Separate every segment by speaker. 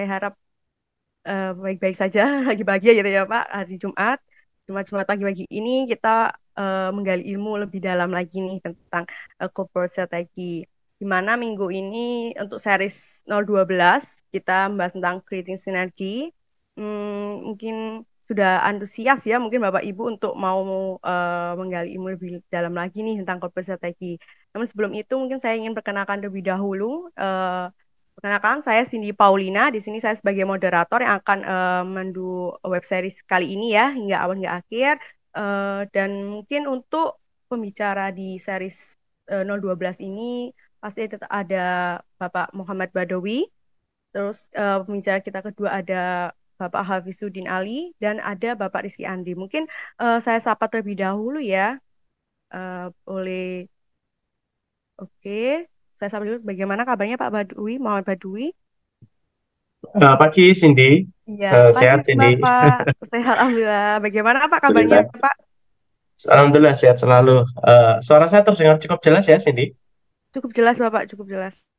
Speaker 1: harap baik-baik saja, lagi bahagia gitu ya Pak. Hari Jumat, Jumat-Jumat pagi-pagi ini kita menggali ilmu lebih dalam lagi nih tentang corporate strategy. Di mana minggu ini untuk series 012 kita membahas tentang creating synergy. Mungkin sudah antusias ya mungkin Bapak Ibu untuk mau menggali ilmu lebih dalam lagi nih tentang corporate strategy. Namun sebelum itu mungkin saya ingin perkenalkan terlebih dahulu. Perkenalkan, saya Cindy Paulina. Di sini saya sebagai moderator yang akan mendu web series kali ini ya, hingga awal hingga akhir. Dan mungkin untuk pembicara di series 012 ini, pasti tetap ada Bapak Muhammad Badawi. Terus pembicara kita kedua ada Bapak Hafizuddin Ali, dan ada Bapak Rizky Andri. Mungkin saya sapa terlebih dahulu ya, oleh Oke, saya sapa dulu. Bagaimana kabarnya Pak Badui, Muhammad Badui?
Speaker 2: Pagi Cindy.
Speaker 1: Iya, pagi
Speaker 2: Sehat Cindy.
Speaker 1: Bapak. Sehat Alhamdulillah. Bagaimana Pak kabarnya
Speaker 2: Alhamdulillah.
Speaker 1: Pak?
Speaker 2: Alhamdulillah sehat selalu. Suara saya terdengar cukup jelas ya Cindy.
Speaker 1: Cukup jelas Bapak, cukup jelas.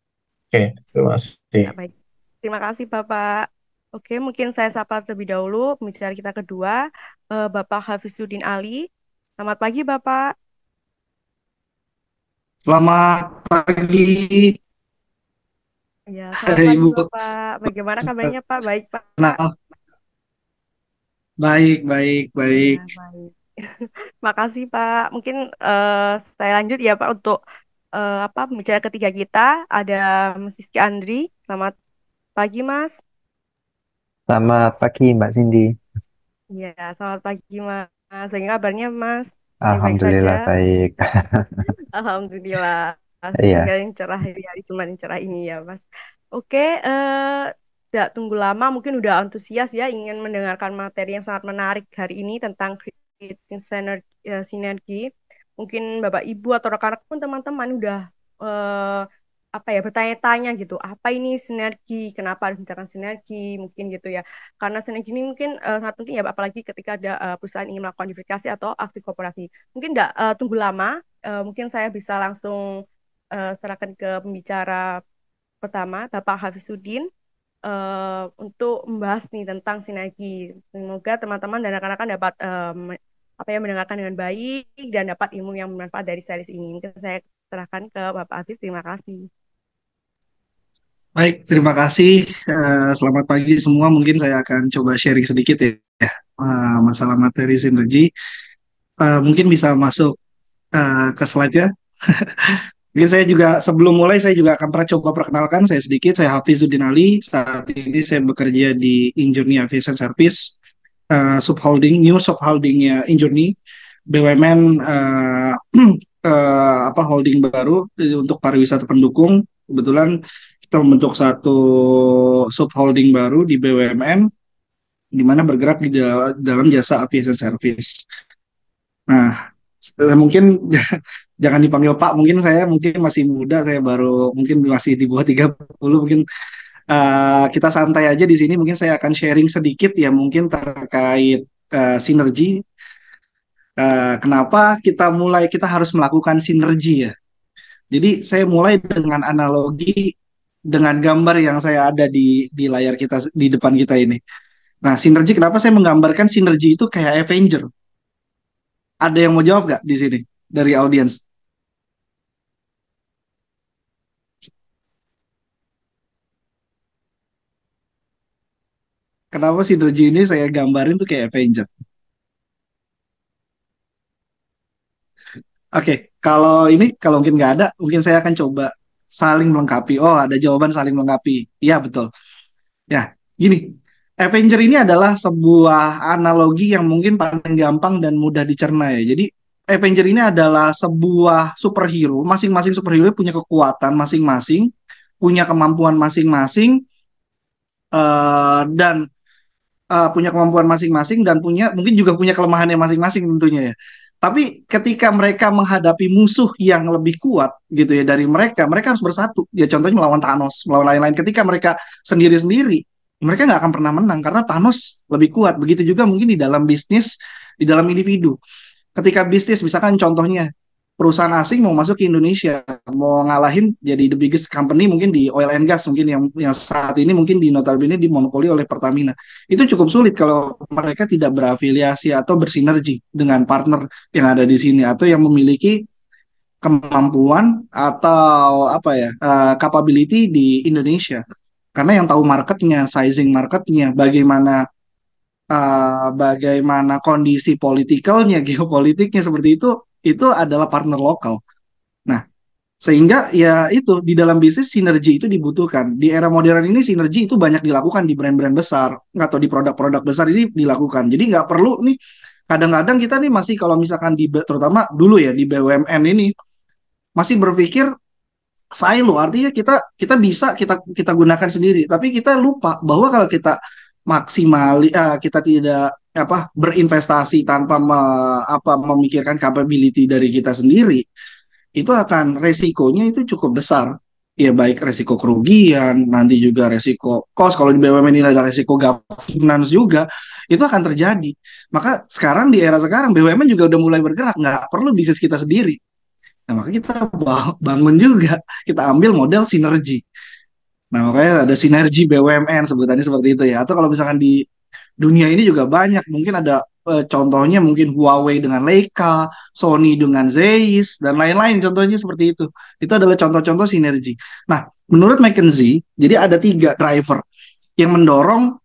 Speaker 2: Oke, terima kasih.
Speaker 1: Ya, baik. Terima kasih Bapak. Oke, mungkin saya sapa terlebih dahulu pembicara kita kedua, Bapak Hafizuddin Ali. Selamat pagi Bapak.
Speaker 3: Selamat pagi,
Speaker 1: Ya, selamat pagi
Speaker 3: Ibu.
Speaker 1: Bapak. Bagaimana kabarnya Pak? Baik Pak.
Speaker 3: Kenal. Baik, baik,
Speaker 1: Ya,
Speaker 3: baik.
Speaker 1: baik. Makasih Pak. Mungkin saya lanjut ya Pak untuk apa pembicara ketiga kita ada Mas Rizky Andri. Selamat pagi Mas.
Speaker 4: Selamat pagi Mbak Cindy.
Speaker 1: Iya, selamat pagi Mas. Bagaimana kabarnya Mas? Baik-baik saja.
Speaker 4: Alhamdulillah baik.
Speaker 1: Alhamdulillah. Semoga
Speaker 4: Iya,
Speaker 1: yang cerah hari Jumat yang cerah ini ya Mas. Oke, tidak tunggu lama. Mungkin udah antusias ya ingin mendengarkan materi yang sangat menarik hari ini tentang creating sinergi. Mungkin Bapak Ibu atau rekan-rekan pun teman-teman udah eh, apa ya bertanya-tanya gitu. Apa ini sinergi? Kenapa harus bicara sinergi? Mungkin gitu ya. Karena sinergi ini mungkin sangat penting ya, apalagi ketika ada perusahaan ingin melakukan diversifikasi atau aksi korporasi. Mungkin tidak tunggu lama, mungkin saya bisa langsung serahkan ke pembicara pertama, Bapak Hafizuddin, untuk membahas nih tentang sinergi. Semoga teman-teman dan rekan-rekan dapat apa ya mendengarkan dengan baik dan dapat ilmu yang bermanfaat dari series ini. Mungkin saya serahkan ke Bapak Hafiz. Terima kasih.
Speaker 3: Baik, terima kasih. Selamat pagi semua. Mungkin saya akan coba sharing sedikit ya, masalah materi sinergi. Mungkin bisa masuk ke slide-nya. Mungkin saya juga sebelum mulai saya juga akan pernah coba perkenalkan saya sedikit. Saya Hafizuddin Ali. Saat ini saya bekerja di Injourney Aviation Service, subholding new subholdingnya Injourney, BUMN, apa holding baru untuk pariwisata pendukung. Kebetulan kita membentuk satu subholding baru di BUMN di mana bergerak di dalam jasa aviation service. Nah, mungkin jangan dipanggil Pak, mungkin masih muda, saya baru mungkin masih di bawah 30, mungkin kita santai aja di sini. Mungkin saya akan sharing sedikit ya mungkin terkait sinergi. Kenapa kita harus melakukan sinergi ya. Jadi saya mulai dengan analogi dengan gambar yang saya ada di layar kita di depan kita ini. Nah, sinergi kenapa saya menggambarkan sinergi itu kayak Avenger? Ada yang mau jawab nggak di sini dari audiens? Kenapa sinergi ini saya gambarin tuh kayak Avenger? Oke, kalau mungkin nggak ada, mungkin saya akan coba saling melengkapi. Oh, ada jawaban saling melengkapi. Iya, betul. Ya, gini, Avenger ini adalah sebuah analogi yang mungkin paling gampang dan mudah dicerna ya. Jadi, Avenger ini adalah sebuah superhero. Masing-masing superhero punya kekuatan masing-masing, punya kemampuan masing-masing, dan punya kemampuan masing-masing dan mungkin juga punya kelemahannya masing-masing tentunya ya. Tapi ketika mereka menghadapi musuh yang lebih kuat gitu ya dari mereka, mereka harus bersatu. Ya contohnya melawan Thanos, melawan lain-lain. Ketika mereka sendiri-sendiri, mereka nggak akan pernah menang karena Thanos lebih kuat. Begitu juga mungkin di dalam bisnis, di dalam individu. Ketika bisnis, misalkan contohnya, perusahaan asing mau masuk ke Indonesia, mau ngalahin jadi the biggest company mungkin di oil and gas mungkin yang saat ini mungkin di notabene dimonopoli oleh Pertamina. Itu cukup sulit kalau mereka tidak berafiliasi atau bersinergi dengan partner yang ada di sini atau yang memiliki kemampuan atau apa ya capability di Indonesia. Karena yang tahu marketnya, sizing marketnya, bagaimana kondisi politikalnya, geopolitiknya seperti itu adalah partner lokal. Nah, sehingga ya itu di dalam bisnis sinergi itu dibutuhkan. Di era modern ini sinergi itu banyak dilakukan di brand-brand besar atau di produk-produk besar ini dilakukan. Jadi nggak perlu nih. Kadang-kadang kita nih masih kalau misalkan terutama dulu ya di BUMN ini masih berpikir silo, artinya kita bisa kita gunakan sendiri, tapi kita lupa bahwa kalau kita kita tidak berinvestasi tanpa memikirkan capability dari kita sendiri, itu akan resikonya itu cukup besar. Ya baik resiko kerugian, nanti juga resiko cost. Kalau di BUMN ini ada resiko governance juga, itu akan terjadi. Maka sekarang di era sekarang BUMN juga udah mulai bergerak, nggak perlu bisnis kita sendiri. Nah, makanya kita bangun juga, kita ambil model sinergi. Nah, makanya ada sinergi BUMN sebutannya seperti itu ya. Atau kalau misalkan di dunia ini juga banyak, mungkin ada contohnya mungkin Huawei dengan Leica, Sony dengan Zeiss, dan lain-lain contohnya seperti itu. Itu adalah contoh-contoh sinergi. Nah, menurut McKinsey, jadi ada 3 driver yang mendorong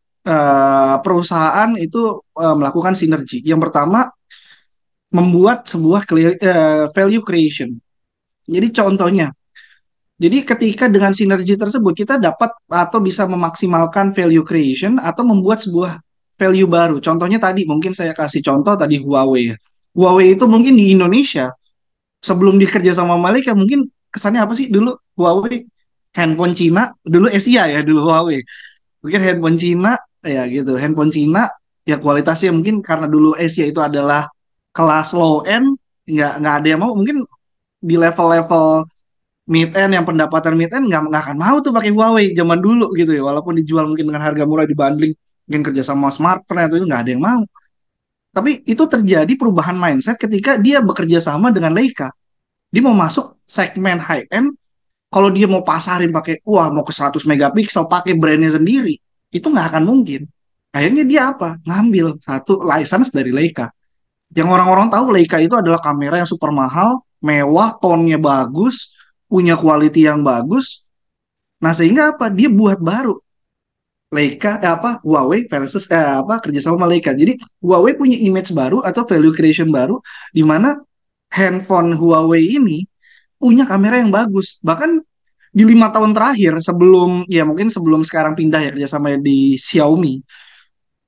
Speaker 3: perusahaan itu melakukan sinergi. Yang pertama, membuat sebuah value creation. Jadi contohnya, jadi ketika dengan sinergi tersebut kita dapat atau bisa memaksimalkan value creation atau membuat sebuah value baru. Contohnya tadi mungkin saya kasih contoh tadi Huawei ya. Huawei itu mungkin di Indonesia sebelum dikerja sama Malaysia mungkin kesannya apa sih dulu Huawei? Handphone Cina, dulu Asia ya dulu Huawei. Mungkin handphone Cina ya gitu, handphone Cina ya kualitasnya mungkin karena dulu Asia itu adalah kelas low end, nggak ada yang mau, mungkin di level-level mid end yang pendapatan mid end nggak akan mau tuh pakai Huawei zaman dulu gitu ya, walaupun dijual mungkin dengan harga murah dibanding mungkin kerja sama smartphone atau itu nggak ada yang mau. Tapi itu terjadi perubahan mindset ketika dia bekerja sama dengan Leica. Dia mau masuk segmen high end, kalau dia mau pasarin pakai mau ke 100 megapiksel pakai brandnya sendiri, itu nggak akan mungkin. Akhirnya dia apa? Ngambil satu license dari Leica. Yang orang-orang tahu Leica itu adalah kamera yang super mahal, mewah, tone-nya bagus, punya quality yang bagus. Nah, sehingga apa? Dia buat baru Leica Huawei versus kerjasama sama Leica. Jadi Huawei punya image baru atau value creation baru di mana handphone Huawei ini punya kamera yang bagus. Bahkan di 5 tahun terakhir mungkin sebelum sekarang pindah ya kerjasama di Xiaomi,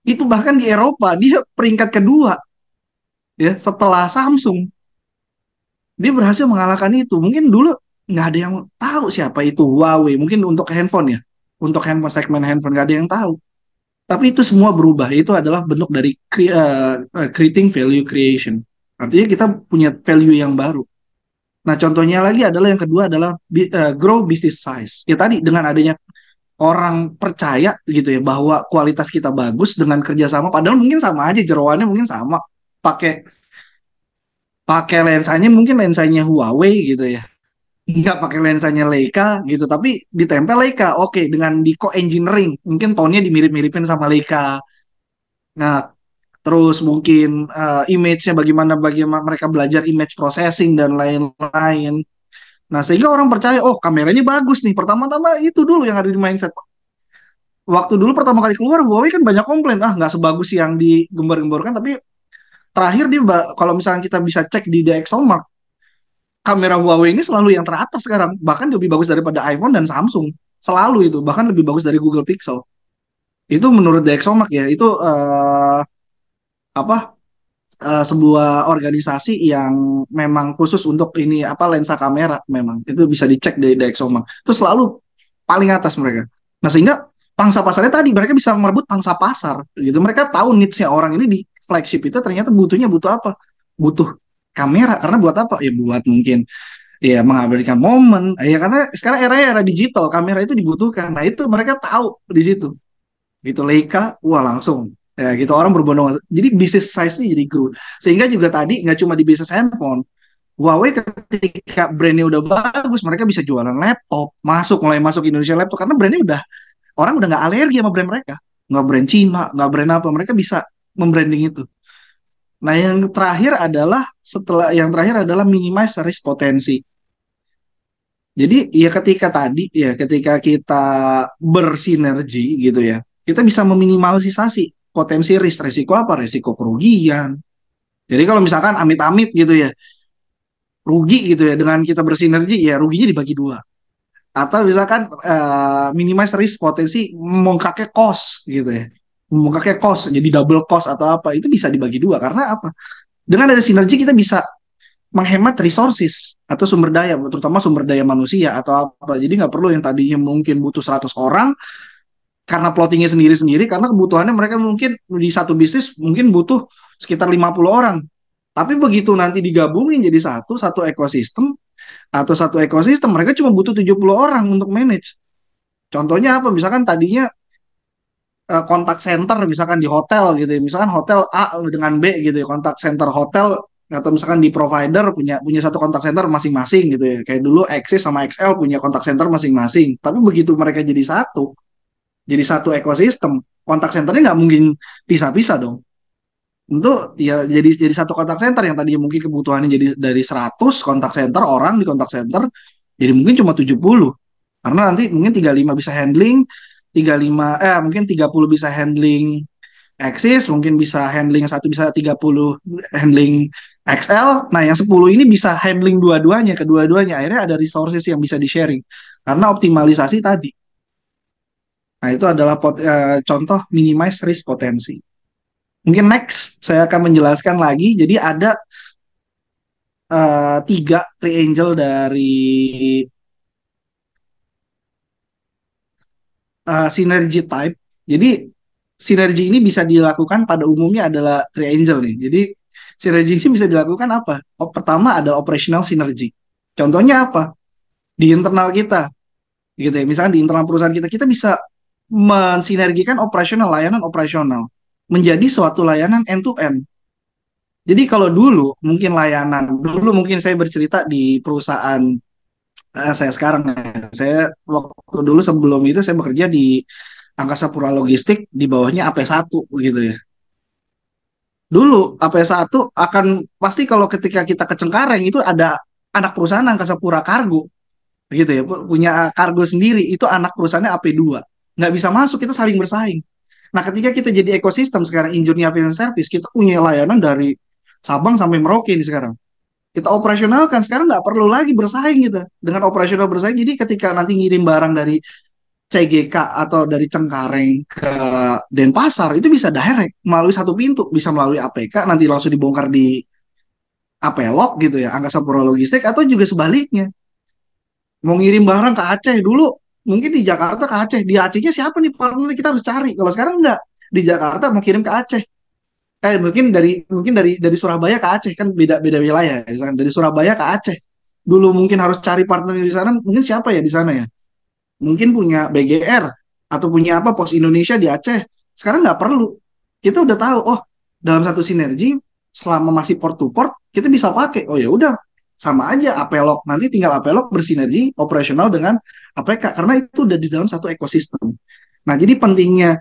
Speaker 3: itu bahkan di Eropa dia peringkat kedua ya setelah Samsung. Dia berhasil mengalahkan itu. Mungkin dulu nggak ada yang tahu siapa itu Huawei. Mungkin untuk handphone ya, untuk segmen handphone nggak ada yang tahu. Tapi itu semua berubah. Itu adalah bentuk dari creating value creation. Artinya kita punya value yang baru. Nah, contohnya lagi adalah yang kedua adalah grow business size. Ya tadi dengan adanya orang percaya gitu ya bahwa kualitas kita bagus dengan kerjasama, padahal mungkin sama aja jeroannya mungkin sama, pakai lensanya mungkin lensanya Huawei gitu ya, nggak pakai lensanya Leica gitu, tapi ditempel Leica, oke, dengan di co-engineering mungkin tone-nya dimirip-miripin sama Leica. Nah, terus mungkin image-nya bagaimana mereka belajar image processing dan lain-lain. Nah, sehingga orang percaya, oh kameranya bagus nih. Pertama-tama itu dulu yang ada di mindset. Waktu dulu pertama kali keluar, Huawei kan banyak komplain, nggak sebagus yang digembar-gemborkan, tapi terakhir kalau misalnya kita bisa cek di DxOMark, kamera Huawei ini selalu yang teratas sekarang. Bahkan lebih bagus daripada iPhone dan Samsung. Selalu itu, bahkan lebih bagus dari Google Pixel. Itu menurut DxOMark ya, itu sebuah organisasi yang memang khusus untuk ini lensa kamera, memang itu bisa dicek di DxOMark. Itu selalu paling atas mereka. Nah, sehingga pangsa pasarnya tadi mereka bisa merebut pangsa pasar gitu. Mereka tahu needs-nya orang ini di flagship itu ternyata butuh apa? Butuh kamera. Karena buat apa? Ya buat mungkin ya mengabadikan momen. Ya karena sekarang era digital, kamera itu dibutuhkan. Nah, itu mereka tahu di situ. Gitu Leica, langsung. Ya gitu orang berbondong. Jadi bisnis size-nya jadi grow. Sehingga juga tadi nggak cuma di bisnis handphone, Huawei ketika brandnya udah bagus, mereka bisa jualan laptop, mulai masuk Indonesia laptop karena brandnya udah orang udah nggak alergi sama brand mereka, nggak brand Cina, nggak brand apa, mereka bisa membranding itu. Nah, yang terakhir adalah minimize risk potensi. Jadi ya ketika kita bersinergi gitu ya, kita bisa meminimalisasi potensi risk. Risiko apa? Risiko kerugian. Jadi kalau misalkan amit-amit gitu ya, rugi gitu ya dengan kita bersinergi, ya ruginya dibagi dua. Atau misalkan minimize risk potensi membengkaknya cost gitu ya. Membengkaknya cost, jadi double cost atau apa, itu bisa dibagi dua. Karena apa? Dengan ada sinergi kita bisa menghemat resources atau sumber daya, terutama sumber daya manusia atau apa. Jadi nggak perlu yang tadinya mungkin butuh 100 orang karena plottingnya sendiri-sendiri, karena kebutuhannya mereka mungkin di satu bisnis mungkin butuh sekitar 50 orang. Tapi begitu nanti digabungin jadi satu ekosistem mereka cuma butuh 70 orang untuk manage. Contohnya apa? Misalkan tadinya kontak center misalkan di hotel gitu ya. Misalkan hotel A dengan B gitu ya, kontak center hotel atau misalkan di provider punya satu kontak center masing-masing gitu ya. Kayak dulu Axis sama XL punya kontak center masing-masing. Tapi begitu mereka jadi satu ekosistem, kontak centernya nggak mungkin pisah-pisah dong. Untuk ya jadi satu kontak center yang tadinya mungkin kebutuhannya jadi dari 100 kontak center orang di kontak center jadi mungkin cuma 70. Karena nanti mungkin 35 bisa handling, 35 mungkin 30 bisa handling Axis, mungkin bisa handling satu bisa 30 handling XL. Nah, yang 10 ini bisa handling kedua-duanya. Akhirnya ada resources yang bisa di-sharing karena optimalisasi tadi. Nah, itu adalah contoh minimize risk potensi. Mungkin next saya akan menjelaskan lagi. Jadi ada tiga triangle dari synergy type. Jadi sinergi ini bisa dilakukan pada umumnya adalah triangle nih. Jadi sinergi ini bisa dilakukan apa? Pertama ada operational synergy. Contohnya apa? Di internal kita, gitu ya. Misalnya di internal perusahaan kita bisa mensinergikan layanan operasional menjadi suatu layanan end to end. Jadi kalau dulu mungkin saya bercerita di perusahaan saya sekarang ya. Saya waktu dulu sebelum itu saya bekerja di Angkasa Pura Logistik, di bawahnya AP1 gitu ya. Dulu AP1 akan pasti kalau ketika kita ke Cengkareng itu ada anak perusahaan Angkasa Pura Kargo gitu ya, punya kargo sendiri, itu anak perusahaannya AP2. Nggak bisa masuk, kita saling bersaing. Nah, ketika kita jadi ekosistem sekarang Injurnia Aviation Service, kita punya layanan dari Sabang sampai Merauke ini sekarang. Kita operasionalkan, sekarang nggak perlu lagi bersaing gitu. Dengan operasional bersaing, jadi ketika nanti ngirim barang dari CGK atau dari Cengkareng ke Denpasar, itu bisa direct melalui satu pintu, bisa melalui APK, nanti langsung dibongkar di Apelok gitu ya, Angkasa Pura Logistik, atau juga sebaliknya. Mau ngirim barang ke Aceh dulu, mungkin di Jakarta ke Aceh, di Acehnya siapa nih partner kita harus cari. Kalau sekarang enggak, di Jakarta mau kirim ke Aceh, mungkin dari Surabaya ke Aceh, kan beda wilayah. Misalkan dari Surabaya ke Aceh, dulu mungkin harus cari partner di sana, mungkin siapa ya di sana ya? Mungkin punya BGR atau punya apa Pos Indonesia di Aceh. Sekarang nggak perlu, kita udah tahu. Oh, dalam satu sinergi selama masih port to port kita bisa pakai. Oh ya udah, sama aja Apelok, nanti tinggal Apelok bersinergi operasional dengan APK karena itu udah di dalam satu ekosistem. Nah, jadi pentingnya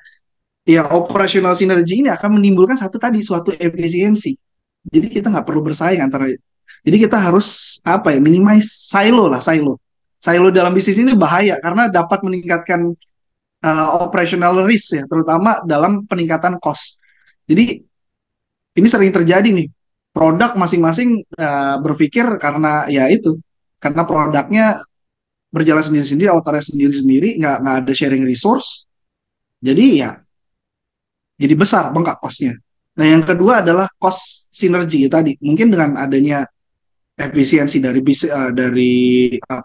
Speaker 3: ya operasional sinergi ini akan menimbulkan suatu efisiensi. Jadi kita nggak perlu bersaing antara. Jadi kita harus minimize silo dalam bisnis ini bahaya karena dapat meningkatkan operational risk ya, terutama dalam peningkatan cost. Jadi ini sering terjadi nih, produk masing-masing berpikir karena produknya berjalan sendiri-sendiri, autarnya sendiri-sendiri, nggak ada sharing resource, jadi besar bengkak costnya. Nah, yang kedua adalah cost synergy tadi, mungkin dengan adanya efisiensi dari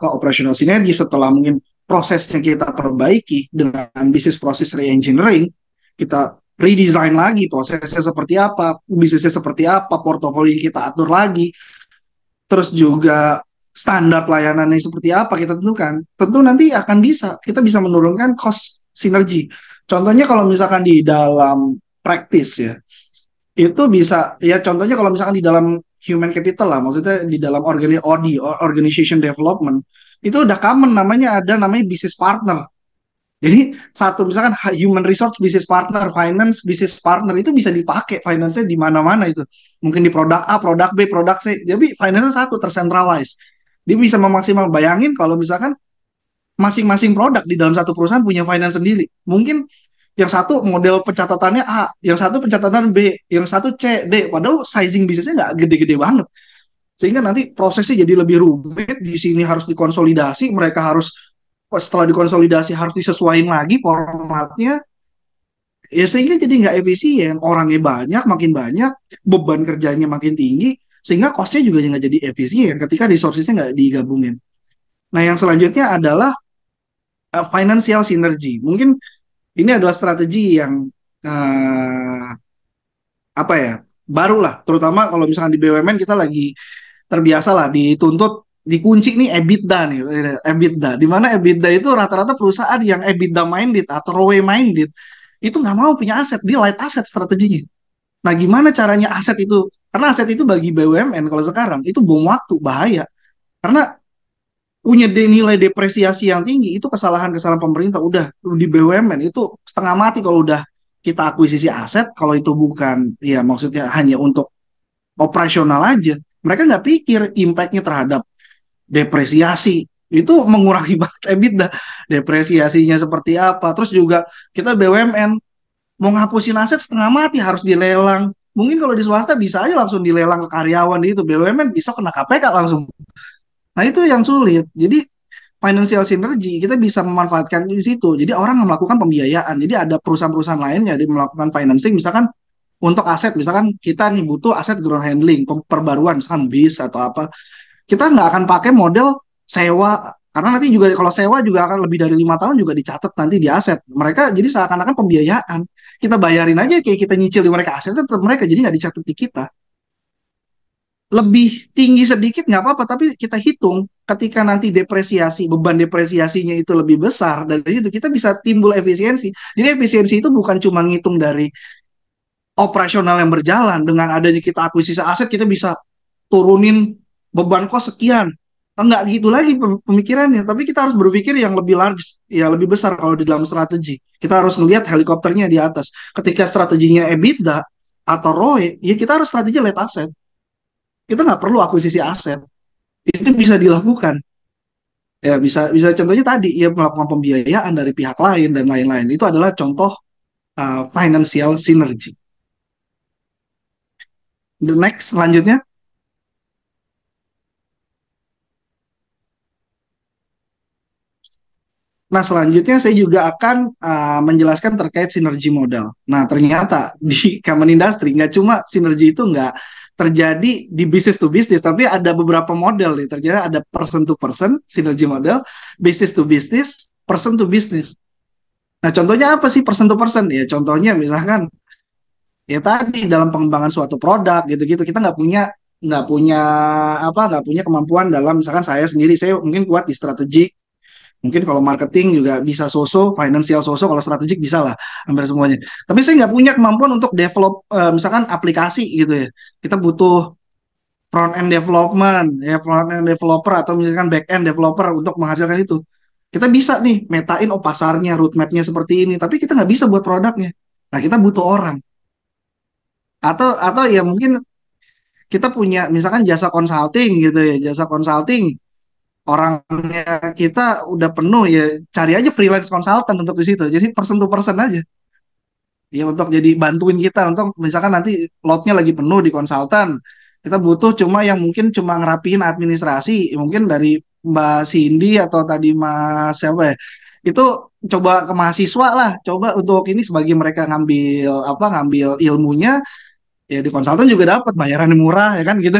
Speaker 3: operational synergy setelah mungkin prosesnya kita perbaiki dengan bisnis proses re-engineering, kita redesign lagi prosesnya seperti apa, bisnisnya seperti apa, portofolio kita atur lagi, terus juga standar layanannya seperti apa kita tentukan. Tentu nanti kita bisa menurunkan cost synergy. Contohnya kalau misalkan di dalam practice ya, itu bisa ya contohnya kalau misalkan di dalam human capital lah, maksudnya di dalam organization development itu udah common namanya business partner. Jadi satu misalkan human resource business partner, finance business partner itu bisa dipakai finance-nya di mana-mana itu. Mungkin di produk A, produk B, produk C. Jadi finance-nya satu tercentralize. Dia bisa memaksimal. Bayangin kalau misalkan masing-masing produk di dalam satu perusahaan punya finance sendiri. Mungkin yang satu model pencatatannya A, yang satu pencatatan B, yang satu C, D. Padahal sizing bisnisnya nggak gede-gede banget. Sehingga nanti prosesnya jadi lebih rumit. Di sini harus dikonsolidasi, mereka harus setelah dikonsolidasi harus disesuaikan lagi formatnya. Ya sehingga jadi nggak efisien. Orangnya banyak, makin banyak, beban kerjanya makin tinggi, sehingga costnya juga nggak jadi efisien ketika resourcesnya nggak digabungin. Nah, yang selanjutnya adalah financial synergy. Mungkin ini adalah strategi yang apa ya, baru lah. Terutama kalau misalkan di BUMN kita lagi terbiasa lah dituntut dikunci nih EBITDA nih, EBITDA. Di mana EBITDA itu rata-rata perusahaan yang EBITDA minded atau ROE minded itu nggak mau punya aset, dia light asset strateginya. Nah, gimana caranya aset itu? Karena aset itu bagi BUMN kalau sekarang itu bom waktu, bahaya. Karena punya nilai depresiasi yang tinggi itu kesalahan-kesalahan pemerintah. Udah di BUMN itu setengah mati kalau udah kita akuisisi aset, kalau itu bukan ya maksudnya hanya untuk operasional aja. Mereka nggak pikir impact-nya terhadap depresiasi. Itu mengurangi banget EBITDA. Depresiasinya seperti apa. Terus juga kita BUMN mau ngapusin aset setengah mati harus dilelang. Mungkin kalau di swasta bisa aja langsung dilelang ke karyawan itu. BUMN bisa kena KPK langsung. Nah, itu yang sulit. Jadi financial synergy kita bisa memanfaatkan di situ. Jadi orang melakukan pembiayaan. Jadi ada perusahaan-perusahaan lainnya yang melakukan financing misalkan untuk aset, misalkan kita nih butuh aset ground handling, perbaruan, misalkan bis atau apa. Kita nggak akan pakai model sewa, karena nanti juga kalau sewa juga akan lebih dari 5 tahun juga dicatat nanti di aset. Mereka jadi seakan-akan pembiayaan. Kita bayarin aja kayak kita nyicil di mereka aset, tetap mereka jadi nggak dicatat di kita. Lebih tinggi sedikit nggak apa-apa, tapi kita hitung ketika nanti depresiasi, beban depresiasinya itu lebih besar, dari itu kita bisa timbul efisiensi. Jadi efisiensi itu bukan cuma ngitung dari operasional yang berjalan, dengan adanya kita akuisisi aset, kita bisa turunin beban kos sekian. Enggak gitu lagi pemikirannya, tapi kita harus berpikir yang lebih large, ya lebih besar kalau di dalam strategi. Kita harus melihat helikopternya di atas. Ketika strateginya EBITDA atau ROE, ya kita harus strategi lihat aset. Kita nggak perlu akuisisi aset. Itu bisa dilakukan. Ya bisa contohnya tadi, ya melakukan pembiayaan dari pihak lain dan lain-lain. Itu adalah contoh financial synergy. The next, selanjutnya. Nah, selanjutnya saya juga akan menjelaskan terkait sinergi modal. Nah, ternyata di common industry nggak cuma sinergi itu nggak terjadi di business to business, tapi ada beberapa model nih. Ternyata ada person to person, sinergi model, business to business, person to business. Nah, contohnya apa sih person to person? Ya, contohnya misalkan ya tadi dalam pengembangan suatu produk gitu-gitu kita nggak punya kemampuan dalam, misalkan saya sendiri saya mungkin kuat di strategi. Mungkin kalau marketing juga bisa financial kalau strategik bisa lah, hampir semuanya. Tapi saya nggak punya kemampuan untuk develop, misalkan aplikasi gitu ya. Kita butuh front end development, ya front end developer atau misalkan back end developer untuk menghasilkan itu. Kita bisa nih metain pasarnya, roadmap-nya seperti ini, tapi kita nggak bisa buat produknya. Nah, kita butuh orang. Atau ya mungkin kita punya misalkan jasa consulting gitu ya, jasa consulting orangnya kita udah penuh ya, cari aja freelance consultant untuk di situ. Jadi person to person aja. Ya untuk jadi bantuin kita untuk misalkan nanti loadnya lagi penuh di konsultan. Kita butuh cuma yang mungkin cuma ngerapiin administrasi, mungkin dari Mbak Cindy atau tadi Mas siapa ya. Itu coba ke mahasiswa lah, coba untuk ini sebagai mereka ngambil ilmunya. Ya di konsultan juga dapat bayaran yang murah ya kan gitu.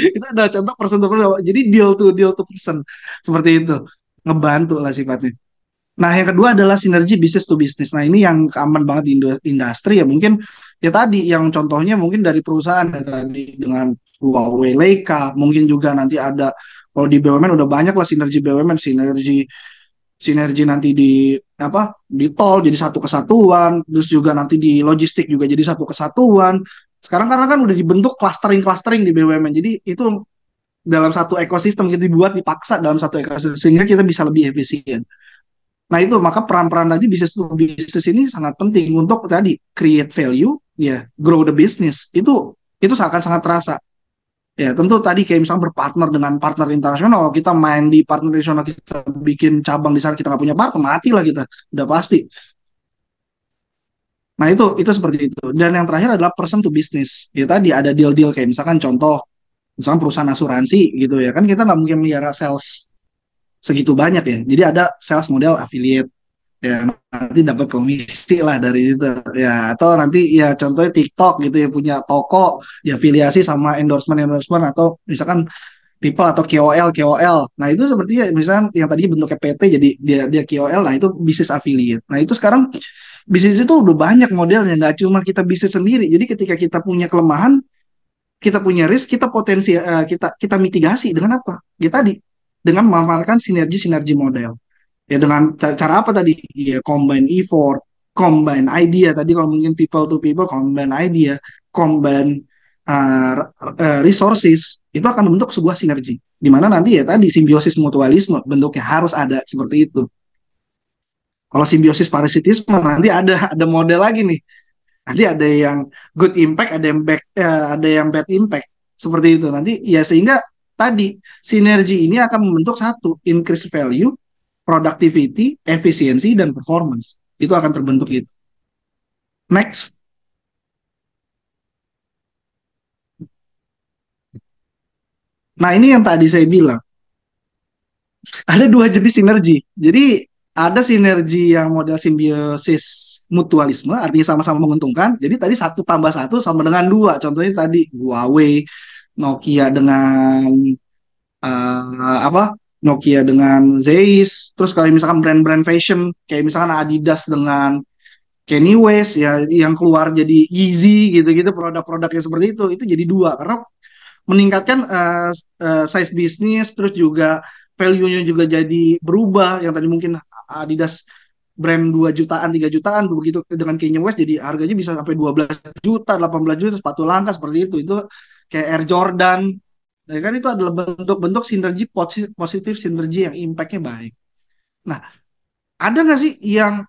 Speaker 3: Itu adalah contoh person to person. Jadi deal to person seperti itu, ngebantu lah sifatnya. Nah, yang kedua adalah sinergi business to business. Nah, ini yang aman banget di industri ya, mungkin ya tadi yang contohnya mungkin dari perusahaan ya tadi dengan Huawei, Leica, mungkin juga nanti ada kalau di BUMN udah banyak lah sinergi BUMN, sinergi nanti di tol jadi satu kesatuan, terus juga nanti di logistik juga jadi satu kesatuan, Sekarang karena kan udah dibentuk clustering-clustering di BUMN. Jadi itu dalam satu ekosistem kita dibuat dipaksa dalam satu ekosistem sehingga kita bisa lebih efisien. Nah itu maka peran-peran tadi bisnis to bisnis ini sangat penting untuk tadi create value, ya grow the business. Itu sangat-sangat terasa. Ya tentu tadi kayak misalnya berpartner dengan partner internasional, kita main di partner internasional, kita bikin cabang di sana kita nggak punya partner, mati lah kita, udah pasti. Nah itu seperti itu. Dan yang terakhir adalah person to business. Ya tadi ada deal-deal kayak misalkan contoh, misalkan perusahaan asuransi gitu ya kan kita nggak mungkin melihara sales segitu banyak ya. Jadi ada sales model affiliate ya nanti dapat komisi lah dari itu ya atau nanti ya contohnya TikTok gitu ya punya toko ya afiliasi sama endorsement atau misalkan people atau KOL. Nah itu seperti ya misalkan yang tadi bentuknya PT jadi dia KOL, nah itu bisnis affiliate. Nah itu sekarang bisnis itu udah banyak modelnya, nggak cuma kita bisnis sendiri. Jadi ketika kita punya kelemahan, kita punya risk, kita potensi kita mitigasi dengan apa? Ya tadi dengan memanfaatkan sinergi model. Ya dengan cara apa tadi? Ya combine effort, combine idea. Tadi kalau mungkin people to people, combine idea, combine resources, itu akan membentuk sebuah sinergi. Di mana nanti ya tadi simbiosis mutualisme bentuknya harus ada seperti itu. Kalau simbiosis parasitisme nanti ada model lagi nih. Nanti ada yang good impact, ada yang bad impact seperti itu. Nanti ya sehingga tadi sinergi ini akan membentuk satu increase value, productivity, efisiensi dan performance. Itu akan terbentuk itu. Next. Nah, ini yang tadi saya bilang. Ada dua jenis sinergi. Jadi ada sinergi yang model simbiosis mutualisme, artinya sama-sama menguntungkan. Jadi tadi 1+1 sama dengan 2. Contohnya tadi Huawei, Nokia dengan Nokia dengan Zeiss. Terus kalau misalkan brand-brand fashion, kayak misalkan Adidas dengan Kanye West, ya yang keluar jadi Yeezy gitu-gitu, produk-produk yang seperti itu jadi 2 karena meningkatkan size bisnis, terus juga value-nya juga jadi berubah. Yang tadi mungkin Adidas brand 2 jutaan, 3 jutaan, begitu dengan Kanye West jadi harganya bisa sampai 12 juta, 18 juta, sepatu langka seperti itu. Itu kayak Air Jordan. Nah, kan itu adalah bentuk-bentuk sinergi positif, sinergi yang impact-nya baik. Nah, ada nggak sih yang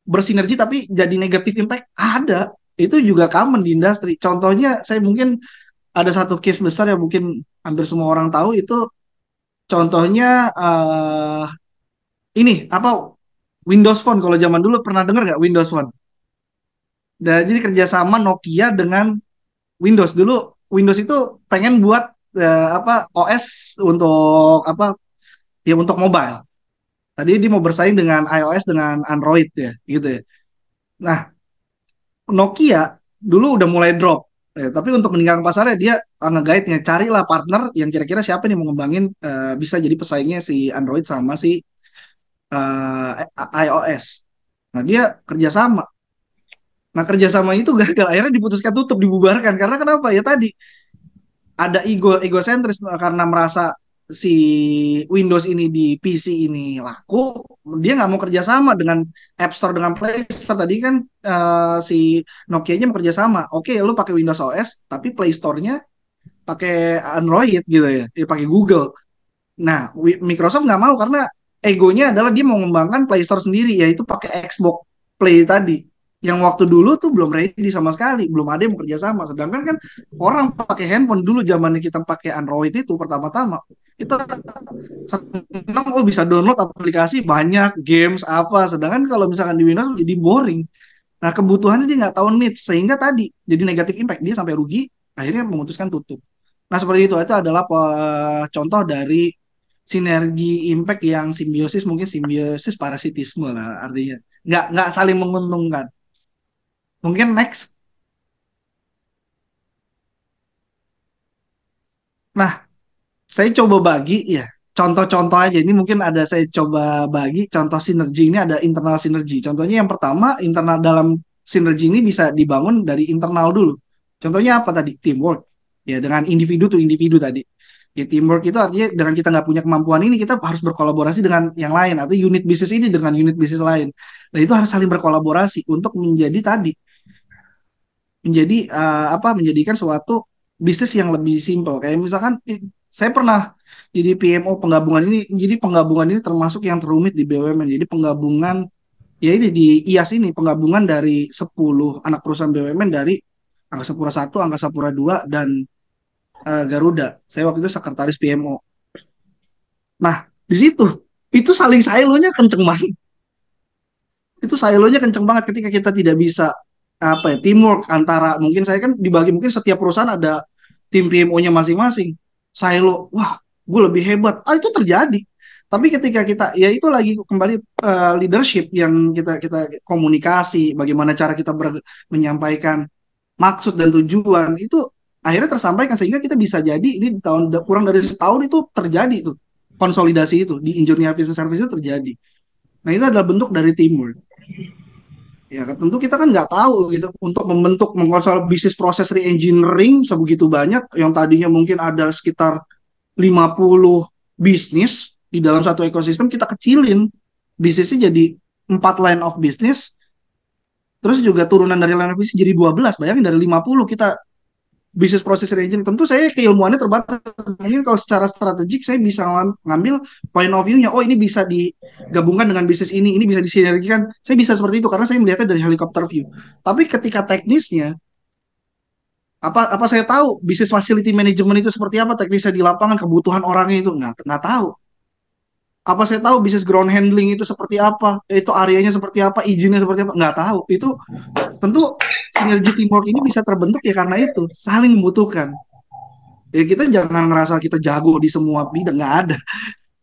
Speaker 3: bersinergi tapi jadi negatif impact? Ada. Itu juga common di industri. Contohnya saya mungkin ada satu case besar yang mungkin hampir semua orang tahu itu contohnya ini apa Windows Phone. Kalau zaman dulu pernah dengar nggak Windows Phone? Dan jadi kerjasama Nokia dengan Windows dulu. Windows itu pengen buat OS untuk ya untuk mobile. Tadi dia mau bersaing dengan iOS dengan Android ya gitu ya. Nah Nokia dulu udah mulai drop. Tapi untuk meninggalkan pasarnya dia nge-guide-nya carilah partner yang kira-kira siapa nih mau ngembangin bisa jadi pesaingnya si Android sama si iOS. Nah dia kerjasama. Nah kerjasama itu gagal akhirnya diputuskan tutup dibubarkan karena kenapa ya tadi ada egosentris karena merasa si Windows ini di PC ini laku, dia nggak mau kerjasama dengan App Store dengan Play Store. Tadi kan si Nokia-nya mau kerjasama. Oke, lu pakai Windows OS, tapi Play Store-nya pakai Android gitu ya, pakai Google. Nah, Microsoft nggak mau karena egonya adalah dia mau mengembangkan Play Store sendiri, yaitu pakai Xbox Play tadi. Yang waktu dulu tuh belum ready sama sekali, belum ada yang bekerja sama. Sedangkan kan orang pakai handphone dulu zamannya kita pakai Android itu pertama-tama kita senang bisa download aplikasi banyak games apa. Sedangkan kalau misalkan di Windows jadi boring. Nah kebutuhannya dia nggak tahu needs sehingga tadi jadi negatif impact dia sampai rugi akhirnya memutuskan tutup. Nah seperti itu adalah contoh dari sinergi impact yang simbiosis mungkin simbiosis parasitisme lah artinya nggak saling menguntungkan. Mungkin next. Nah, saya coba bagi ya contoh-contoh aja. Ini mungkin ada saya coba bagi contoh sinergi ini ada internal sinergi. Contohnya yang pertama internal dalam sinergi ini bisa dibangun dari internal dulu. Contohnya apa tadi? Teamwork. Ya dengan individu to individu tadi. Ya teamwork itu artinya dengan kita nggak punya kemampuan ini kita harus berkolaborasi dengan yang lain atau unit bisnis ini dengan unit bisnis lain. Nah itu harus saling berkolaborasi untuk menjadi tadi menjadikan suatu bisnis yang lebih simpel. Kayak misalkan saya pernah jadi PMO penggabungan ini. Jadi penggabungan ini termasuk yang terumit di BUMN. Jadi penggabungan ya ini di IAS ini penggabungan dari 10 anak perusahaan BUMN dari Angkasa Pura I, Angkasa Pura II, dan Garuda. Saya waktu itu sekretaris PMO. Nah, di situ itu saling silonya kenceng banget. Itu silonya kenceng banget ketika kita tidak bisa teamwork antara, mungkin saya kan dibagi, mungkin setiap perusahaan ada tim PMO-nya masing-masing. Silo, wah, gue lebih hebat. Itu terjadi. Tapi ketika kita, ya itu lagi kembali leadership yang kita komunikasi, bagaimana cara kita menyampaikan maksud dan tujuan itu akhirnya tersampaikan sehingga kita bisa jadi ini kurang dari setahun itu terjadi tuh konsolidasi itu di engineering business service itu terjadi. Nah itu adalah bentuk dari teamwork. Ya tentu kita kan nggak tahu gitu untuk membentuk mengkonsol bisnis proses re-engineering sebegitu banyak yang tadinya mungkin ada sekitar 50 bisnis di dalam satu ekosistem, kita kecilin bisnisnya jadi 4 line of business, terus juga turunan dari line of business jadi 12. Bayangin dari 50 kita bisnis proses re-engineering. Tentu saya keilmuannya terbatas. Mungkin kalau secara strategik saya bisa ngambil point of view-nya. Oh ini bisa digabungkan dengan bisnis ini bisa disinergikan. Saya bisa seperti itu karena saya melihatnya dari helicopter view. Tapi ketika teknisnya, apa saya tahu bisnis facility management itu seperti apa teknisnya di lapangan, kebutuhan orangnya itu nggak tahu. Apa saya tahu bisnis ground handling itu seperti apa, itu areanya seperti apa, izinnya seperti apa, nggak tahu. Itu tentu sinergi teamwork ini bisa terbentuk ya karena itu saling membutuhkan. Ya kita jangan ngerasa kita jago di semua bidang, nggak ada.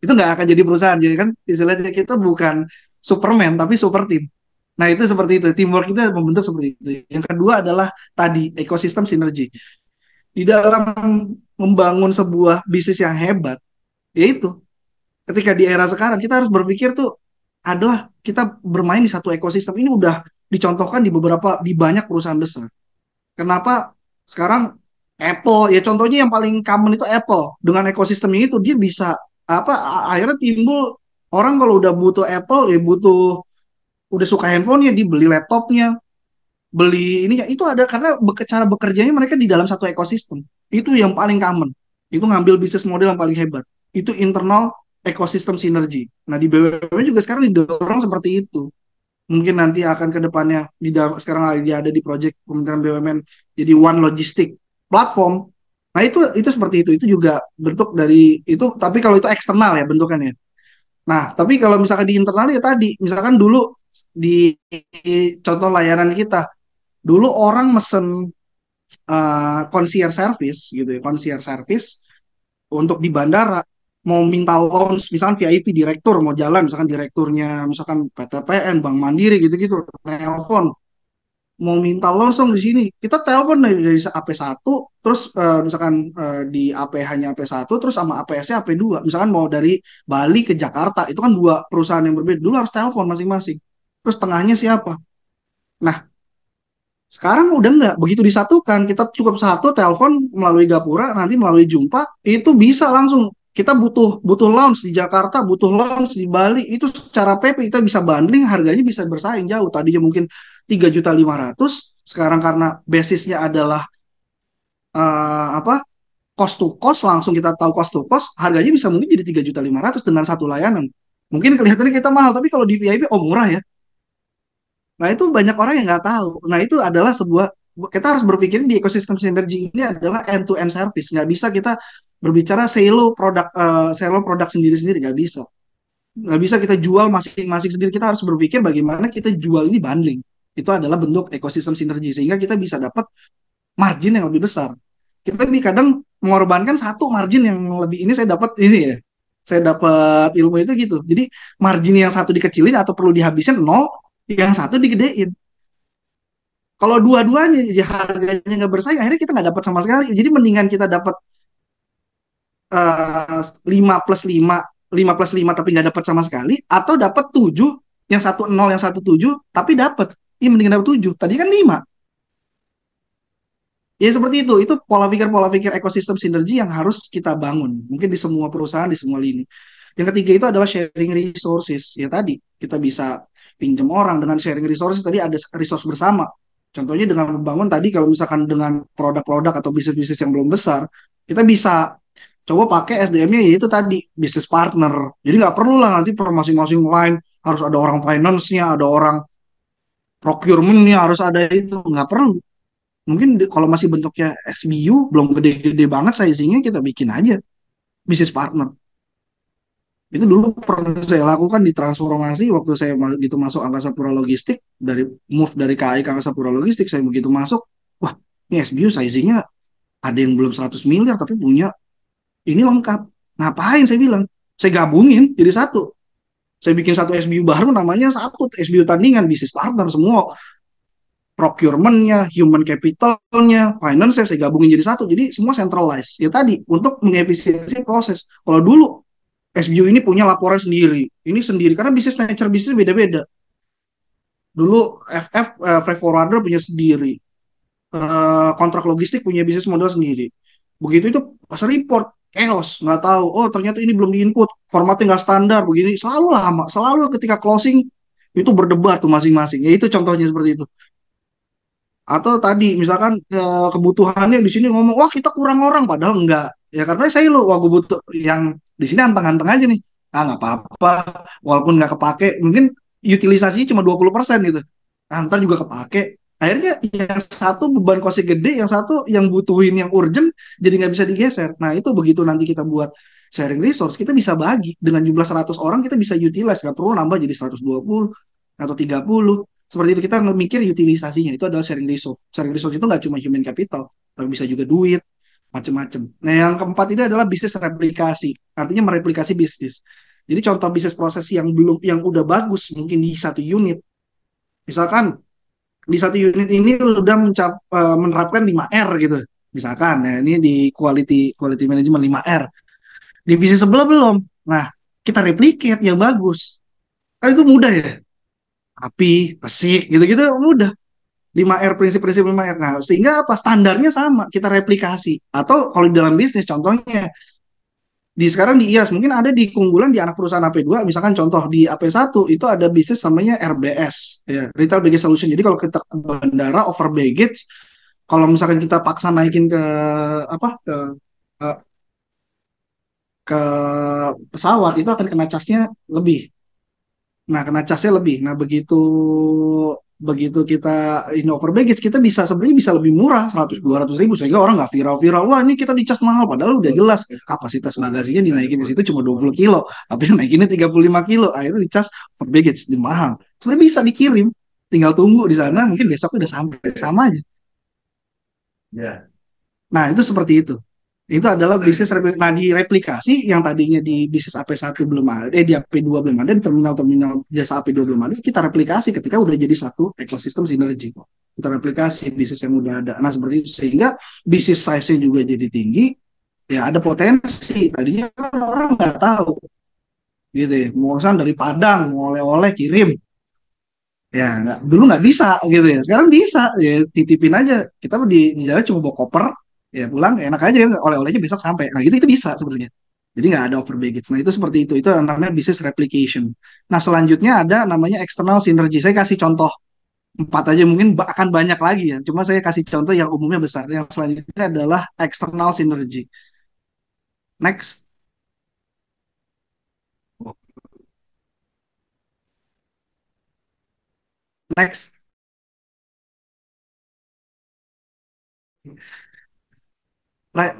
Speaker 3: Itu nggak akan jadi perusahaan. Jadi kan istilahnya kita bukan Superman tapi super team. Nah itu seperti itu, teamwork itu membentuk seperti itu. Yang kedua adalah tadi ekosistem sinergi. Di dalam membangun sebuah bisnis yang hebat, yaitu ketika di era sekarang kita harus berpikir tuh adalah kita bermain di satu ekosistem. Ini udah dicontohkan di banyak perusahaan besar. Kenapa sekarang Apple ya contohnya yang paling common itu Apple dengan ekosistemnya itu dia bisa akhirnya timbul orang kalau udah butuh Apple ya udah suka handphonenya dibeli laptopnya beli ini ya itu ada karena cara bekerjanya mereka di dalam satu ekosistem itu yang paling common itu ngambil bisnis model yang paling hebat itu internal ekosistem sinergi. Nah di BUMN juga sekarang didorong seperti itu. Mungkin nanti akan ke depannya sekarang lagi ada di proyek Kementerian BUMN jadi one logistic platform. Nah itu seperti itu juga bentuk dari itu tapi kalau itu eksternal ya bentukannya. Nah tapi kalau misalkan di internal ya tadi misalkan dulu di contoh layanan kita dulu orang mesen concierge service gitu ya concierge service untuk di bandara mau minta lounge misalkan VIP direktur mau jalan misalkan direkturnya misalkan PTPN Bank Mandiri gitu-gitu telepon mau minta lounge dong di sini kita telepon dari AP1 terus misalkan di AP hanya AP1 terus sama APS-nya AP2 misalkan mau dari Bali ke Jakarta itu kan dua perusahaan yang berbeda dulu harus telepon masing-masing terus tengahnya siapa. Nah sekarang udah nggak begitu disatukan kita cukup satu telepon melalui Gapura nanti melalui Jumpa itu bisa langsung kita butuh lounge di Jakarta, butuh lounge di Bali, itu secara PP kita bisa bundling, harganya bisa bersaing jauh. Tadinya mungkin 3.500.000, sekarang karena basisnya adalah cost to cost, langsung kita tahu cost to cost, harganya bisa mungkin jadi 3.500.000 dengan satu layanan. Mungkin kelihatannya kita mahal, tapi kalau di VIP, murah ya. Nah itu banyak orang yang nggak tahu. Nah itu adalah kita harus berpikir di ekosistem sinergi ini adalah end-to-end service. Nggak bisa kita berbicara selo produk sendiri-sendiri nggak bisa kita jual masing-masing sendiri kita harus berpikir bagaimana kita jual ini bundling itu adalah bentuk ekosistem sinergi sehingga kita bisa dapat margin yang lebih besar kita kadang mengorbankan satu margin yang lebih ini saya dapat ilmu itu gitu jadi margin yang satu dikecilin atau perlu dihabisin 0 yang satu digedein kalau dua-duanya jadi harganya nggak bersaing akhirnya kita nggak dapat sama sekali jadi mendingan kita dapat 5+5 tapi nggak dapat sama sekali atau dapat 7 yang satu 0 yang satu 7 tapi dapat mendingan dapat 7 tadi kan 5 ya seperti itu pola pikir ekosistem sinergi yang harus kita bangun mungkin di semua perusahaan di semua lini yang ketiga itu adalah sharing resources ya tadi kita bisa pinjam orang dengan sharing resources tadi ada resource bersama Contohnya dengan membangun tadi kalau misalkan dengan produk-produk atau bisnis-bisnis yang belum besar, kita bisa coba pakai SDM-nya yaitu tadi bisnis partner. Jadi nggak perlu lah nanti per masing-masing line harus ada orang finance-nya, ada orang procurement-nya, harus ada itu. Nggak perlu. Mungkin kalau masih bentuknya SBU, belum gede-gede banget sizing-nya, kita bikin aja bisnis partner. Itu dulu pernah saya lakukan di transformasi waktu saya begitu masuk Angkasa Pura Logistik, dari move dari KAI ke Angkasa Pura Logistik, saya begitu masuk, wah ini SBU sizingnya ada yang belum 100 miliar tapi punya ini lengkap. Ngapain saya bilang? Saya gabungin jadi satu. Saya bikin satu SBU baru namanya satu SBU tandingan bisnis partner semua. Procurement-nya, human capital-nya, finance saya gabungin jadi satu. Jadi semua centralized. Ya tadi untuk mengefisiensi proses. Kalau dulu SBU ini punya laporan sendiri, ini sendiri karena bisnis nature bisnis beda-beda. Dulu freight forwarder punya sendiri, kontrak logistik punya bisnis model sendiri. Begitu itu pas report chaos, nggak tahu. Oh ternyata ini belum diinput, formatnya nggak standar, begini. Selalu lama, selalu ketika closing itu berdebat tuh masing-masing. Ya itu contohnya seperti itu. Atau tadi misalkan kebutuhannya di sini ngomong, wah kita kurang orang, padahal enggak. Ya karena saya lo, wah gue butuh yang di sini anteng-anteng aja nih. Ah nggak apa-apa, walaupun nggak kepake, mungkin utilisasinya cuma 20% gitu. Nah, ntar juga kepake. Akhirnya yang satu beban kosnya gede, yang satu yang butuhin yang urgent, jadi nggak bisa digeser. Nah itu begitu nanti kita buat sharing resource, kita bisa bagi. Dengan jumlah 100 orang, kita bisa utilize. Nggak perlu nambah jadi 120 atau 30. Seperti itu kita mikir utilisasinya itu adalah sharing resource. Sharing resource itu nggak cuma human capital, tapi bisa juga duit, macam-macam. Nah, yang keempat ini adalah bisnis replikasi. Artinya mereplikasi bisnis. Jadi contoh bisnis proses yang belum yang udah bagus mungkin di satu unit. Misalkan di satu unit ini udah menerapkan 5R gitu. Misalkan ya ini di quality management 5R. Divisi sebelah belum. Nah, kita replicate yang bagus. Kan itu mudah ya. Api, pesik, gitu-gitu mudah. 5R, prinsip-prinsip 5R. Nah, sehingga apa? Standarnya sama, kita replikasi. Atau kalau di dalam bisnis, contohnya, sekarang di IAS, mungkin ada di keunggulan di anak perusahaan AP2, misalkan contoh di AP1, itu ada bisnis namanya RBS, ya, Retail Baggage Solution. Jadi kalau kita ke bandara, over baggage, kalau misalkan kita paksa naikin ke, apa, eh, ke pesawat, itu akan kena casnya lebih. Nah, kena casnya lebih. Nah, begitu kita in over baggage, kita bisa sebenarnya bisa lebih murah 100-200 ribu sehingga orang nggak viral-viral. Wah, ini kita dicas mahal padahal udah jelas kapasitas bagasinya dinaikin di situ cuma 20 kilo, tapi naikinnya 35 kilo. Akhirnya dicas over baggage di mahal. Sebenarnya bisa dikirim, tinggal tunggu di sana, mungkin besok udah sampai sama aja. Ya. Nah, itu seperti itu. Itu adalah bisnis nah di replikasi yang tadinya di bisnis AP1 belum ada, di AP2 belum ada, di terminal-terminal jasa AP2 belum ada, kita replikasi ketika udah jadi satu ekosistem sinergi. Kita replikasi bisnis yang udah ada. Nah, seperti itu sehingga bisnis size-nya juga jadi tinggi, ya ada potensi. Tadinya kan orang nggak tahu. Gitu ya. Mau dari Padang, mau oleh-oleh kirim. Ya, dulu nggak bisa gitu ya. Sekarang bisa, ya titipin aja. Kita di jalan cuma bawa koper, ya pulang enak aja kan oleh-olehnya besok sampai. Nah itu bisa sebenarnya. Jadi nggak ada over baggage. Nah itu seperti itu namanya business replication. Nah selanjutnya ada namanya external synergy. Saya kasih contoh 4 aja, mungkin akan banyak lagi ya. Cuma saya kasih contoh yang umumnya besar. Yang selanjutnya adalah external synergy. Next. Next. Nah,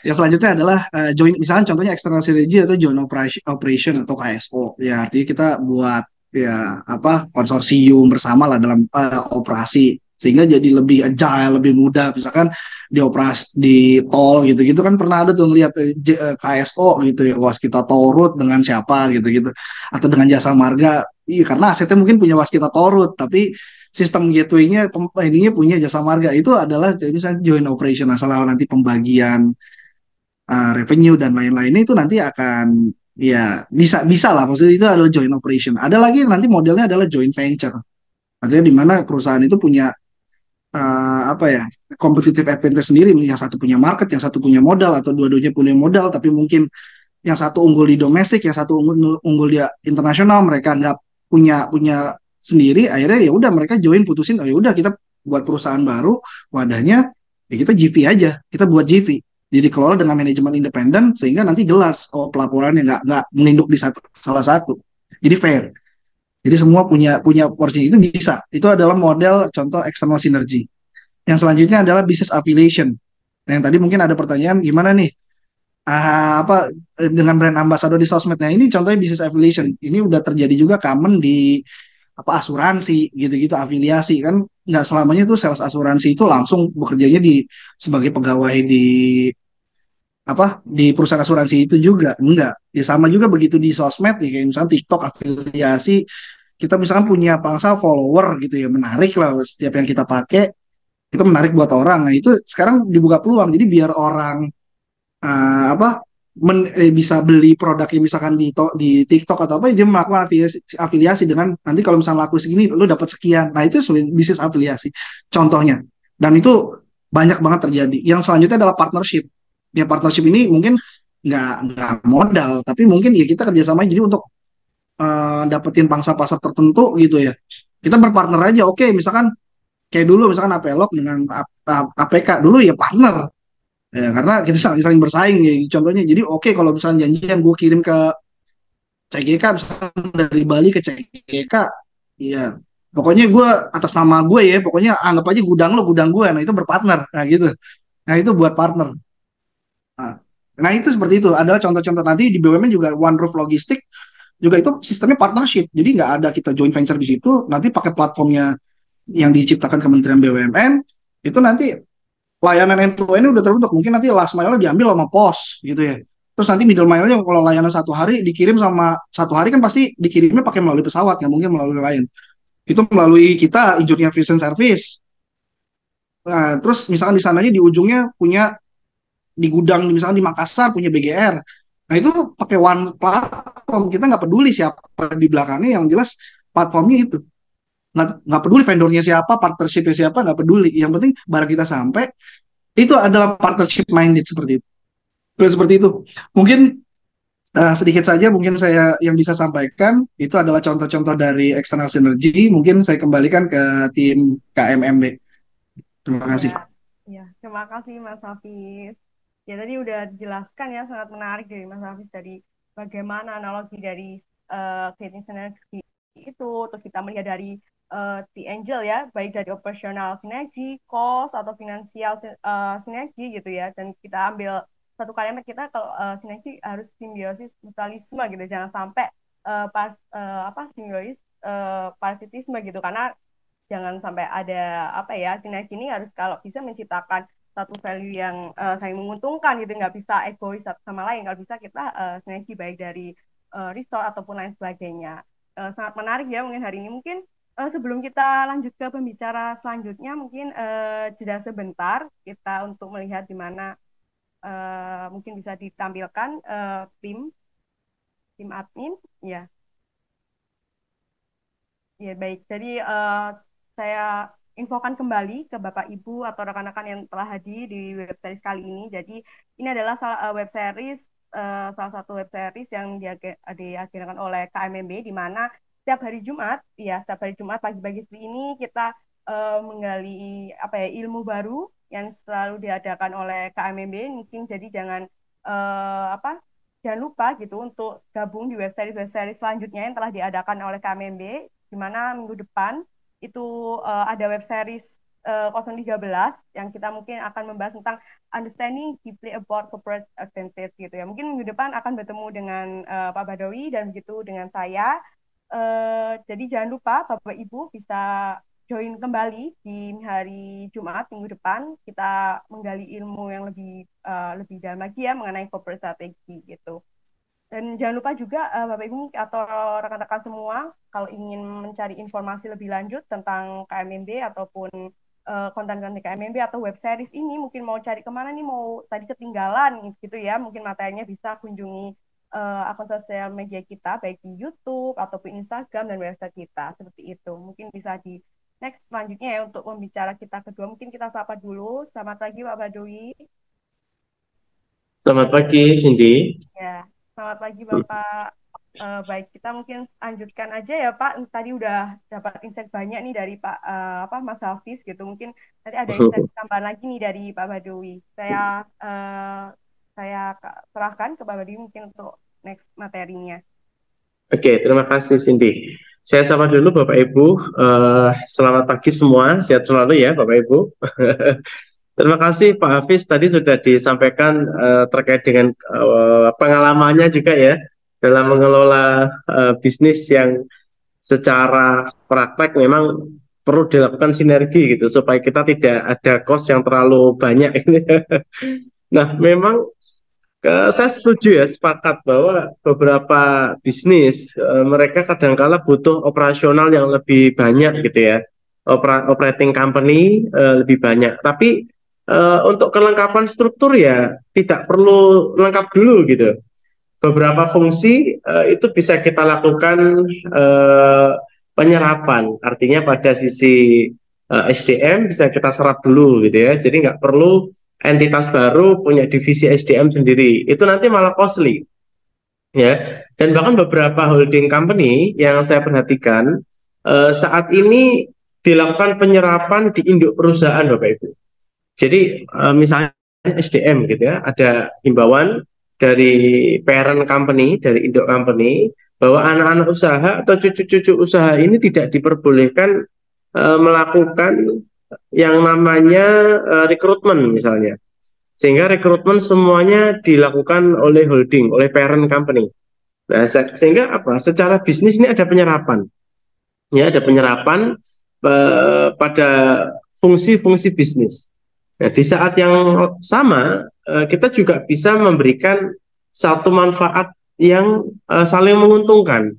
Speaker 3: yang selanjutnya adalah joint, misalkan contohnya external synergy atau joint operation atau KSO. Ya, artinya kita buat ya apa konsorsium bersama lah dalam operasi sehingga jadi lebih agile, lebih mudah. Misalkan di operasi di tol gitu-gitu kan pernah ada tuh ngeliat KSO gitu ya, Waskita Torut dengan siapa gitu-gitu atau dengan Jasa Marga. Iya, karena asetnya mungkin punya Waskita Torut, tapi sistem gateway-nya ininya punya Jasa Marga. Itu adalah misalnya joint operation, masalah nanti pembagian revenue dan lain-lainnya itu nanti akan ya bisa lah, maksudnya itu adalah joint operation. Ada lagi nanti modelnya adalah joint venture, artinya di mana perusahaan itu punya apa ya competitive advantage sendiri, yang satu punya market, yang satu punya modal, atau dua-duanya punya modal tapi mungkin yang satu unggul di domestik, yang satu unggul di internasional, mereka nggak punya sendiri, akhirnya ya udah mereka join putusin, oh ya udah kita buat perusahaan baru, wadahnya ya kita GV aja, kita buat GV. Jadi dikelola dengan manajemen independen sehingga nanti jelas oh pelaporannya nggak meninduk di salah satu. Jadi fair. Jadi semua punya punya porsi itu bisa. Itu adalah model contoh external synergy. Yang selanjutnya adalah business affiliation. Nah, yang tadi mungkin ada pertanyaan gimana nih apa dengan brand ambassador di sosmed. Nah, ini contohnya business affiliation. Ini udah terjadi juga common di apa asuransi gitu-gitu afiliasi kan nggak selamanya tuh sales asuransi itu langsung bekerjanya di sebagai pegawai di apa di perusahaan asuransi itu juga enggak ya sama juga begitu di sosmed ya kayak misalnya TikTok afiliasi kita misalkan punya pangsa follower gitu ya menarik lah setiap yang kita pakai itu menarik buat orang nah itu sekarang dibuka peluang jadi biar orang apa bisa beli produknya misalkan di TikTok atau apa dia melakukan afiliasi dengan nanti kalau misalnya laku segini lu dapat sekian nah itu bisnis afiliasi contohnya dan itu banyak banget terjadi yang selanjutnya adalah partnership ya partnership ini mungkin nggak modal tapi mungkin ya kita kerjasama jadi untuk dapetin pangsa pasar tertentu gitu ya kita berpartner aja oke misalkan kayak dulu misalkan Apelok dengan APK dulu ya partner ya, karena kita saling bersaing ya. Contohnya, jadi oke kalau misalnya janjian gue kirim ke CGK, misalnya dari Bali ke CGK, ya pokoknya gue atas nama gue ya, pokoknya anggap aja gudang lo gudang gue, nah itu berpartner, nah gitu. Nah itu buat partner. Nah, nah itu seperti itu. Adalah contoh-contoh nanti di BUMN juga One Roof Logistik juga itu sistemnya partnership. Jadi nggak ada kita joint venture di situ, nanti pakai platformnya yang diciptakan Kementerian BUMN, itu nanti layanan end to end udah terbentuk. Mungkin nanti last mile diambil sama pos gitu ya. Terus nanti middle mile-nya kalau layanan satu hari dikirim sama satu hari kan pasti dikirimnya pakai melalui pesawat, nggak mungkin melalui lain. Itu melalui kita engineer vision service. Nah, terus misalkan di sananya di ujungnya punya di gudang misalkan di Makassar punya BGR. Nah itu pakai one platform kita nggak peduli siapa di belakangnya yang jelas platformnya itu nggak peduli vendornya siapa partnershipnya siapa nggak peduli yang penting barang kita sampai itu adalah partnership minded seperti itu. Seperti itu. Mungkin sedikit saja mungkin saya yang bisa sampaikan itu adalah contoh-contoh dari external synergy. Mungkin saya kembalikan ke tim KMMB. Terima kasih.
Speaker 1: Ya, ya, terima kasih Mas Hafiz. Ya tadi udah dijelaskan ya sangat menarik dari Mas Hafiz dari bagaimana analogi dari creating synergy itu, terus kita melihat dari the angel ya, baik dari operasional sinergi, cost atau finansial sinergi gitu ya, dan kita ambil satu kalimat kita kalau sinergi harus simbiosis mutualisme gitu, jangan sampai pas apa simbiosis parasitisme gitu, karena jangan sampai ada apa ya sinergi ini harus kalau bisa menciptakan satu value yang saling menguntungkan gitu nggak bisa egois satu sama lain kalau bisa kita sinergi baik dari resource ataupun lain sebagainya sangat menarik ya mungkin hari ini mungkin sebelum kita lanjut ke pembicara selanjutnya mungkin jeda sebentar kita untuk melihat di mana mungkin bisa ditampilkan tim admin ya ya baik jadi saya infokan kembali ke Bapak Ibu atau rekan-rekan yang telah hadir di web series kali ini. Jadi ini adalah web series salah satu web series yang diagendakan oleh KMMB di mana setiap hari Jumat ya setiap hari Jumat pagi-pagi seperti ini kita menggali apa ya ilmu baru yang selalu diadakan oleh KMMB. Mungkin jadi jangan apa jangan lupa gitu untuk gabung di web series selanjutnya yang telah diadakan oleh KMMB di mana minggu depan itu ada web series 013 yang kita mungkin akan membahas tentang understanding deeply about corporate advantage gitu ya. Mungkin minggu depan akan bertemu dengan Pak Badawi dan begitu dengan saya. Jadi jangan lupa Bapak Ibu bisa join kembali di hari Jumat minggu depan kita menggali ilmu yang lebih dalam lagi ya mengenai corporate strategi gitu. Dan jangan lupa juga Bapak Ibu atau rekan-rekan semua kalau ingin mencari informasi lebih lanjut tentang KMMB ataupun konten-konten KMMB atau web series ini mungkin mau cari kemana nih mau tadi ketinggalan gitu ya mungkin materinya bisa kunjungi akun sosial media kita baik di YouTube ataupun Instagram dan website kita seperti itu mungkin bisa di next selanjutnya ya untuk pembicara kita kedua mungkin kita sapa dulu selamat pagi Pak Badowi.
Speaker 2: Selamat pagi Cindy.
Speaker 1: Ya. Selamat pagi Bapak Baik, kita mungkin lanjutkan aja ya Pak. Tadi udah dapat insight banyak nih dari Pak Mas Hafiz gitu. Mungkin nanti ada insight tambahan lagi nih dari Pak Badawi. Saya serahkan ke Pak Badawi mungkin untuk next materinya.
Speaker 2: Oke, terima kasih Cindy. Saya sapa dulu Bapak Ibu. Selamat pagi semua, sehat selalu ya Bapak Ibu. Terima kasih Pak Hafiz, tadi sudah disampaikan terkait dengan pengalamannya juga ya dalam mengelola bisnis yang secara praktek memang perlu dilakukan sinergi gitu supaya kita tidak ada cost yang terlalu banyak. Nah, memang saya setuju ya, sepakat bahwa beberapa bisnis mereka kadangkala butuh operasional yang lebih banyak gitu ya, operating company lebih banyak. Tapi untuk kelengkapan struktur ya tidak perlu lengkap dulu gitu. Beberapa fungsi itu bisa kita lakukan penyerapan, artinya pada sisi SDM bisa kita serap dulu gitu ya. Jadi nggak perlu entitas baru punya divisi SDM sendiri, itu nanti malah costly ya. Dan bahkan beberapa holding company yang saya perhatikan saat ini dilakukan penyerapan di induk perusahaan Bapak Ibu. Jadi misalnya SDM gitu ya, ada himbauan dari parent company, dari induk company bahwa anak-anak usaha atau cucu-cucu usaha ini tidak diperbolehkan melakukan yang namanya rekrutmen misalnya, sehingga rekrutmen semuanya dilakukan oleh holding, oleh parent company. Nah, sehingga apa? Secara bisnis ini ada penyerapan, ya ada penyerapan pada fungsi-fungsi bisnis. Nah, di saat yang sama kita juga bisa memberikan satu manfaat yang saling menguntungkan.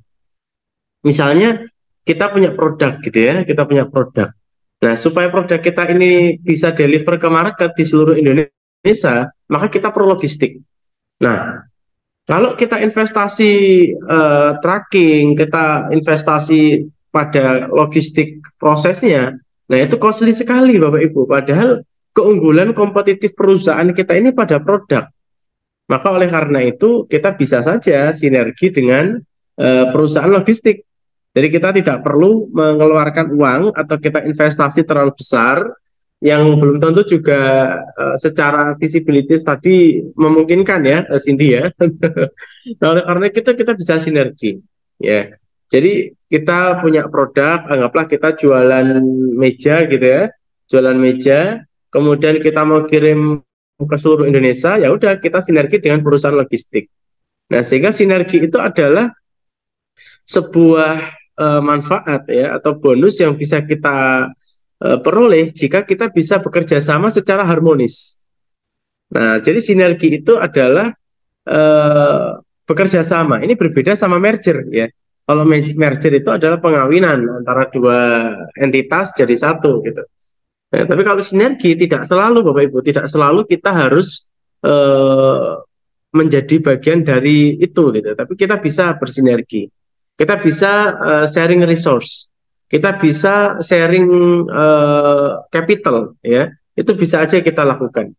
Speaker 2: Misalnya kita punya produk gitu ya, kita punya produk. Nah, supaya produk kita ini bisa deliver ke market di seluruh Indonesia, maka kita perlu logistik. Nah, kalau kita investasi tracking, kita investasi pada logistik prosesnya, nah itu costly sekali Bapak Ibu. Padahal keunggulan kompetitif perusahaan kita ini pada produk. Maka oleh karena itu kita bisa saja sinergi dengan perusahaan logistik. Jadi kita tidak perlu mengeluarkan uang atau kita investasi terlalu besar yang belum tentu juga secara visibility tadi memungkinkan ya, Cindy ya. Nah, oleh karena kita bisa sinergi ya. Jadi kita punya produk, anggaplah kita jualan meja gitu ya, jualan meja, kemudian kita mau kirim ke seluruh Indonesia, ya udah kita sinergi dengan perusahaan logistik. Nah, sehingga sinergi itu adalah sebuah manfaat ya atau bonus yang bisa kita peroleh jika kita bisa bekerja sama secara harmonis. Nah, jadi sinergi itu adalah bekerja sama. Ini berbeda sama merger ya. Kalau merger itu adalah pengawinan antara dua entitas jadi satu gitu. Nah, tapi kalau sinergi tidak selalu Bapak Ibu, tidak selalu kita harus menjadi bagian dari itu gitu. Tapi kita bisa bersinergi. Kita bisa sharing resource. Kita bisa sharing capital ya. Itu bisa aja kita lakukan.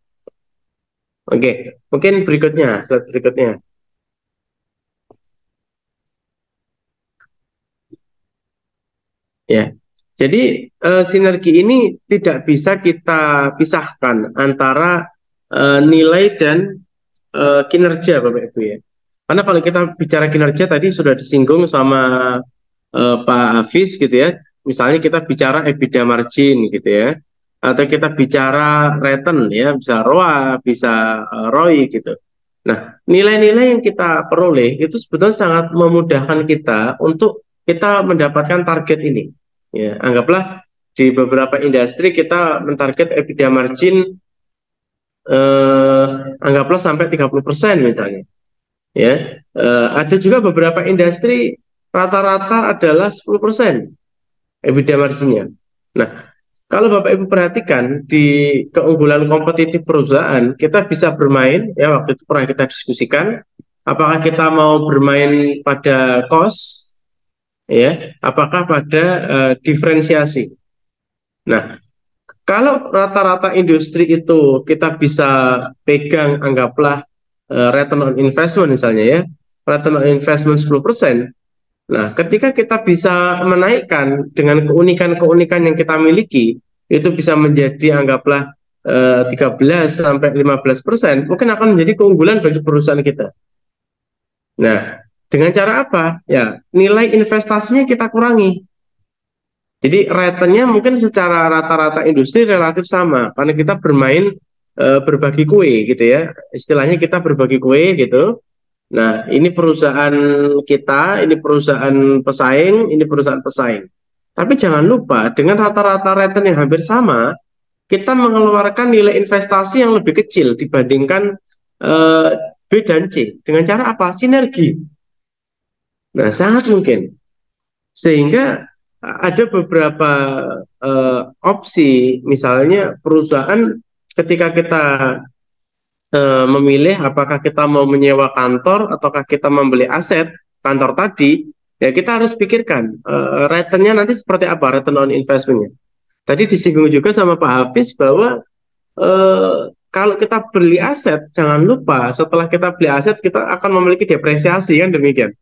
Speaker 2: Oke, mungkin berikutnya, slide berikutnya. Ya. Jadi sinergi ini tidak bisa kita pisahkan antara nilai dan kinerja Bapak Ibu ya. Karena kalau kita bicara kinerja tadi sudah disinggung sama Pak Hafiz gitu ya. Misalnya kita bicara EBITDA margin gitu ya. Atau kita bicara return ya, bisa ROA, bisa ROI gitu. Nah, nilai-nilai yang kita peroleh itu sebetulnya sangat memudahkan kita untuk kita mendapatkan target ini. Ya, anggaplah di beberapa industri kita mentarget EBITDA margin anggaplah sampai 30% misalnya. Ya, ada juga beberapa industri rata-rata adalah 10% EBITDA marginnya. Nah, kalau Bapak Ibu perhatikan di keunggulan kompetitif perusahaan, kita bisa bermain, ya waktu itu pernah kita diskusikan, apakah kita mau bermain pada cost, ya, apakah pada diferensiasi. Nah, kalau rata-rata industri itu kita bisa pegang, anggaplah return on investment misalnya ya, return on investment 10%. Nah, ketika kita bisa menaikkan dengan keunikan-keunikan yang kita miliki, itu bisa menjadi anggaplah 13-15%, mungkin akan menjadi keunggulan bagi perusahaan kita. Nah, dengan cara apa? Ya, nilai investasinya kita kurangi. Jadi returnnya mungkin secara rata-rata industri relatif sama, karena kita bermain berbagi kue gitu ya. Istilahnya kita berbagi kue gitu. Nah, ini perusahaan kita, ini perusahaan pesaing, ini perusahaan pesaing. Tapi jangan lupa, dengan rata-rata return yang hampir sama, kita mengeluarkan nilai investasi yang lebih kecil dibandingkan B dan C. Dengan cara apa? Sinergi. Nah, sangat mungkin. Sehingga ada beberapa opsi, misalnya perusahaan ketika kita memilih apakah kita mau menyewa kantor ataukah kita membeli aset kantor tadi, ya kita harus pikirkan returnnya nanti seperti apa, return on investment-nya. Tadi disinggung juga sama Pak Hafiz bahwa kalau kita beli aset, jangan lupa setelah kita beli aset kita akan memiliki depresiasi, kan demikian.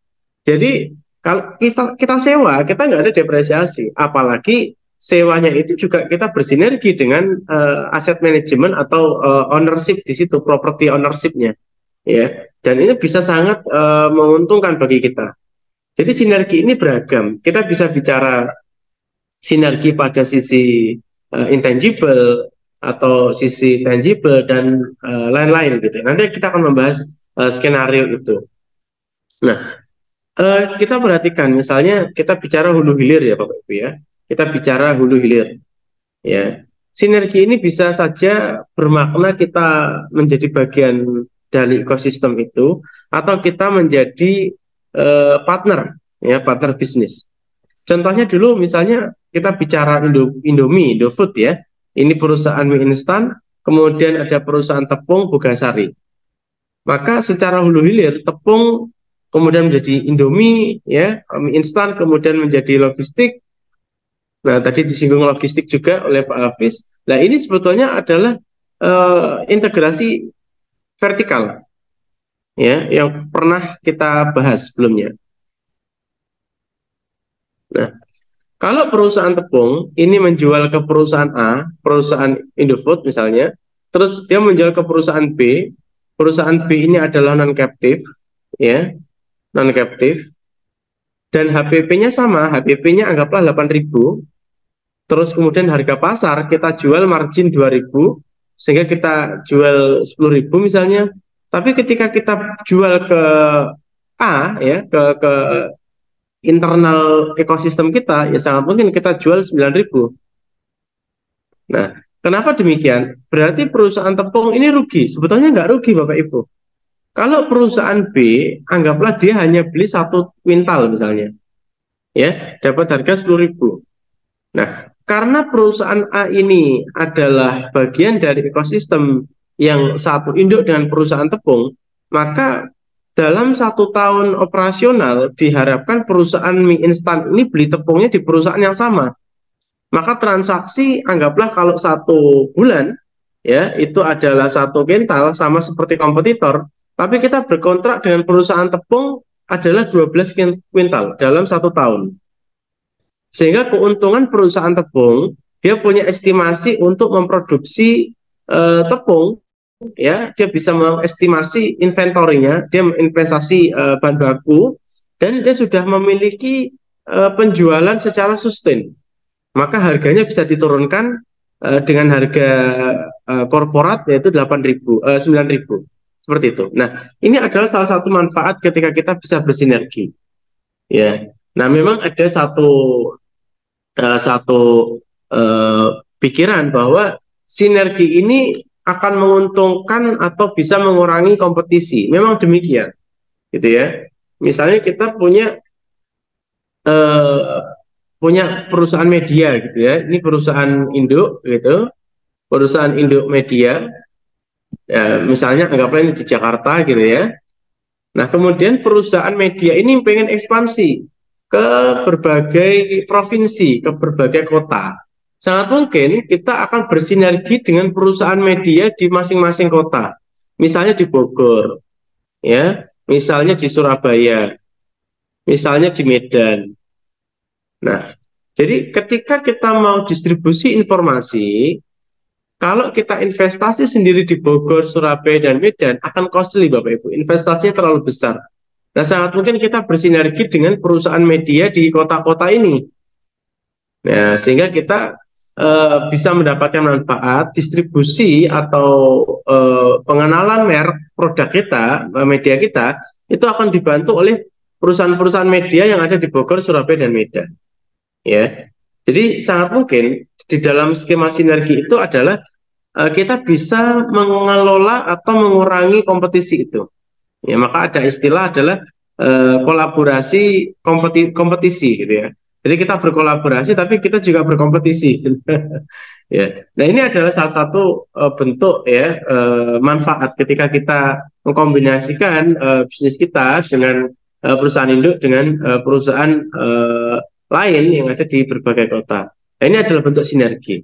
Speaker 2: Jadi kalau kita sewa, kita nggak ada depresiasi, apalagi sewanya itu juga kita bersinergi dengan aset manajemen atau ownership di situ, property ownership-nya, ya. Dan ini bisa sangat menguntungkan bagi kita. Jadi sinergi ini beragam. Kita bisa bicara sinergi pada sisi intangible atau sisi tangible dan lain-lain gitu. Nanti kita akan membahas skenario itu. Nah, kita perhatikan misalnya kita bicara hulu hilir ya Bapak Ibu ya. Kita bicara hulu hilir. Ya. Sinergi ini bisa saja bermakna kita menjadi bagian dari ekosistem itu atau kita menjadi partner ya, partner bisnis. Contohnya dulu misalnya kita bicara Indomie, Indofood ya. Ini perusahaan mie instan, kemudian ada perusahaan tepung Bogasari. Maka secara hulu hilir tepung kemudian menjadi Indomie, ya, mie instan, kemudian menjadi logistik. Nah, tadi disinggung logistik juga oleh Pak Hafiz. Nah, ini sebetulnya adalah integrasi vertikal, ya, yang pernah kita bahas sebelumnya. Nah, kalau perusahaan tepung ini menjual ke perusahaan A, perusahaan Indofood misalnya, terus dia menjual ke perusahaan B ini adalah non-captive, ya, non-captive, dan HPP-nya sama, HPP-nya anggaplah 8.000, terus kemudian harga pasar kita jual margin 2.000, sehingga kita jual 10.000 misalnya, tapi ketika kita jual ke A, ya, ke internal ekosistem kita, ya sangat mungkin kita jual 9.000. Nah, kenapa demikian? Berarti perusahaan tepung ini rugi. Sebetulnya nggak rugi Bapak Ibu. Kalau perusahaan B, anggaplah dia hanya beli 1 kuintal misalnya, ya, dapat harga 10.000. Nah, karena perusahaan A ini adalah bagian dari ekosistem yang satu induk dengan perusahaan tepung, maka dalam 1 tahun operasional diharapkan perusahaan mie instan ini beli tepungnya di perusahaan yang sama. Maka transaksi anggaplah kalau 1 bulan, ya, itu adalah 1 kuintal sama seperti kompetitor. Tapi kita berkontrak dengan perusahaan tepung adalah 12 kuintal dalam 1 tahun. Sehingga keuntungan perusahaan tepung, dia punya estimasi untuk memproduksi tepung, ya, dia bisa mengestimasi inventorinya, dia menginvestasi bahan baku, dan dia sudah memiliki penjualan secara sustain. Maka harganya bisa diturunkan dengan harga korporat yaitu 9.000. Seperti itu. Nah, ini adalah salah satu manfaat ketika kita bisa bersinergi. Ya. Nah, memang ada satu pikiran bahwa sinergi ini akan menguntungkan atau bisa mengurangi kompetisi. Memang demikian, gitu ya. Misalnya kita punya perusahaan media, gitu ya. Ini perusahaan induk, gitu. Perusahaan induk media. Ya, misalnya anggaplah ini di Jakarta gitu ya. Nah, kemudian perusahaan media ini pengen ekspansi ke berbagai provinsi, ke berbagai kota. Sangat mungkin kita akan bersinergi dengan perusahaan media di masing-masing kota. Misalnya di Bogor, ya, misalnya di Surabaya, misalnya di Medan. Nah, jadi ketika kita mau distribusi informasi, kalau kita investasi sendiri di Bogor, Surabaya, dan Medan akan costly Bapak Ibu. Investasinya terlalu besar. Nah, sangat mungkin kita bersinergi dengan perusahaan media di kota-kota ini. Nah, sehingga kita bisa mendapatkan manfaat distribusi atau pengenalan merek produk kita, media kita, itu akan dibantu oleh perusahaan-perusahaan media yang ada di Bogor, Surabaya, dan Medan. Ya, jadi sangat mungkin di dalam skema sinergi itu adalah kita bisa mengelola atau mengurangi kompetisi itu. Ya, maka ada istilah adalah kolaborasi kompetisi gitu ya. Jadi kita berkolaborasi tapi kita juga berkompetisi. Ya. Nah, ini adalah salah satu bentuk ya manfaat ketika kita mengkombinasikan bisnis kita dengan perusahaan induk dengan perusahaan lain yang ada di berbagai kota. Nah, ini adalah bentuk sinergi.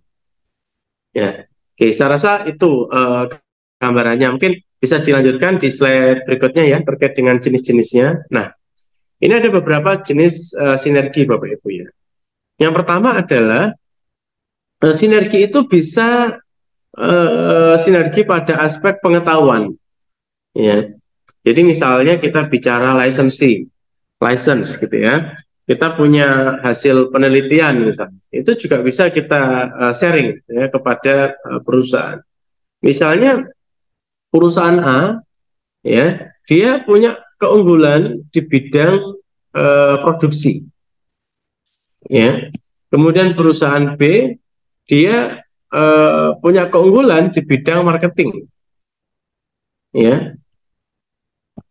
Speaker 2: Ya. Oke, saya rasa itu gambarannya. Mungkin bisa dilanjutkan di slide berikutnya ya terkait dengan jenis-jenisnya. Nah, ini ada beberapa jenis sinergi Bapak Ibu ya. Yang pertama adalah sinergi itu bisa sinergi pada aspek pengetahuan. Ya. Jadi misalnya kita bicara licensing, license gitu ya. Kita punya hasil penelitian misalnya, itu juga bisa kita sharing ya kepada perusahaan. Misalnya perusahaan A ya, dia punya keunggulan di bidang produksi. Ya. Kemudian perusahaan B dia punya keunggulan di bidang marketing. Ya.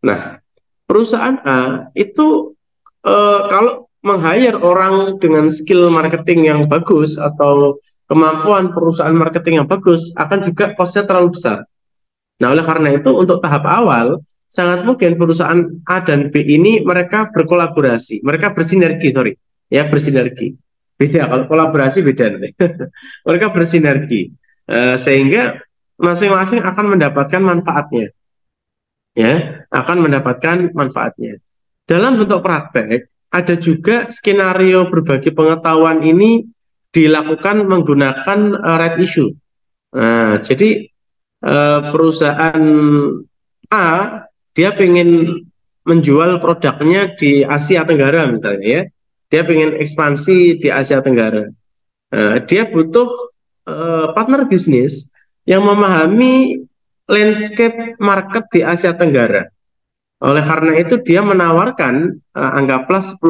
Speaker 2: Nah, perusahaan A itu kalau meng-hire orang dengan skill marketing yang bagus atau kemampuan perusahaan marketing yang bagus akan juga cost-nya terlalu besar. Nah, oleh karena itu untuk tahap awal sangat mungkin perusahaan A dan B ini mereka berkolaborasi, mereka bersinergi, bersinergi. Beda kalau kolaborasi beda nanti. Mereka bersinergi sehingga masing-masing akan mendapatkan manfaatnya, ya, akan mendapatkan manfaatnya. Dalam bentuk praktek ada juga skenario berbagi pengetahuan ini dilakukan menggunakan right issue. Nah, jadi perusahaan A dia pengen menjual produknya di Asia Tenggara misalnya ya, dia pengen ekspansi di Asia Tenggara. Dia butuh partner bisnis yang memahami landscape market di Asia Tenggara. Oleh karena itu dia menawarkan anggaplah 10%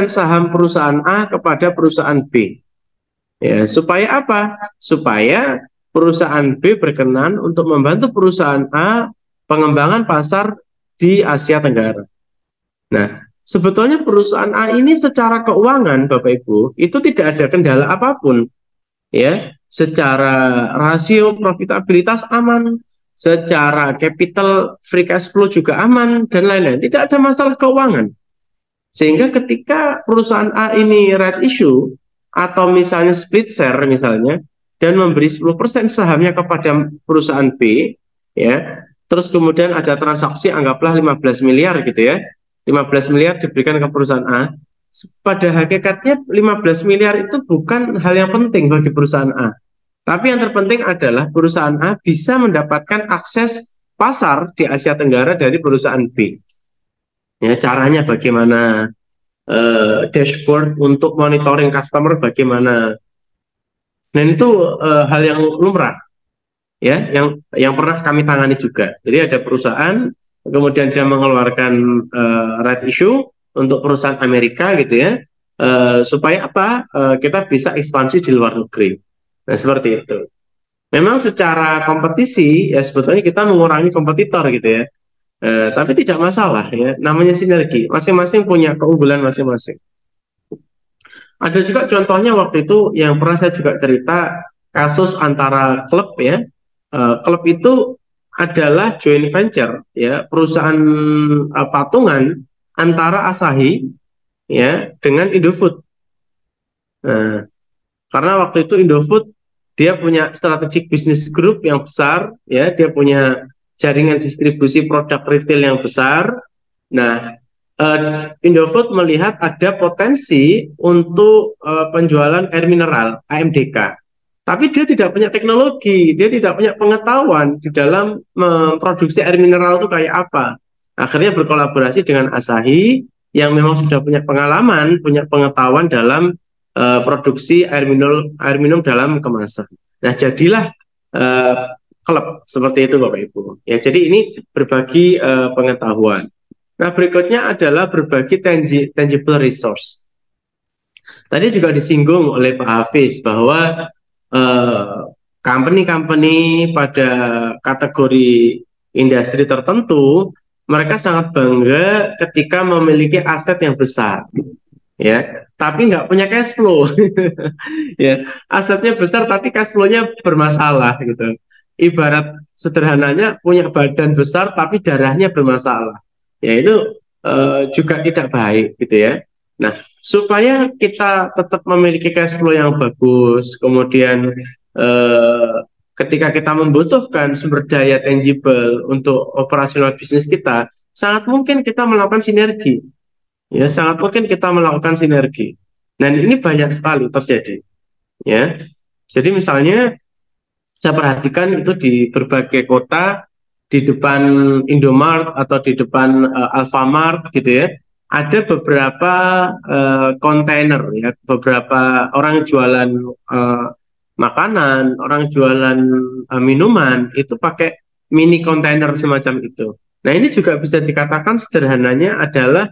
Speaker 2: saham perusahaan A kepada perusahaan B. Ya, supaya apa? Supaya perusahaan B berkenan untuk membantu perusahaan A pengembangan pasar di Asia Tenggara. Nah, sebetulnya perusahaan A ini secara keuangan, Bapak Ibu, itu tidak ada kendala apapun. Ya, secara rasio profitabilitas aman, secara capital free cash flow juga aman dan lain-lain. Tidak ada masalah keuangan. Sehingga ketika perusahaan A ini right issue atau misalnya split share misalnya dan memberi 10% sahamnya kepada perusahaan B ya, terus kemudian ada transaksi anggaplah 15 miliar gitu ya. 15 miliar diberikan ke perusahaan A. Pada hakikatnya 15 miliar itu bukan hal yang penting bagi perusahaan A. Tapi yang terpenting adalah perusahaan A bisa mendapatkan akses pasar di Asia Tenggara dari perusahaan B. Ya, caranya bagaimana, dashboard untuk monitoring customer bagaimana. Dan itu hal yang lumrah, ya, yang pernah kami tangani juga. Jadi ada perusahaan, kemudian dia mengeluarkan right issue untuk perusahaan Amerika gitu ya, supaya apa? Kita bisa ekspansi di luar negeri. Nah, seperti itu. Memang secara kompetisi ya sebetulnya kita mengurangi kompetitor gitu ya. Tapi tidak masalah ya, namanya sinergi. Masing-masing punya keunggulan masing-masing. Ada juga contohnya waktu itu yang pernah saya juga cerita kasus antara klub ya. Klub itu adalah joint venture ya, perusahaan patungan antara Asahi ya dengan Indofood. Nah, karena waktu itu Indofood dia punya strategic business group yang besar ya, dia punya jaringan distribusi produk retail yang besar. Nah, Indofood melihat ada potensi untuk penjualan air mineral AMDK, tapi dia tidak punya teknologi, dia tidak punya pengetahuan di dalam memproduksi air mineral itu kayak apa. Akhirnya berkolaborasi dengan Asahi yang memang sudah punya pengalaman, punya pengetahuan dalam produksi air minum dalam kemasan. Nah, jadilah klub seperti itu Bapak Ibu. Ya, jadi ini berbagi pengetahuan. Nah, berikutnya adalah berbagi tangible resource. Tadi juga disinggung oleh Pak Hafiz bahwa company-company pada kategori industri tertentu, mereka sangat bangga ketika memiliki aset yang besar, ya, tapi nggak punya cash flow. Ya, asetnya besar tapi cash flow-nya bermasalah gitu. Ibarat sederhananya punya badan besar tapi darahnya bermasalah. Ya, itu juga tidak baik gitu ya. Nah, supaya kita tetap memiliki cash flow yang bagus, kemudian ketika kita membutuhkan sumber daya tangible untuk operasional bisnis kita, sangat mungkin kita melakukan sinergi. Ya, sangat mungkin kita melakukan sinergi. Dan ini banyak sekali terjadi. Ya, jadi misalnya saya perhatikan itu di berbagai kota, di depan Indomart atau di depan Alfamart gitu ya, ada beberapa kontainer ya, beberapa orang jualan makanan, orang jualan minuman itu pakai mini kontainer semacam itu. Nah, ini juga bisa dikatakan sederhananya adalah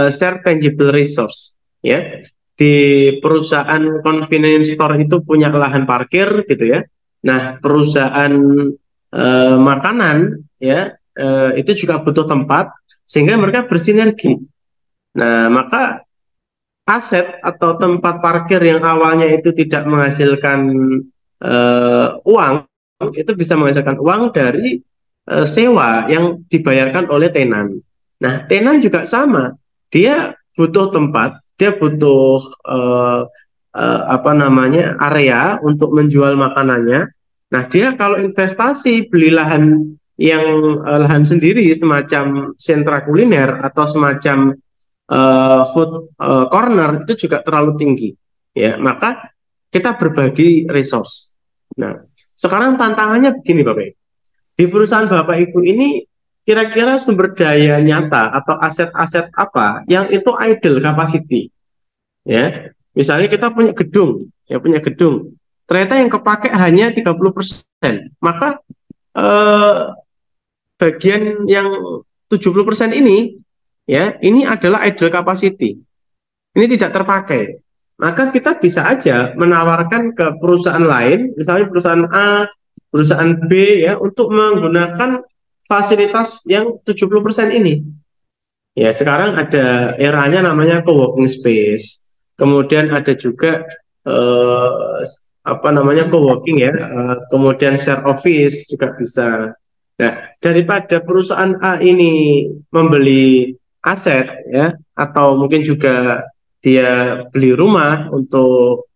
Speaker 2: share tangible resource ya. Di perusahaan convenience store itu punya lahan parkir gitu ya. Nah, perusahaan makanan ya itu juga butuh tempat sehingga mereka bersinergi. Nah, maka aset atau tempat parkir yang awalnya itu tidak menghasilkan uang, itu bisa menghasilkan uang dari sewa yang dibayarkan oleh tenan. Nah, tenan juga sama, dia butuh tempat, dia butuh area untuk menjual makanannya. Nah, dia kalau investasi beli lahan yang lahan sendiri semacam sentra kuliner atau semacam food corner itu juga terlalu tinggi, ya. Maka kita berbagi resource. Nah, sekarang tantangannya begini Bapak Ibu. Di perusahaan Bapak Ibu ini kira-kira sumber daya nyata atau aset-aset apa yang itu idle capacity, ya. Misalnya kita punya gedung, ya punya gedung. Ternyata yang kepakai hanya 30%. Maka bagian yang 70% ini, ya, ini adalah idle capacity. Ini tidak terpakai. Maka kita bisa aja menawarkan ke perusahaan lain, misalnya perusahaan A, perusahaan B ya, untuk menggunakan fasilitas yang 70% ini. Ya, sekarang ada eranya namanya co-working space. Kemudian ada juga co-working ya, kemudian share office juga bisa. Nah, daripada perusahaan A ini membeli aset ya, atau mungkin juga dia beli rumah untuk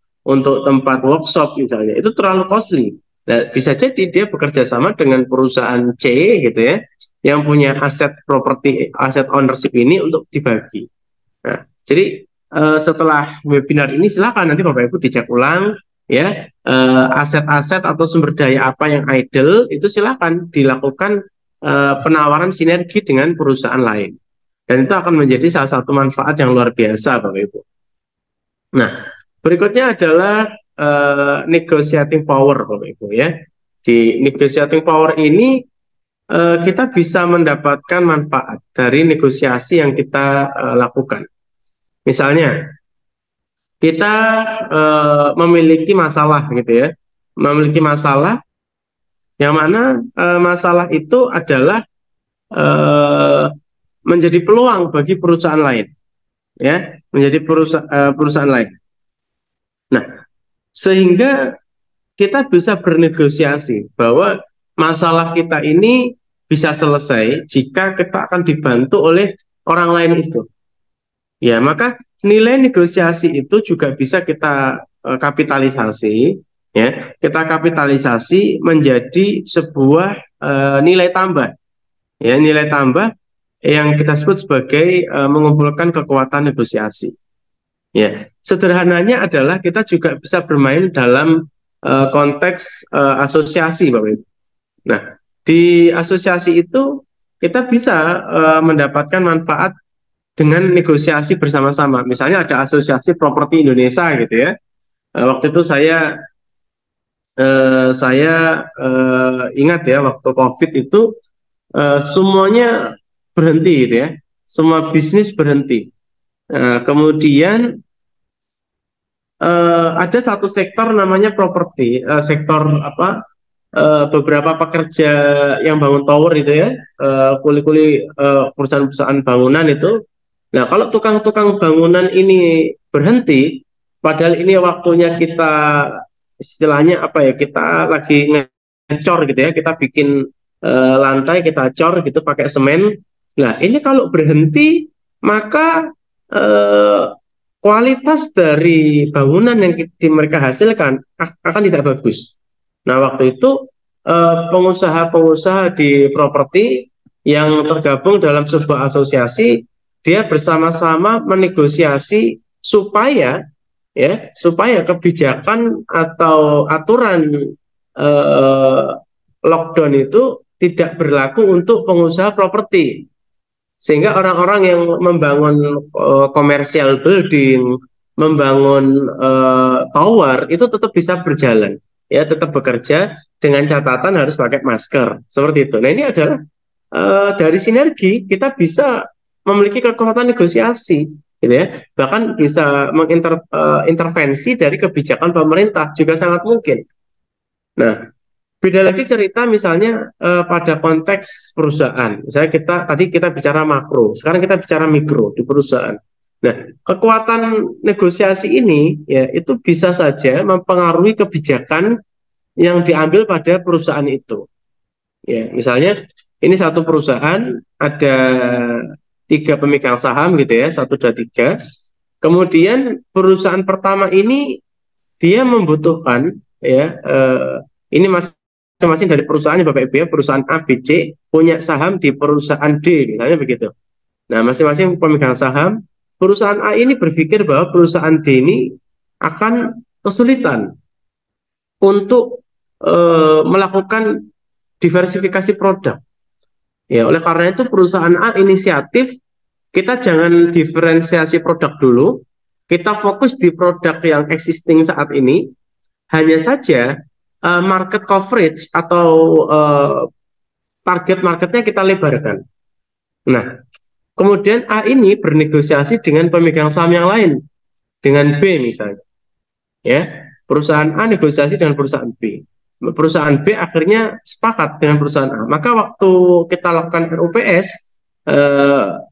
Speaker 2: tempat workshop misalnya, itu terlalu costly. Nah, bisa jadi dia bekerja sama dengan perusahaan C gitu ya, yang punya aset properti, aset ownership ini untuk dibagi. Nah, jadi setelah webinar ini silakan nanti Bapak Ibu dicek ulang ya, aset-aset atau sumber daya apa yang idle itu silakan dilakukan penawaran sinergi dengan perusahaan lain, dan itu akan menjadi salah satu manfaat yang luar biasa Bapak Ibu. Nah, berikutnya adalah negotiating power Bapak Ibu ya. Di negotiating power ini kita bisa mendapatkan manfaat dari negosiasi yang kita lakukan. Misalnya kita memiliki masalah gitu ya, memiliki masalah yang mana masalah itu adalah menjadi peluang bagi perusahaan lain, ya, menjadi perusahaan lain. Nah, sehingga kita bisa bernegosiasi bahwa masalah kita ini bisa selesai jika kita akan dibantu oleh orang lain itu. Ya, maka nilai negosiasi itu juga bisa kita kapitalisasi ya, kita kapitalisasi menjadi sebuah nilai tambah, ya, nilai tambah yang kita sebut sebagai mengumpulkan kekuatan negosiasi. Ya, sederhananya adalah kita juga bisa bermain dalam konteks asosiasi, Bapak Ibu. Nah, di asosiasi itu kita bisa mendapatkan manfaat dengan negosiasi bersama-sama. Misalnya ada Asosiasi Properti Indonesia gitu ya. Waktu itu saya ingat ya, waktu COVID itu semuanya berhenti gitu ya. Semua bisnis berhenti. Kemudian ada satu sektor namanya properti, sektor apa? Beberapa pekerja yang bangun tower itu ya, kuli-kuli perusahaan-perusahaan bangunan itu. Nah, kalau tukang-tukang bangunan ini berhenti, padahal ini waktunya kita istilahnya apa ya, kita lagi ngecor gitu ya, kita bikin lantai, kita cor gitu pakai semen. Nah, ini kalau berhenti, maka eh, kualitas dari bangunan yang mereka hasilkan akan tidak bagus. Nah, waktu itu pengusaha-pengusaha di properti yang tergabung dalam sebuah asosiasi, dia bersama-sama menegosiasi supaya kebijakan atau aturan lockdown itu tidak berlaku untuk pengusaha properti, sehingga orang-orang yang membangun commercial building, membangun tower itu tetap bisa berjalan, ya, tetap bekerja dengan catatan harus pakai masker seperti itu. Nah, ini adalah dari sinergi kita bisa memiliki kekuatan negosiasi, gitu ya. Bahkan bisa mengintervensi dari kebijakan pemerintah juga sangat mungkin. Nah, beda lagi cerita misalnya pada konteks perusahaan. Misalnya tadi kita bicara makro, sekarang kita bicara mikro di perusahaan. Nah, kekuatan negosiasi ini ya itu bisa saja mempengaruhi kebijakan yang diambil pada perusahaan itu. Ya, misalnya ini satu perusahaan ada 3 pemegang saham gitu ya, 1, 2, 3. Kemudian perusahaan pertama ini dia membutuhkan ya ini masing-masing dari perusahaan Bapak Ibu ya, perusahaan A, B, C punya saham di perusahaan D misalnya begitu. Nah, masing-masing pemegang saham, perusahaan A ini berpikir bahwa perusahaan D ini akan kesulitan untuk melakukan diversifikasi produk. Ya, oleh karena itu perusahaan A inisiatif, kita jangan diferensiasi produk dulu, kita fokus di produk yang existing saat ini, hanya saja market coverage atau target marketnya kita lebarkan. Nah, kemudian A ini bernegosiasi dengan pemegang saham yang lain, dengan B misalnya. Ya, perusahaan A negosiasi dengan perusahaan B. Perusahaan B akhirnya sepakat dengan perusahaan A. Maka waktu kita lakukan RUPS,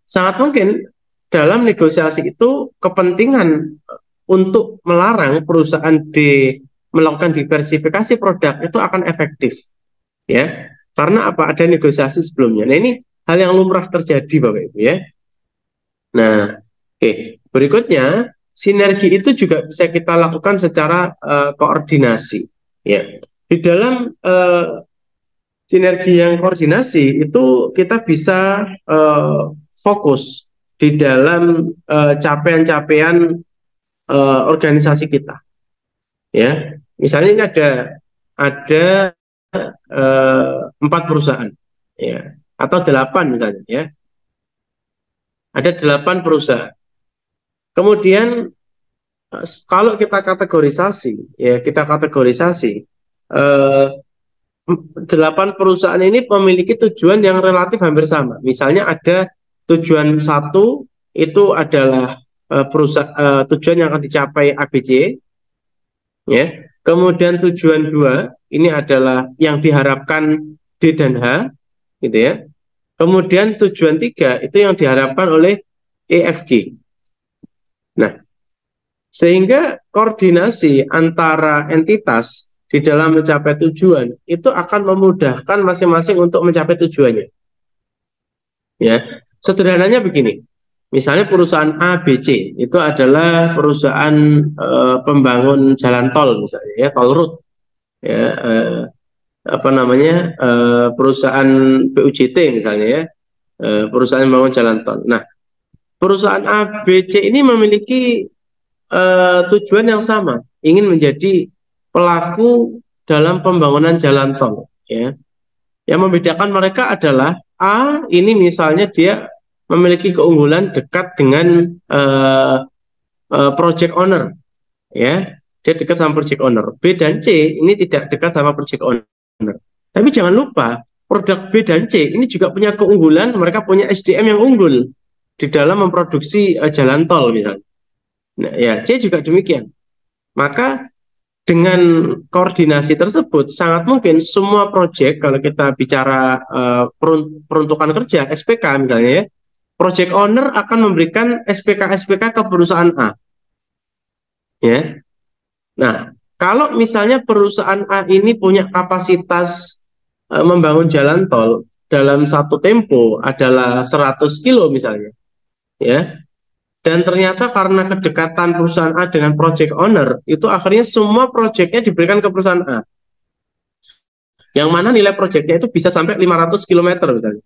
Speaker 2: sangat mungkin dalam negosiasi itu kepentingan untuk melarang perusahaan B melakukan diversifikasi produk itu akan efektif, ya, karena apa, ada negosiasi sebelumnya. Nah, ini hal yang lumrah terjadi Bapak Ibu ya. Nah, berikutnya sinergi itu juga bisa kita lakukan secara koordinasi, ya. Di dalam sinergi yang koordinasi itu kita bisa fokus di dalam capaian-capaian organisasi kita, ya. Misalnya ini ada 4 perusahaan, ya, atau 8 misalnya, ya. Ada 8 perusahaan. Kemudian kalau kita kategorisasi, ya, 8 perusahaan ini memiliki tujuan yang relatif hampir sama. Misalnya ada tujuan 1 itu adalah tujuan yang akan dicapai ABC, ya. Kemudian tujuan 2 ini adalah yang diharapkan D dan H, gitu ya. Kemudian tujuan 3 itu yang diharapkan oleh EFG. Nah, sehingga koordinasi antara entitas di dalam mencapai tujuan itu akan memudahkan masing-masing untuk mencapai tujuannya. Ya, sederhananya begini. Misalnya perusahaan A, B, C itu adalah perusahaan pembangun jalan tol misalnya, ya, tol road ya, apa namanya, perusahaan PUJT misalnya ya, perusahaan membangun jalan tol. Nah, perusahaan A, B, C ini memiliki tujuan yang sama, ingin menjadi pelaku dalam pembangunan jalan tol. Ya, yang membedakan mereka adalah A ini misalnya dia memiliki keunggulan dekat dengan project owner, ya, dia dekat sama project owner. B dan C ini tidak dekat sama project owner. Tapi jangan lupa produk B dan C ini juga punya keunggulan, mereka punya SDM yang unggul di dalam memproduksi jalan tol misalnya. Nah, ya, C juga demikian. Maka dengan koordinasi tersebut sangat mungkin semua proyek, kalau kita bicara peruntukan kerja SPK misalnya ya, project owner akan memberikan SPK ke perusahaan A. Ya. Nah, kalau misalnya perusahaan A ini punya kapasitas membangun jalan tol dalam satu tempo adalah 100 kilo misalnya, ya. Dan ternyata karena kedekatan perusahaan A dengan project owner, itu akhirnya semua proyeknya diberikan ke perusahaan A. Yang mana nilai proyeknya itu bisa sampai 500 km misalnya.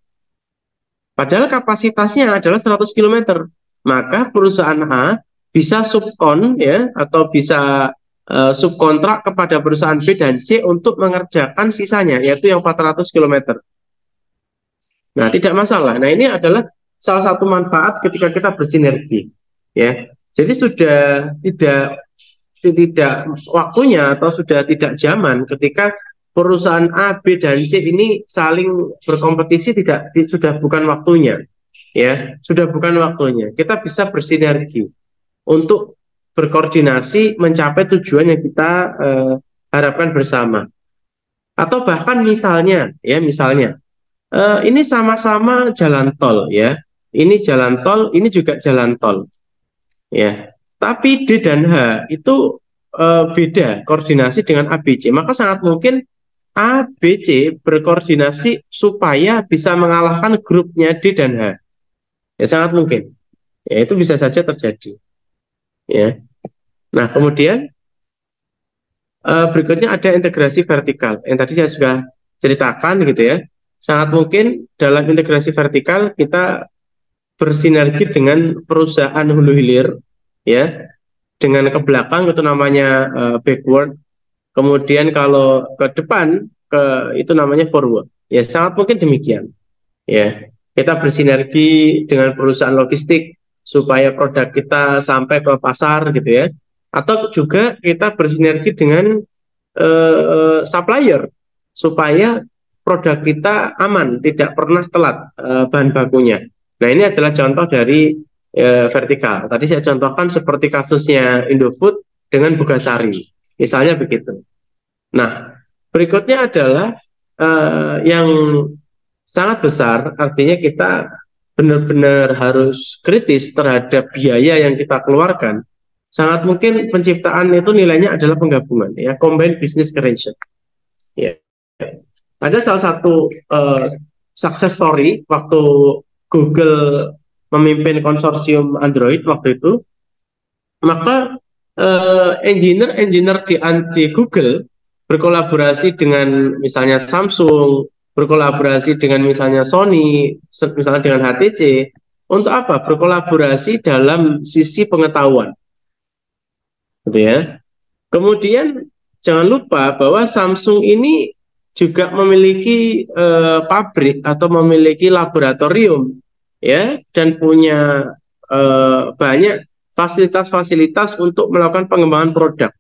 Speaker 2: Padahal kapasitasnya adalah 100 km. Maka perusahaan A bisa subkon ya, atau bisa subkontrak kepada perusahaan B dan C untuk mengerjakan sisanya, yaitu yang 400 km. Nah, tidak masalah. Nah, ini adalah salah satu manfaat ketika kita bersinergi, ya. Jadi sudah tidak waktunya atau sudah tidak zaman ketika perusahaan A, B dan C ini saling berkompetisi, sudah bukan waktunya, ya. Sudah bukan waktunya. Kita bisa bersinergi untuk berkoordinasi mencapai tujuan yang kita harapkan bersama. Atau bahkan misalnya, ini sama-sama jalan tol, ya. Ini jalan tol, ini juga jalan tol, ya. Tapi D dan H itu beda koordinasi dengan A, B, C. Maka sangat mungkin A, B, C berkoordinasi supaya bisa mengalahkan grupnya D dan H. Ya, sangat mungkin. Ya, itu bisa saja terjadi. Ya. Nah, kemudian berikutnya ada integrasi vertikal. Yang tadi saya sudah ceritakan gitu ya. Sangat mungkin dalam integrasi vertikal kita bersinergi dengan perusahaan hulu hilir, ya, dengan ke belakang itu namanya backward. Kemudian kalau ke depan itu namanya forward. Ya, sangat mungkin demikian. Ya, kita bersinergi dengan perusahaan logistik supaya produk kita sampai ke pasar gitu ya. Atau juga kita bersinergi dengan supplier supaya produk kita aman, tidak pernah telat bahan bakunya. Nah, ini adalah contoh dari vertikal. Tadi saya contohkan seperti kasusnya Indofood dengan Bugasari, misalnya begitu. Nah, berikutnya adalah yang sangat besar, artinya kita benar-benar harus kritis terhadap biaya yang kita keluarkan. Sangat mungkin penciptaan itu nilainya adalah penggabungan, ya, combined business creation. Ya. Ada salah satu success story waktu Google memimpin konsorsium Android waktu itu, maka engineer di Google berkolaborasi dengan misalnya Samsung, berkolaborasi dengan misalnya Sony, misalnya dengan HTC, untuk apa? Berkolaborasi dalam sisi pengetahuan, gitu ya. Kemudian jangan lupa bahwa Samsung ini juga memiliki pabrik atau memiliki laboratorium, ya, dan punya banyak fasilitas-fasilitas untuk melakukan pengembangan produk.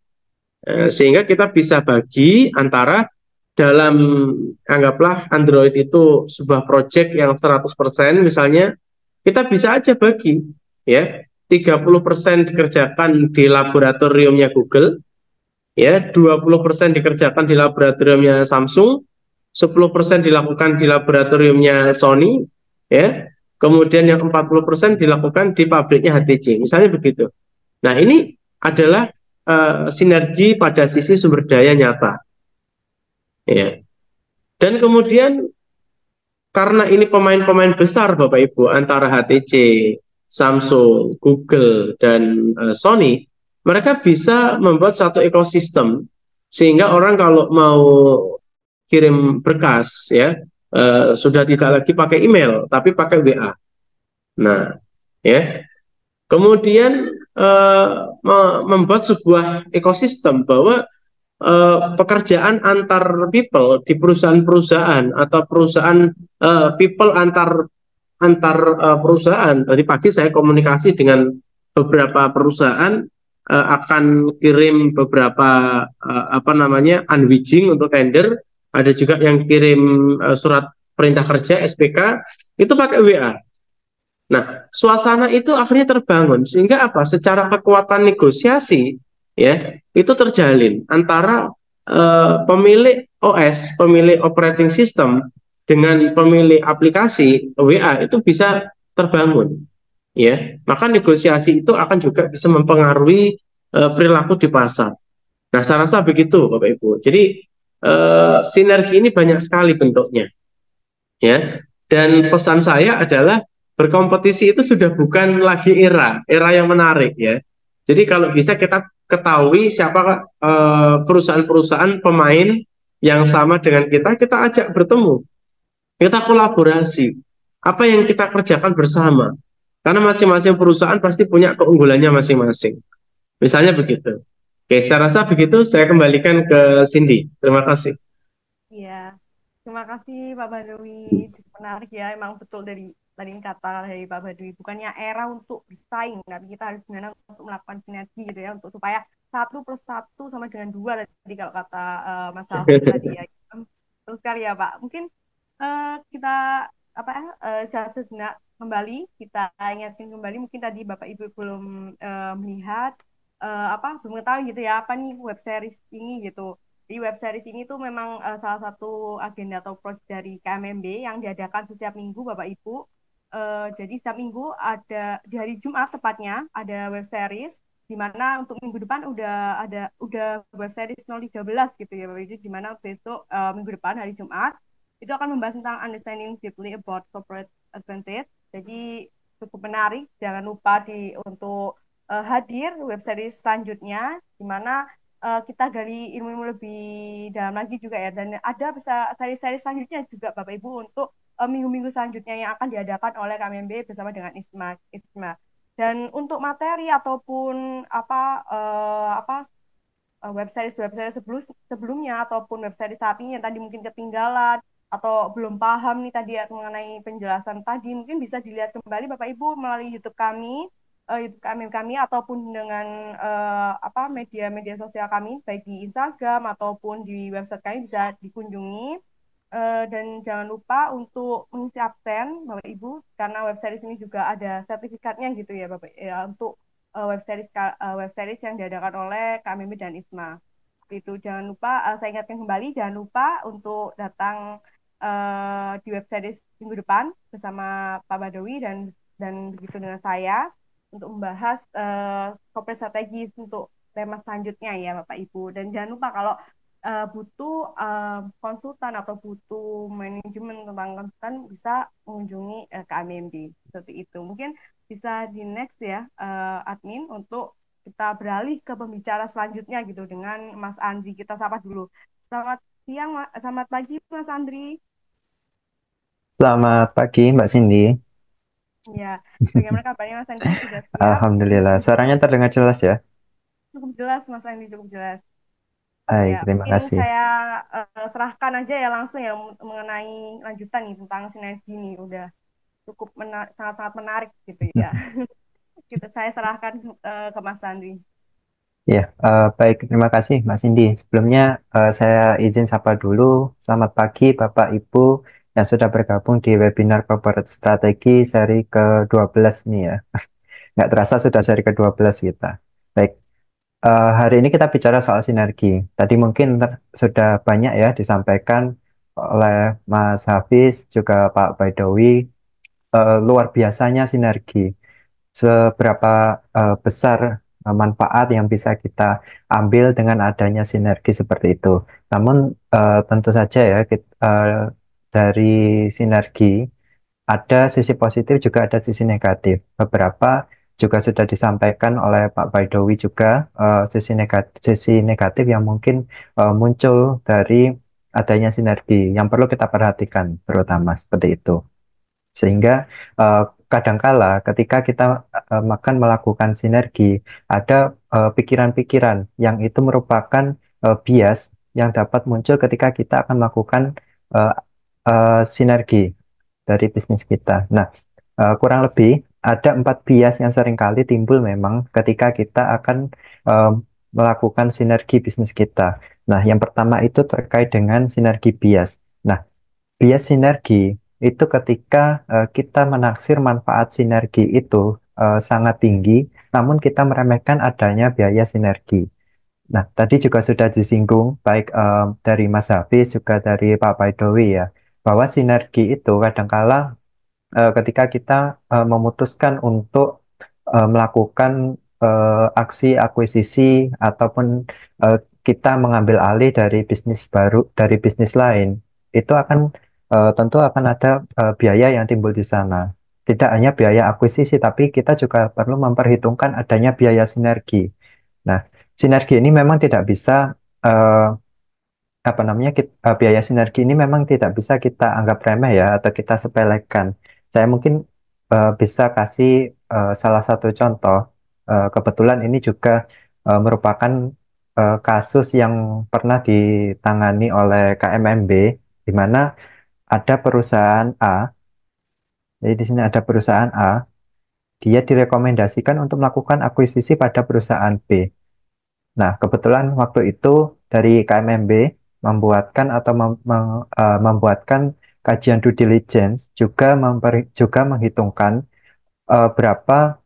Speaker 2: Sehingga kita bisa bagi antara dalam, anggaplah Android itu sebuah project yang 100% misalnya, kita bisa aja bagi, ya, 30% dikerjakan di laboratoriumnya Google, ya, 20% dikerjakan di laboratoriumnya Samsung, 10% dilakukan di laboratoriumnya Sony, ya, kemudian yang 40% dilakukan di pabriknya HTC, misalnya begitu. Nah, ini adalah sinergi pada sisi sumber daya nyata, ya. Dan kemudian karena ini pemain-pemain besar Bapak Ibu antara HTC, Samsung, Google, dan Sony, mereka bisa membuat satu ekosistem Sehingga orang kalau mau kirim berkas ya sudah tidak lagi pakai email tapi pakai WA. Nah, ya. Kemudian membuat sebuah ekosistem bahwa pekerjaan antar people di perusahaan-perusahaan atau perusahaan people antar antar perusahaan. Tadi pagi saya komunikasi dengan beberapa perusahaan akan kirim beberapa apa namanya unwijing untuk tender. Ada juga yang kirim surat perintah kerja SPK itu pakai WA. Nah, suasana itu akhirnya terbangun sehingga apa? Secara kekuatan negosiasi ya itu terjalin antara pemilik OS, pemilik operating system dengan pemilik aplikasi WA itu bisa terbangun ya. Maka negosiasi itu akan juga bisa mempengaruhi perilaku di pasar. Nah, saya rasa begitu Bapak Ibu. Jadi sinergi ini banyak sekali bentuknya ya. Dan pesan saya adalah berkompetisi itu sudah bukan lagi era yang menarik ya. Jadi kalau bisa kita ketahui siapa perusahaan-perusahaan pemain yang sama dengan kita ajak bertemu, kita kolaborasi. Apa yang kita kerjakan bersama? Karena masing-masing perusahaan pasti punya keunggulannya masing-masing. Misalnya begitu. Oke, saya rasa begitu. Saya kembalikan ke Cindy. Terima kasih.
Speaker 1: Iya, terima kasih Pak Badawi. Menarik ya, emang betul dari tadi kata dari Pak Badawi. Bukannya era untuk bersaing, tapi kita harus benar untuk melakukan sinergi gitu ya, untuk supaya 1+1 sama dengan 2 tadi kalau kata Mas Hafiz tadi ya. Terus sekali ya Pak. Mungkin kita apa sejenak kembali kita ingatkan kembali, mungkin tadi Bapak Ibu belum melihat belum mengetahui gitu ya apa nih web series ini gitu. Di web series ini tuh memang salah satu agenda atau proyek dari KMMB yang diadakan setiap minggu Bapak Ibu. Jadi setiap minggu ada di hari Jumat tepatnya ada web series, di mana untuk minggu depan udah web series 013 gitu ya Bapak Ibu, di mana besok minggu depan hari Jumat itu akan membahas tentang understanding deeply about corporate advantage. Jadi cukup menarik, jangan lupa untuk hadir web series selanjutnya, di mana kita gali ilmu-ilmu lebih dalam lagi juga ya. Dan ada bisa seri-seri selanjutnya juga Bapak Ibu untuk minggu-minggu selanjutnya yang akan diadakan oleh KMMB bersama dengan ISMA. Dan untuk materi ataupun web series sebelumnya ataupun web series saat ini yang tadi mungkin ketinggalan atau belum paham nih tadi ya, mengenai penjelasan tadi, mungkin bisa dilihat kembali Bapak Ibu melalui YouTube kami ataupun dengan media-media sosial kami baik di Instagram ataupun di website kami bisa dikunjungi. Dan jangan lupa untuk mengisi absen Bapak Ibu, karena web series ini juga ada sertifikatnya gitu ya Bapak ya, untuk web series yang diadakan oleh KMMB dan ISMA. Itu jangan lupa, saya ingatkan kembali, jangan lupa untuk datang di web series minggu depan bersama Pak Badawi dan begitu dengan saya untuk membahas corporate strategis untuk tema selanjutnya ya Bapak Ibu. Dan jangan lupa kalau butuh konsultan atau butuh manajemen tentang konsultan bisa mengunjungi KMMB seperti itu. Mungkin bisa di next ya admin untuk kita beralih ke pembicara selanjutnya gitu dengan Mas Andri. Kita sapa dulu. Selamat siang, selamat pagi Mas Andri.
Speaker 4: Selamat pagi Mbak Cindy.
Speaker 1: Ya, bagaimana kabarnya Mas Andri? Sudah siap?
Speaker 4: Alhamdulillah, suaranya terdengar jelas ya?
Speaker 1: Cukup jelas Mas Andri, cukup jelas.
Speaker 4: Baik,
Speaker 1: Ya,
Speaker 4: terima
Speaker 1: mungkin
Speaker 4: kasih.
Speaker 1: saya serahkan aja ya langsung ya mengenai lanjutan nih tentang sinergi nih, udah cukup sangat-sangat menarik gitu ya. Saya serahkan ke Mas Andri.
Speaker 4: Ya, baik, terima kasih Mbak Cindy. Sebelumnya saya izin sapa dulu. Selamat pagi Bapak Ibu yang sudah bergabung di webinar Corporate Strategi seri ke-12 nih ya. Nggak terasa sudah seri ke-12 kita. Baik, hari ini kita bicara soal sinergi. Tadi mungkin sudah banyak ya disampaikan oleh Mas Hafiz, juga Pak Baidowi, luar biasanya sinergi. Seberapa besar manfaat yang bisa kita ambil dengan adanya sinergi seperti itu. Namun tentu saja ya dari sinergi ada sisi positif juga ada sisi negatif. Beberapa juga sudah disampaikan oleh Pak Baidowi juga sisi negatif yang mungkin muncul dari adanya sinergi yang perlu kita perhatikan terutama seperti itu. Sehingga kadangkala ketika kita akan melakukan sinergi, ada pikiran-pikiran yang itu merupakan bias yang dapat muncul ketika kita akan melakukan uh, sinergi dari bisnis kita. Nah, kurang lebih ada 4 bias yang seringkali timbul memang ketika kita akan uh, melakukan sinergi bisnis kita. Nah, yang pertama itu terkait dengan sinergi bias. Nah, bias sinergi itu ketika kita menaksir manfaat sinergi itu sangat tinggi, namun kita meremehkan adanya biaya sinergi. Nah, tadi juga sudah disinggung baik dari Mas Hafiz juga dari Pak Baidowi ya, bahwa sinergi itu kadangkala ketika kita memutuskan untuk melakukan aksi akuisisi ataupun eh, kita mengambil alih dari bisnis baru dari bisnis lain, itu akan tentu akan ada biaya yang timbul di sana. Tidak hanya biaya akuisisi, tapi kita juga perlu memperhitungkan adanya biaya sinergi. Nah, sinergi ini memang tidak bisa eh, apa namanya biaya sinergi ini memang tidak bisa kita anggap remeh ya atau kita sepelekan. Saya mungkin bisa kasih salah satu contoh. Kebetulan ini juga merupakan kasus yang pernah ditangani oleh KMMB, di mana ada perusahaan A. Jadi di sini ada perusahaan A, dia direkomendasikan untuk melakukan akuisisi pada perusahaan B. Nah, kebetulan waktu itu dari KMMB membuatkan atau membuatkan kajian due diligence juga menghitungkan berapa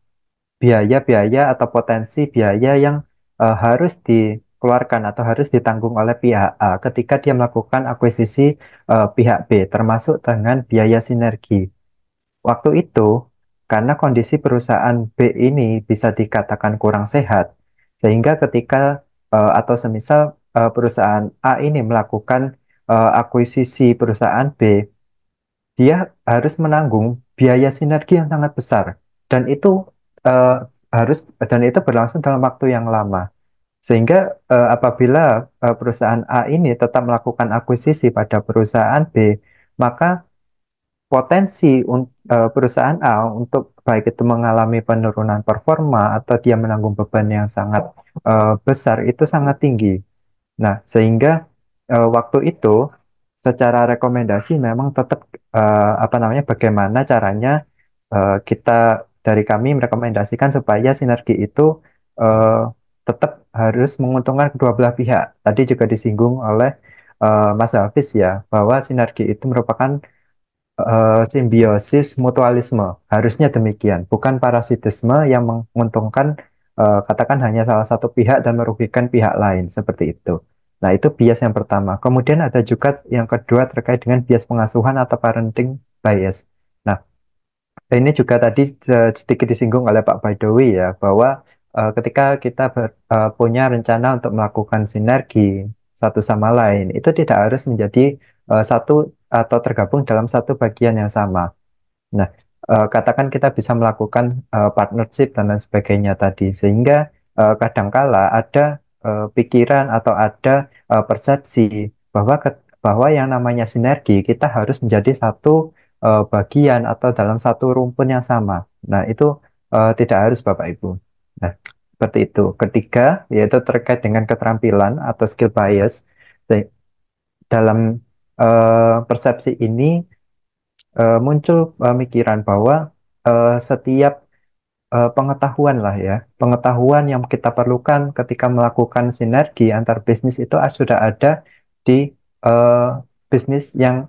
Speaker 4: biaya-biaya atau potensi biaya yang harus dikeluarkan atau harus ditanggung oleh pihak A ketika dia melakukan akuisisi pihak B, termasuk dengan biaya sinergi. Waktu itu, karena kondisi perusahaan B ini bisa dikatakan kurang sehat, sehingga ketika atau semisal perusahaan A ini melakukan akuisisi perusahaan B, dia harus menanggung biaya sinergi yang sangat besar, dan itu eh, harus dan itu berlangsung dalam waktu yang lama. Sehingga apabila perusahaan A ini tetap melakukan akuisisi pada perusahaan B, maka potensi perusahaan A untuk baik itu mengalami penurunan performa atau dia menanggung beban yang sangat besar itu sangat tinggi. Nah, sehingga waktu itu secara rekomendasi memang tetap apa namanya bagaimana caranya kita dari kami merekomendasikan supaya sinergi itu eh, tetap harus menguntungkan kedua belah pihak. Tadi juga disinggung oleh Mas Hafiz ya, bahwa sinergi itu merupakan simbiosis mutualisme. Harusnya demikian, bukan parasitisme yang menguntungkan katakan hanya salah satu pihak dan merugikan pihak lain seperti itu. Nah, itu bias yang pertama. Kemudian ada juga yang kedua terkait dengan bias pengasuhan atau parenting bias. Nah, ini juga tadi sedikit disinggung oleh Pak Baidowi ya, bahwa ketika kita punya rencana untuk melakukan sinergi satu sama lain, itu tidak harus menjadi satu atau tergabung dalam satu bagian yang sama. Nah, katakan kita bisa melakukan partnership dan lain sebagainya tadi, sehingga kadangkala ada pikiran atau ada persepsi bahwa bahwa yang namanya sinergi kita harus menjadi satu bagian atau dalam satu rumpun yang sama. Nah, itu tidak harus Bapak Ibu. Nah, seperti itu. Ketiga, yaitu terkait dengan keterampilan atau skill bias. Dalam persepsi ini muncul pemikiran bahwa setiap pengetahuan lah ya, pengetahuan yang kita perlukan ketika melakukan sinergi antar bisnis itu sudah ada di eh, bisnis yang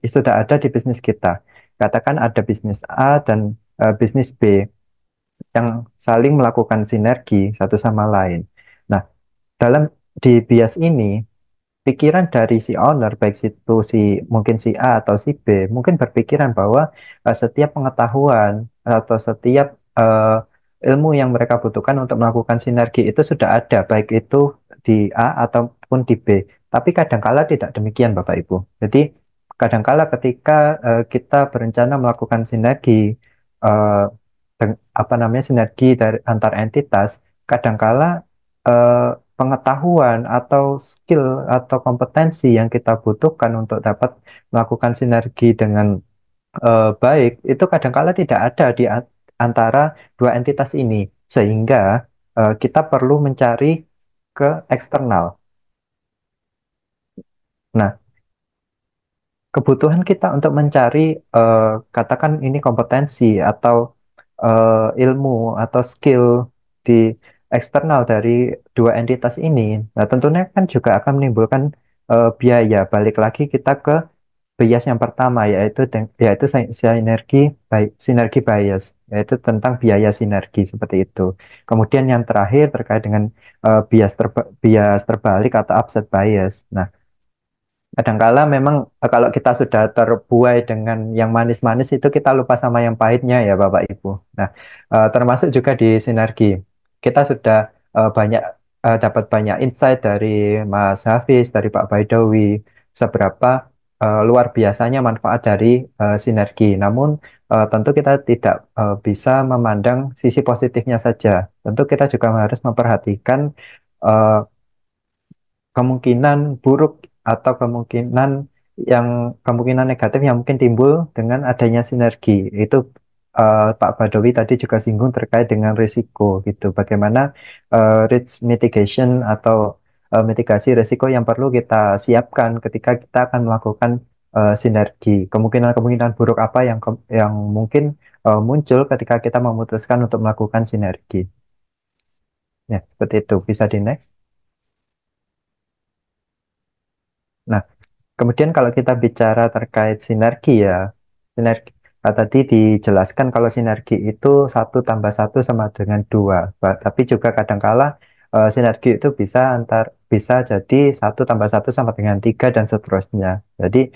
Speaker 4: sudah ada di bisnis kita. Katakan ada bisnis A dan bisnis B yang saling melakukan sinergi satu sama lain. Nah, dalam di bias ini pikiran dari si owner baik itu si mungkin si A atau si B mungkin berpikiran bahwa setiap pengetahuan atau setiap ilmu yang mereka butuhkan untuk melakukan sinergi itu sudah ada baik itu di A ataupun di B. Tapi kadangkala tidak demikian Bapak Ibu. Jadi kadangkala ketika kita berencana melakukan sinergi eh, apa namanya sinergi dari antar entitas, kadangkala eh, pengetahuan atau skill atau kompetensi yang kita butuhkan untuk dapat melakukan sinergi dengan baik itu kadangkala tidak ada di antara dua entitas ini, sehingga kita perlu mencari ke eksternal. Nah, kebutuhan kita untuk mencari katakan ini kompetensi atau ilmu atau skill di eksternal dari dua entitas ini, nah tentunya kan juga akan menimbulkan biaya. Balik lagi kita ke bias yang pertama yaitu sinergi bias, yaitu tentang biaya sinergi seperti itu. Kemudian yang terakhir terkait dengan bias terbalik atau upset bias. Nah, kadangkala memang kalau kita sudah terbuai dengan yang manis-manis itu kita lupa sama yang pahitnya ya Bapak Ibu. Nah, termasuk juga di sinergi. Kita sudah dapat banyak insight dari Mas Hafiz, dari Pak Baidowi, seberapa luar biasanya manfaat dari sinergi. Namun tentu kita tidak bisa memandang sisi positifnya saja. Tentu kita juga harus memperhatikan eh, kemungkinan buruk atau kemungkinan negatif yang mungkin timbul dengan adanya sinergi. Itu Pak Badawi tadi juga singgung terkait dengan risiko gitu. Bagaimana risk mitigation atau mitigasi risiko yang perlu kita siapkan ketika kita akan melakukan sinergi. Kemungkinan-kemungkinan buruk apa yang mungkin muncul ketika kita memutuskan untuk melakukan sinergi. Ya, seperti itu. Bisa di next. Nah, kemudian kalau kita bicara terkait sinergi ya, sinergi tadi dijelaskan kalau sinergi itu satu tambah satu sama dengan dua. Tapi juga kadangkala sinergi itu bisa jadi satu tambah satu sama dengan tiga dan seterusnya. Jadi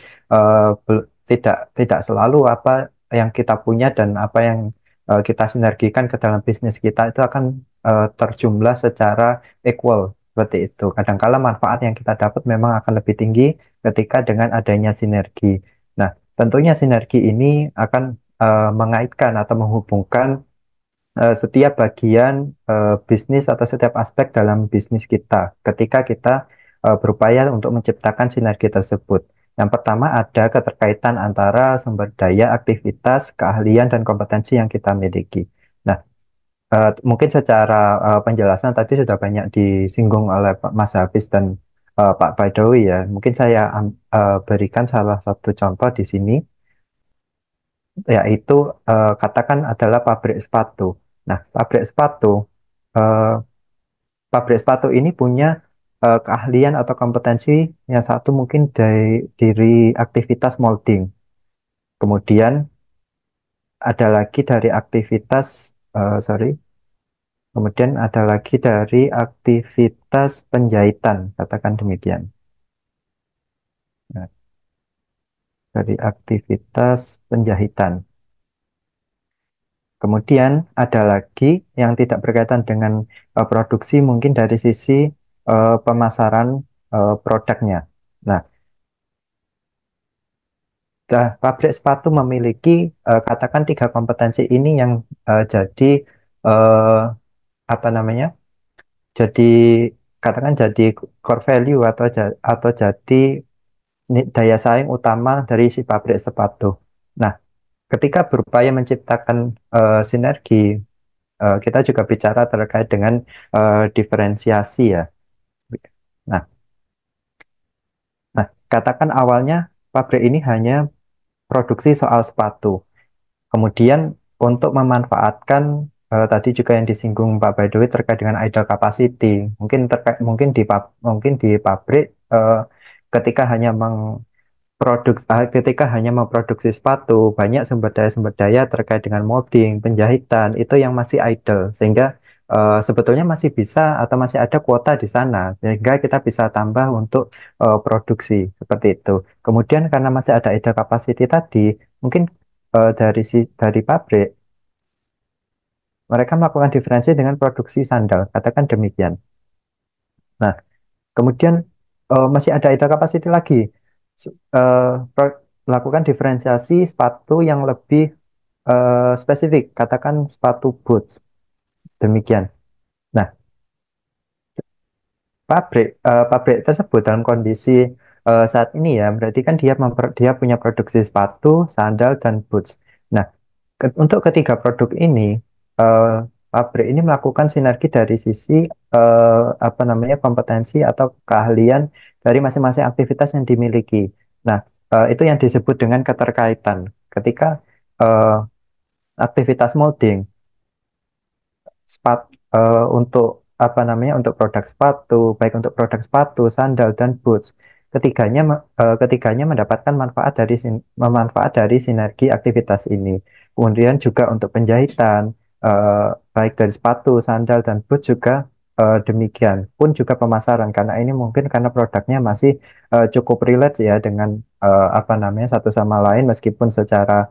Speaker 4: tidak selalu apa yang kita punya dan apa yang kita sinergikan ke dalam bisnis kita itu akan terjumlah secara equal seperti itu. Kadangkala manfaat yang kita dapat memang akan lebih tinggi ketika dengan adanya sinergi. Nah, tentunya sinergi ini akan mengaitkan atau menghubungkan setiap bagian bisnis atau setiap aspek dalam bisnis kita ketika kita berupaya untuk menciptakan sinergi tersebut. Yang pertama ada keterkaitan antara sumber daya, aktivitas, keahlian, dan kompetensi yang kita miliki. Nah, mungkin secara penjelasan tadi sudah banyak disinggung oleh Pak Mas Hafiz dan Pak Baidowi ya. Mungkin saya berikan salah satu contoh di sini, yaitu katakan adalah pabrik sepatu. Nah, eh, pabrik sepatu ini punya keahlian atau kompetensi yang satu mungkin dari aktivitas molding. Kemudian ada lagi dari aktivitas, sorry, kemudian ada lagi dari aktivitas penjahitan, katakan demikian. Nah, dari aktivitas penjahitan. Kemudian ada lagi yang tidak berkaitan dengan produksi, mungkin dari sisi pemasaran produknya. Nah, pabrik sepatu memiliki katakan tiga kompetensi ini yang jadi eh, apa namanya? Jadi katakan jadi core value atau jadi daya saing utama dari si pabrik sepatu. Nah, ketika berupaya menciptakan sinergi, kita juga bicara terkait dengan diferensiasi ya. Nah, katakan awalnya pabrik ini hanya produksi soal sepatu. Kemudian untuk memanfaatkan tadi juga yang disinggung Pak Baidowi terkait dengan idle capacity, mungkin di pabrik ketika hanya ketika hanya memproduksi sepatu, banyak sumber daya terkait dengan molding, penjahitan, itu yang masih idle, sehingga sebetulnya masih bisa atau masih ada kuota di sana, sehingga kita bisa tambah untuk produksi, seperti itu. Kemudian karena masih ada idle capacity tadi, mungkin dari pabrik, mereka melakukan diferensi dengan produksi sandal, katakan demikian. Nah, kemudian masih ada idle capacity lagi. Lakukan diferensiasi sepatu yang lebih spesifik, katakan sepatu boots, demikian. Nah, pabrik tersebut dalam kondisi saat ini ya, berarti kan dia punya produksi sepatu, sandal, dan boots. Nah, untuk ketiga produk ini, eh, pabrik ini melakukan sinergi dari sisi apa namanya kompetensi atau keahlian dari masing-masing aktivitas yang dimiliki. Nah, itu yang disebut dengan keterkaitan. Ketika eh, aktivitas molding untuk apa namanya untuk produk sepatu, baik untuk produk sepatu, sandal dan boots, ketiganya mendapatkan manfaat dari sinergi aktivitas ini. Kemudian juga untuk penjahitan, baik dari sepatu, sandal dan boots juga demikian. Pun juga pemasaran karena ini mungkin karena produknya masih cukup relate ya dengan apa namanya satu sama lain meskipun secara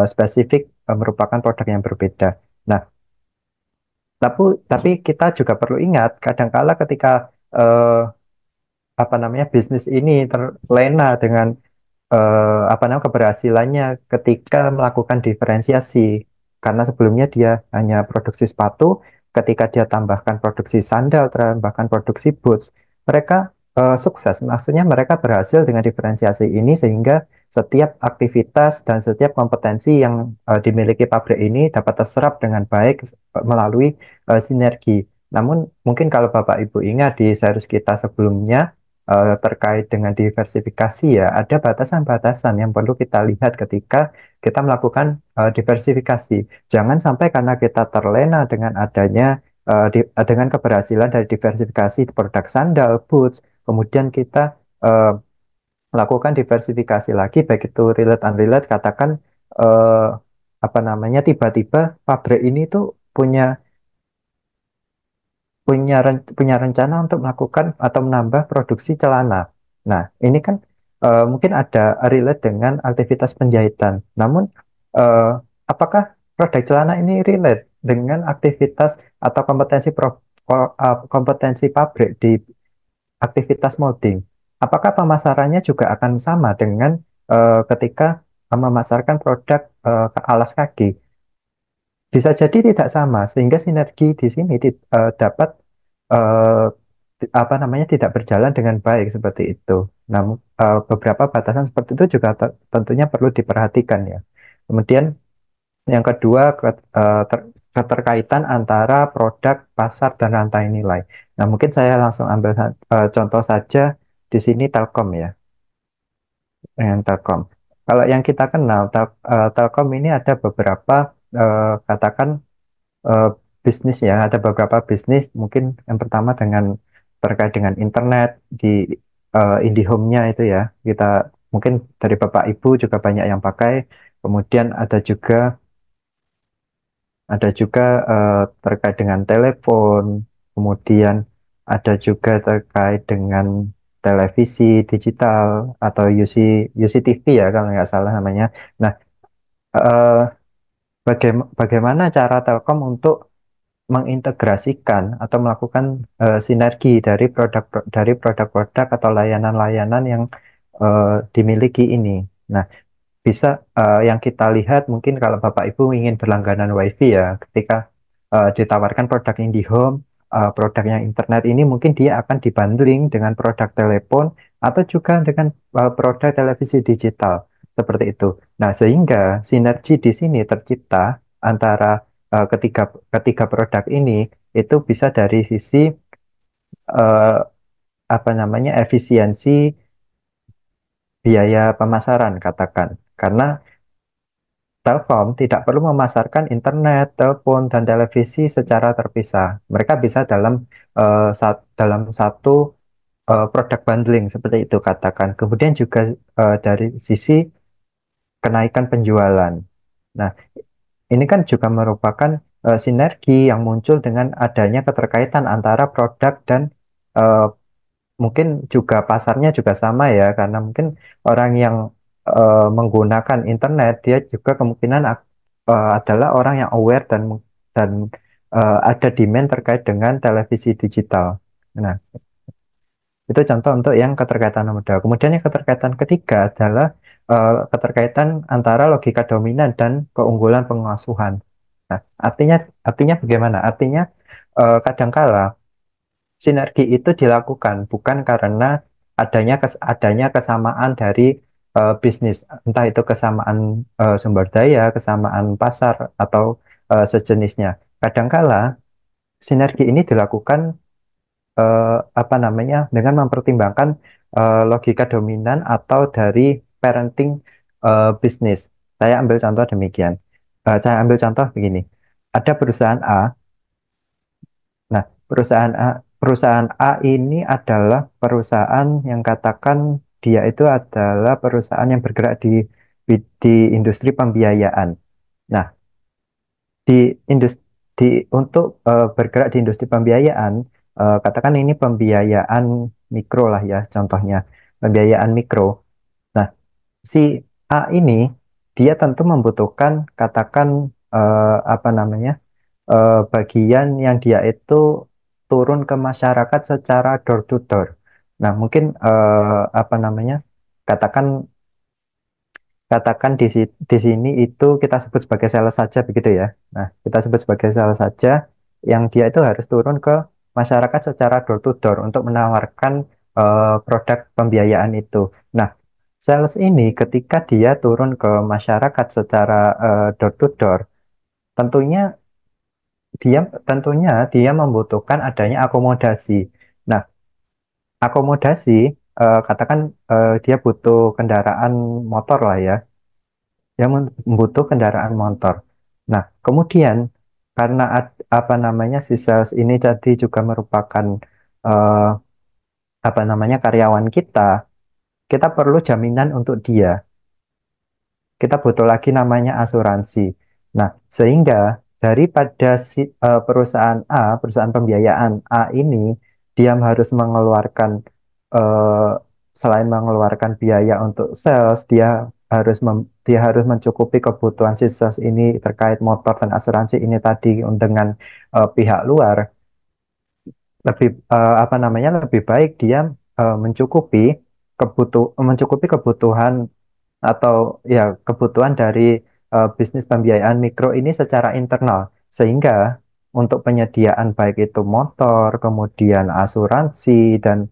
Speaker 4: spesifik merupakan produk yang berbeda. Nah, tapi kita juga perlu ingat, kadangkala ketika eh, apa namanya bisnis ini terlena dengan apa namanya keberhasilannya ketika melakukan diferensiasi, karena sebelumnya dia hanya produksi sepatu, ketika dia tambahkan produksi sandal, tambahkan produksi boots, mereka sukses. Maksudnya mereka berhasil dengan diferensiasi ini sehingga setiap aktivitas dan setiap kompetensi yang dimiliki pabrik ini dapat terserap dengan baik melalui sinergi. Namun mungkin kalau Bapak Ibu ingat di series kita sebelumnya terkait dengan diversifikasi ya, ada batasan-batasan yang perlu kita lihat ketika kita melakukan diversifikasi. Jangan sampai karena kita terlena dengan adanya dengan keberhasilan dari diversifikasi produk sandal, boots, kemudian kita eh, melakukan diversifikasi lagi, baik itu relate unrelate, katakan eh, apa namanya tiba-tiba pabrik ini tuh punya punya rencana untuk melakukan atau menambah produksi celana. Nah, ini kan mungkin ada relate dengan aktivitas penjahitan. Namun, eh, apakah produk celana ini relate dengan aktivitas atau kompetensi pabrik di aktivitas molding? Apakah pemasarannya juga akan sama dengan ketika memasarkan produk alas kaki? Bisa jadi tidak sama, sehingga sinergi di sini dapat eh, apa namanya tidak berjalan dengan baik seperti itu. Namun beberapa batasan seperti itu juga tentunya perlu diperhatikan ya. Kemudian yang kedua keterkaitan antara produk, pasar dan rantai nilai. Nah, mungkin saya langsung ambil contoh saja di sini Telkom ya, dengan Telkom. Kalau yang kita kenal Telkom ini ada beberapa katakan eh, bisnis ya, ada beberapa bisnis. Mungkin yang pertama terkait dengan internet di IndiHome-nya itu ya. Kita mungkin dari Bapak Ibu juga banyak yang pakai. Kemudian ada juga terkait dengan telepon. Kemudian ada juga terkait dengan televisi digital atau UCTV ya kalau nggak salah namanya. Nah, eh, bagaimana cara Telkom untuk mengintegrasikan atau melakukan sinergi dari produk-produk atau layanan-layanan yang dimiliki ini. Nah, bisa yang kita lihat mungkin kalau Bapak Ibu ingin berlangganan WiFi ya, ketika ditawarkan produk IndiHome, produk yang internet ini mungkin dia akan dibundling dengan produk telepon atau juga dengan produk televisi digital seperti itu. Nah, sehingga sinergi di sini tercipta antara ketiga ketiga produk ini itu bisa dari sisi eh, apa namanya efisiensi biaya pemasaran katakan. Karena Telkom tidak perlu memasarkan internet, telepon, dan televisi secara terpisah. Mereka bisa dalam satu produk bundling seperti itu katakan. Kemudian juga dari sisi kenaikan penjualan. Nah, ini kan juga merupakan sinergi yang muncul dengan adanya keterkaitan antara produk dan eh, mungkin juga pasarnya juga sama ya, karena mungkin orang yang menggunakan internet dia juga kemungkinan adalah orang yang aware dan ada demand terkait dengan televisi digital. Nah, itu contoh untuk yang keterkaitan modal. Kemudian yang keterkaitan ketiga adalah keterkaitan antara logika dominan dan keunggulan pengasuhan. Nah, artinya bagaimana? Artinya kadangkala sinergi itu dilakukan bukan karena adanya kesamaan dari bisnis, entah itu kesamaan sumber daya, kesamaan pasar atau sejenisnya. Kadangkala sinergi ini dilakukan apa namanya dengan mempertimbangkan logika dominan atau dari parenting bisnis. Saya ambil contoh demikian. Saya ambil contoh begini. Ada perusahaan A. Nah, perusahaan A ini adalah perusahaan yang katakan dia itu adalah perusahaan yang bergerak di industri pembiayaan. Nah, untuk bergerak di industri pembiayaan, katakan ini pembiayaan mikro lah ya, contohnya pembiayaan mikro. Nah, si A ini dia tentu membutuhkan katakan apa namanya bagian yang dia itu turun ke masyarakat secara door to door. Nah, mungkin apa namanya katakan katakan di sini itu kita sebut sebagai sales saja begitu ya. Nah, kita sebut sebagai sales saja yang dia itu harus turun ke masyarakat secara door to door untuk menawarkan produk pembiayaan itu. Nah, sales ini ketika dia turun ke masyarakat secara door to door, tentunya dia membutuhkan adanya akomodasi. Nah, akomodasi katakan dia butuh kendaraan motor lah ya, yang membutuh kendaraan motor. Nah, kemudian karena apa namanya si sales ini jadi juga merupakan eh, apa namanya karyawan kita perlu jaminan untuk dia. Kita butuh lagi namanya asuransi. Nah, sehingga daripada perusahaan A, perusahaan pembiayaan A ini, dia harus mengeluarkan eh, selain mengeluarkan biaya untuk sales, dia harus mencukupi kebutuhan si sales ini terkait motor dan asuransi ini tadi dengan pihak luar. Apa namanya lebih baik dia mencukupi kebutuhan atau ya kebutuhan dari bisnis pembiayaan mikro ini secara internal sehingga untuk penyediaan baik itu motor, kemudian asuransi dan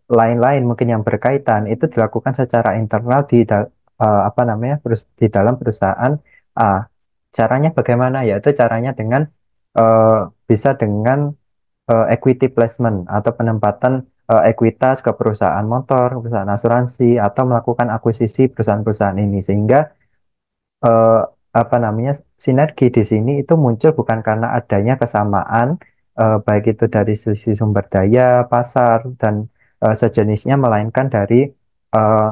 Speaker 4: lain-lain mungkin yang berkaitan itu dilakukan secara internal apa namanya di dalam perusahaan A. Caranya bagaimana? Yaitu caranya dengan eh, bisa dengan equity placement atau penempatan ekuitas ke perusahaan motor, perusahaan asuransi, atau melakukan akuisisi perusahaan-perusahaan ini sehingga eh, apa namanya sinergi di sini itu muncul bukan karena adanya kesamaan baik itu dari sisi sumber daya, pasar dan sejenisnya, eh,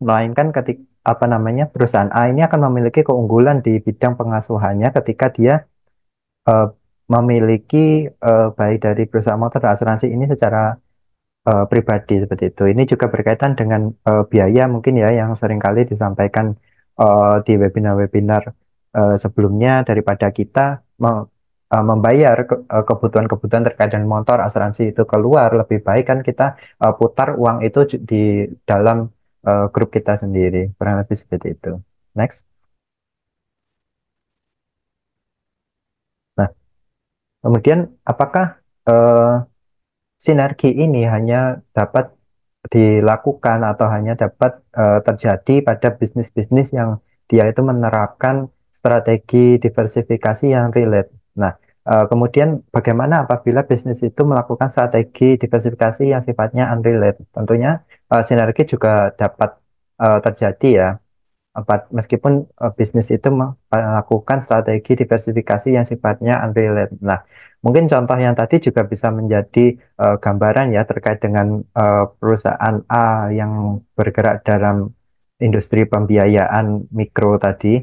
Speaker 4: melainkan ketika apa namanya perusahaan A ini akan memiliki keunggulan di bidang pengasuhannya ketika dia eh, memiliki baik dari perusahaan motor dan asuransi ini secara pribadi seperti itu. Ini juga berkaitan dengan biaya mungkin ya yang seringkali disampaikan di webinar-webinar sebelumnya daripada kita membayar kebutuhan-kebutuhan terkait dengan motor asuransi itu keluar lebih baik kan kita putar uang itu di dalam grup kita sendiri. Kurang lebih seperti itu. Next. Nah, kemudian apakah eh, sinergi ini hanya dapat dilakukan atau hanya dapat terjadi pada bisnis-bisnis yang dia itu menerapkan strategi diversifikasi yang relate. Nah, kemudian bagaimana apabila bisnis itu melakukan strategi diversifikasi yang sifatnya unrelate? Tentunya sinergi juga dapat terjadi ya meskipun bisnis itu melakukan strategi diversifikasi yang sifatnya unrelated. Nah, mungkin contoh yang tadi juga bisa menjadi gambaran ya terkait dengan perusahaan A yang bergerak dalam industri pembiayaan mikro tadi.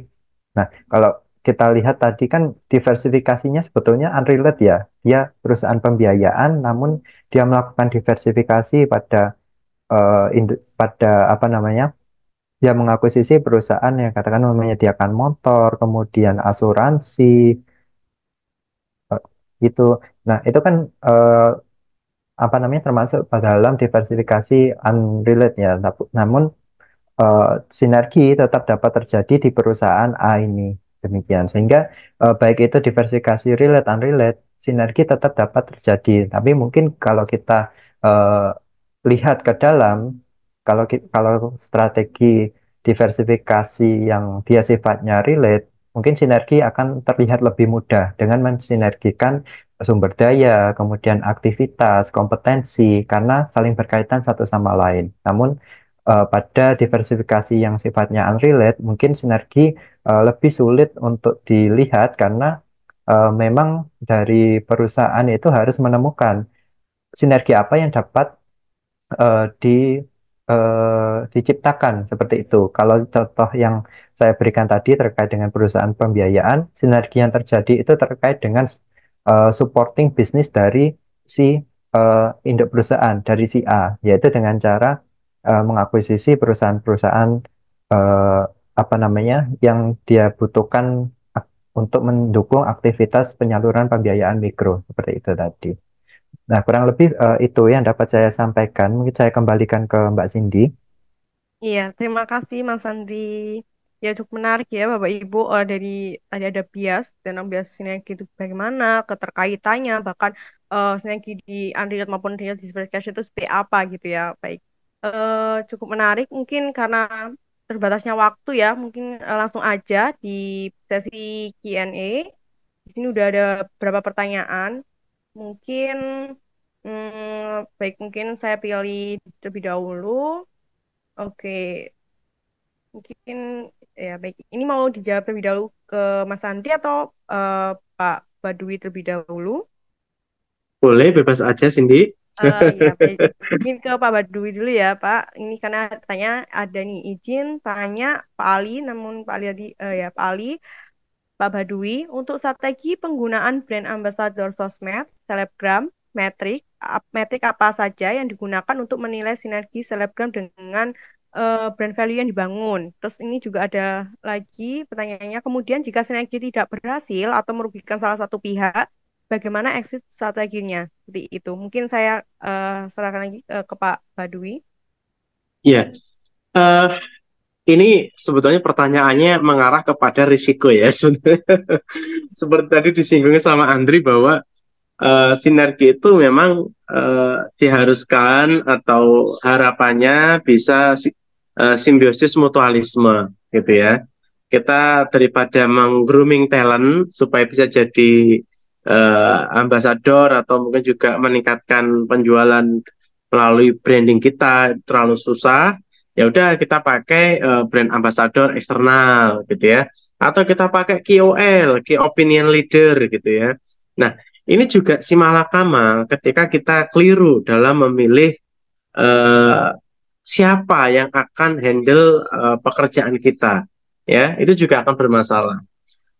Speaker 4: Nah, kalau kita lihat tadi kan diversifikasinya sebetulnya unrelated ya. Dia perusahaan pembiayaan, namun dia melakukan diversifikasi pada apa namanya dia mengakuisisi perusahaan yang katakan menyediakan motor, kemudian asuransi, eh, gitu. Nah, itu kan apa namanya termasuk pada dalam diversifikasi unrelated ya. Namun sinergi tetap dapat terjadi di perusahaan A ini. Demikian. Sehingga baik itu diversifikasi relate unrelate, sinergi tetap dapat terjadi. Tapi mungkin kalau kita eh, lihat ke dalam, kalau strategi diversifikasi yang dia sifatnya relate, mungkin sinergi akan terlihat lebih mudah dengan mensinergikan sumber daya, kemudian aktivitas, kompetensi, karena saling berkaitan satu sama lain. Namun pada diversifikasi yang sifatnya unrelate, mungkin sinergi lebih sulit untuk dilihat karena memang dari perusahaan itu harus menemukan sinergi apa yang dapat diciptakan seperti itu. Kalau contoh yang saya berikan tadi terkait dengan perusahaan pembiayaan, sinergi yang terjadi itu terkait dengan supporting bisnis dari si induk perusahaan dari si A, yaitu dengan cara mengakuisisi perusahaan-perusahaan eh, apa namanya yang dia butuhkan untuk mendukung aktivitas penyaluran pembiayaan mikro seperti itu tadi. Nah, kurang lebih itu yang dapat saya sampaikan. Mungkin saya kembalikan ke Mbak Cindy.
Speaker 1: Iya, terima kasih Mas Andri. Ya cukup menarik ya Bapak Ibu, dari tadi ada bias dan bias sinergi itu bagaimana, keterkaitannya, bahkan sinergi di unrelated maupun related diversification itu seperti apa gitu ya. Baik, cukup menarik mungkin karena terbatasnya waktu ya, mungkin langsung aja di sesi Q&A. Di sini udah ada beberapa pertanyaan. Mungkin baik mungkin saya pilih terlebih dahulu. Oke, mungkin ya baik. Ini mau dijawab terlebih dahulu ke Mas Andri atau Pak Badui terlebih dahulu?
Speaker 2: Boleh, bebas aja, Cindy.
Speaker 1: Ya baik. Mungkin ke Pak Badui dulu ya Pak. Ini karena tanya ada nih izin tanya Pak Ali, namun Pak Ali tadi ya Pak Ali, Pak Badui untuk strategi penggunaan brand ambassador sosmed, selebgram, metrik apa saja yang digunakan untuk menilai sinergi selebgram dengan brand value yang dibangun. Terus ini juga ada lagi pertanyaannya, kemudian jika sinergi tidak berhasil atau merugikan salah satu pihak, bagaimana exit strateginya? Seperti itu. Mungkin saya serahkan lagi ke Pak Badui.
Speaker 2: Ya, eh, ini sebetulnya pertanyaannya mengarah kepada risiko ya. Seperti tadi disinggung sama Andri bahwa sinergi itu memang diharuskan atau harapannya bisa simbiosis mutualisme gitu ya. Kita daripada meng-grooming talent supaya bisa jadi ambasador atau mungkin juga meningkatkan penjualan melalui branding kita terlalu susah, ya udah kita pakai brand ambassador eksternal gitu ya. Atau kita pakai KOL, Key Opinion Leader gitu ya. Nah, ini juga si malakama ketika kita keliru dalam memilih eh, siapa yang akan handle pekerjaan kita, ya itu juga akan bermasalah.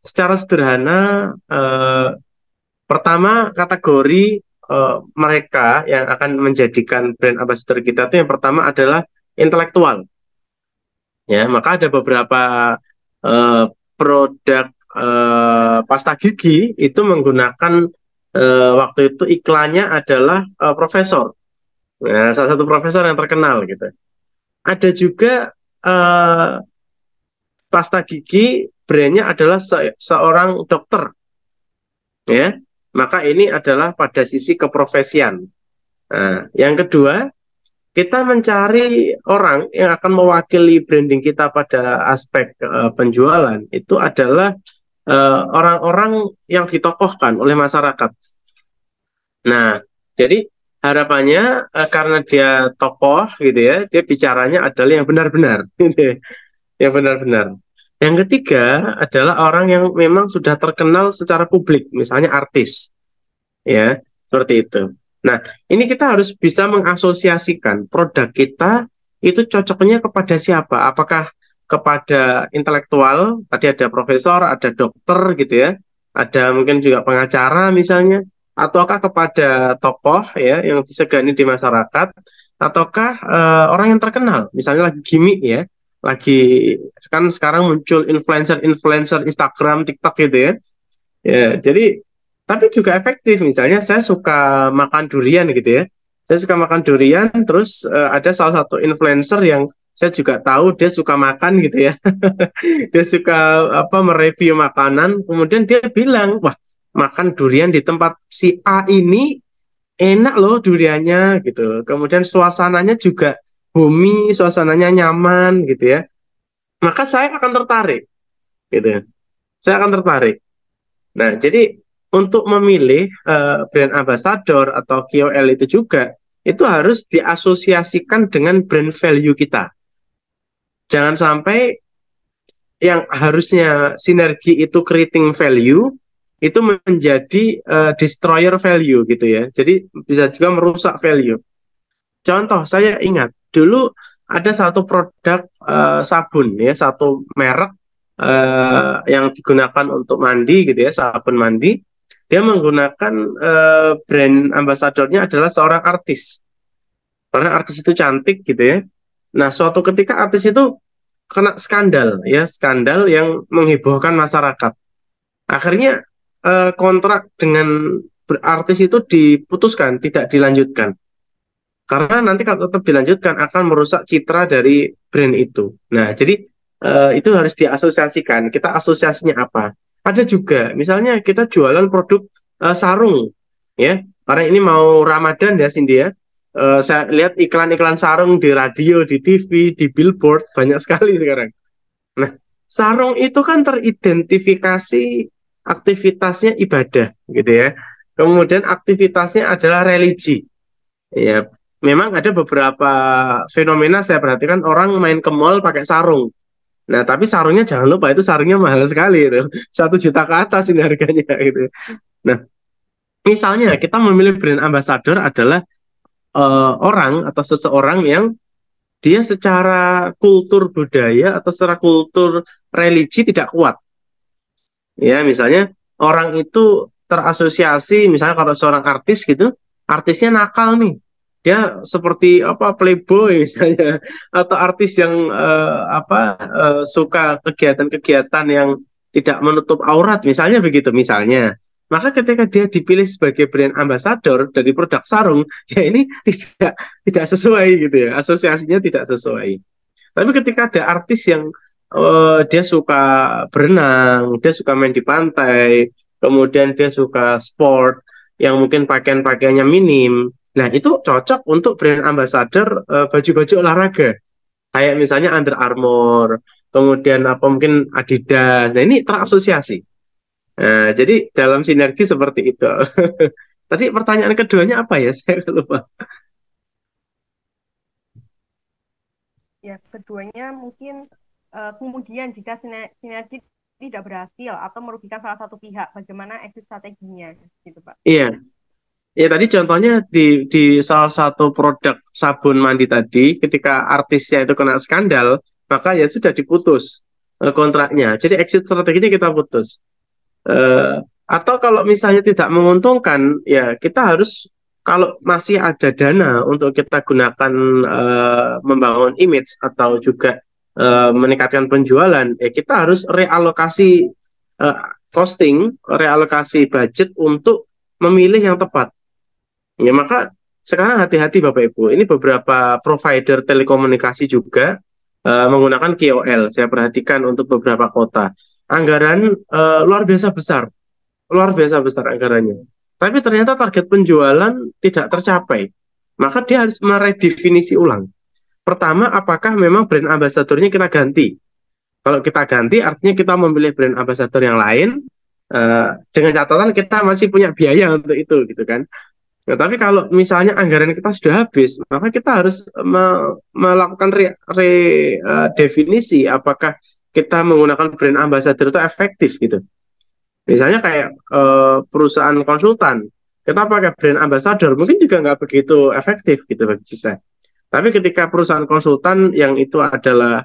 Speaker 2: Secara sederhana, pertama kategori mereka yang akan menjadikan brand ambassador kita itu yang pertama adalah intelektual, ya maka ada beberapa eh, produk pasta gigi itu menggunakan waktu itu iklannya adalah profesor. Nah, salah satu profesor yang terkenal gitu. Ada juga eh, pasta gigi brandnya adalah seorang dokter, ya. Maka ini adalah pada sisi keprofesian. Nah, yang kedua, kita mencari orang yang akan mewakili branding kita pada aspek penjualan itu adalah orang-orang yang ditokohkan oleh masyarakat. Nah, jadi harapannya karena dia tokoh gitu ya, dia bicaranya adalah yang benar-benar, gitu ya, yang benar-benar. Yang ketiga adalah orang yang memang sudah terkenal secara publik, misalnya artis, ya, seperti itu. Nah, ini kita harus bisa mengasosiasikan produk kita itu cocoknya kepada siapa? Apakah kepada intelektual, tadi ada profesor, ada dokter gitu ya, ada mungkin juga pengacara misalnya, ataukah kepada tokoh ya yang disegani di masyarakat, ataukah orang yang terkenal, misalnya lagi gimmick ya, lagi kan sekarang muncul influencer Instagram, TikTok gitu ya. Ya, jadi tapi juga efektif. Misalnya saya suka makan durian gitu ya. Saya suka makan durian, terus ada salah satu influencer yang saya juga tahu dia suka makan gitu ya. Dia suka apa mereview makanan, kemudian dia bilang, wah makan durian di tempat si A ini enak loh duriannya gitu. Kemudian suasananya juga bumi, suasananya nyaman gitu ya. Maka saya akan tertarik gitu. Saya akan tertarik. Nah, jadi untuk memilih brand ambassador atau KOL itu juga itu harus diasosiasikan dengan brand value kita. Jangan sampai yang harusnya sinergi itu creating value itu menjadi destroyer value gitu ya. Jadi bisa juga merusak value. Contoh, saya ingat dulu ada satu produk sabun ya, satu merek yang digunakan untuk mandi gitu ya, sabun mandi. Dia menggunakan brand ambasadornya adalah seorang artis. Karena artis itu cantik gitu ya. Nah, suatu ketika artis itu kena skandal ya, skandal yang menghebohkan masyarakat. Akhirnya kontrak dengan artis itu diputuskan, tidak dilanjutkan. Karena nanti kalau tetap dilanjutkan akan merusak citra dari brand itu. Nah, jadi itu harus diasosiasikan. Kita asosiasinya apa? Ada juga, misalnya kita jualan produk sarung, ya. Karena ini mau Ramadan ya, Cindy ya. Saya lihat iklan-iklan sarung di radio, di TV, di billboard banyak sekali sekarang. Nah, sarung itu kan teridentifikasi aktivitasnya ibadah, gitu ya. Kemudian aktivitasnya adalah religi. Ya, memang ada beberapa fenomena saya perhatikan orang main ke mall pakai sarung. Nah, tapi sarungnya jangan lupa itu sarungnya mahal sekali itu. 1 juta ke atas ini harganya gitu. Nah, misalnya kita memilih brand ambassador adalah orang atau seseorang yang dia secara kultur budaya atau secara kultur religi tidak kuat. Ya, misalnya orang itu terasosiasi misalnya kalau seorang artis gitu, artisnya nakal nih. Dia seperti apa playboy misalnya atau artis yang suka kegiatan-kegiatan yang tidak menutup aurat misalnya begitu misalnya. Maka ketika dia dipilih sebagai brand ambassador dari produk sarung, ya ini tidak sesuai gitu ya, asosiasinya tidak sesuai. Tapi ketika ada artis yang dia suka berenang, dia suka main di pantai, kemudian dia suka sport yang mungkin pakaian-pakaiannya minim. Nah, itu cocok untuk brand ambassador baju-baju olahraga. Kayak misalnya Under Armour, kemudian apa mungkin Adidas. Nah, ini terasosiasi. Nah, jadi dalam sinergi seperti itu. Tadi pertanyaan keduanya apa ya? Saya lupa.
Speaker 1: Ya, keduanya mungkin kemudian jika sinergi tidak berhasil atau merugikan salah satu pihak, bagaimana exit strateginya, gitu Pak?
Speaker 2: Iya, ya tadi contohnya di salah satu produk sabun mandi tadi, ketika artisnya itu kena skandal, maka ya sudah diputus kontraknya. Jadi exit strateginya kita putus. Atau kalau misalnya tidak menguntungkan, ya kita harus kalau masih ada dana untuk kita gunakan membangun image atau juga meningkatkan penjualan, ya kita harus realokasi costing, realokasi budget untuk memilih yang tepat. Ya maka sekarang hati-hati Bapak Ibu. Ini beberapa provider telekomunikasi juga menggunakan KOL. Saya perhatikan untuk beberapa kota. Anggaran luar biasa besar anggarannya. Tapi ternyata target penjualan tidak tercapai. Maka dia harus meredefinisi ulang. Pertama, apakah memang brand ambasadornya kita ganti? Kalau kita ganti, artinya kita memilih brand ambasador yang lain dengan catatan kita masih punya biaya untuk itu, gitu kan? Nah, tapi kalau misalnya anggaran kita sudah habis, maka kita harus melakukan definisi apakah kita menggunakan brand ambassador itu efektif gitu. Misalnya kayak perusahaan konsultan, kita pakai brand ambassador mungkin juga nggak begitu efektif gitu bagi kita. Tapi ketika perusahaan konsultan yang itu adalah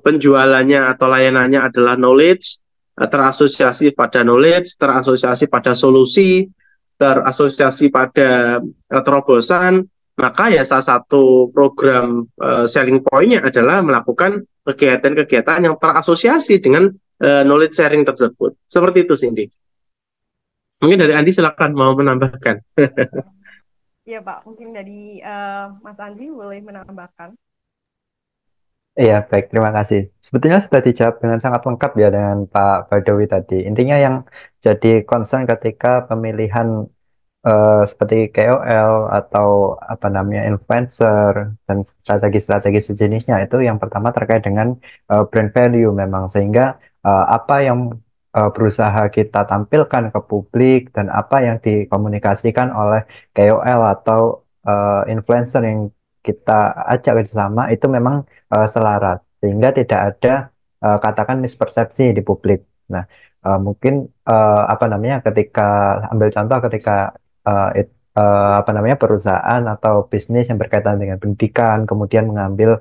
Speaker 2: penjualannya atau layanannya adalah knowledge, terasosiasi pada knowledge, terasosiasi pada solusi, terasosiasi pada terobosan, maka ya salah satu program selling point-nya adalah melakukan kegiatan-kegiatan yang terasosiasi dengan knowledge sharing tersebut. Seperti itu, Cindy. Mungkin dari Andi silakan mau menambahkan.
Speaker 1: Iya Pak, mungkin dari Mas Andi boleh menambahkan.
Speaker 4: Iya, baik, terima kasih. Sebetulnya sudah dijawab dengan sangat lengkap ya dengan Pak Badawi tadi. Intinya yang jadi concern ketika pemilihan seperti KOL atau apa namanya influencer dan strategi-strategi sejenisnya itu yang pertama terkait dengan brand value memang sehingga apa yang berusaha kita tampilkan ke publik dan apa yang dikomunikasikan oleh KOL atau influencer yang kita ajak bersama itu memang selaras sehingga tidak ada katakan mispersepsi di publik. Nah, mungkin apa namanya ketika ambil contoh ketika apa namanya perusahaan atau bisnis yang berkaitan dengan pendidikan kemudian mengambil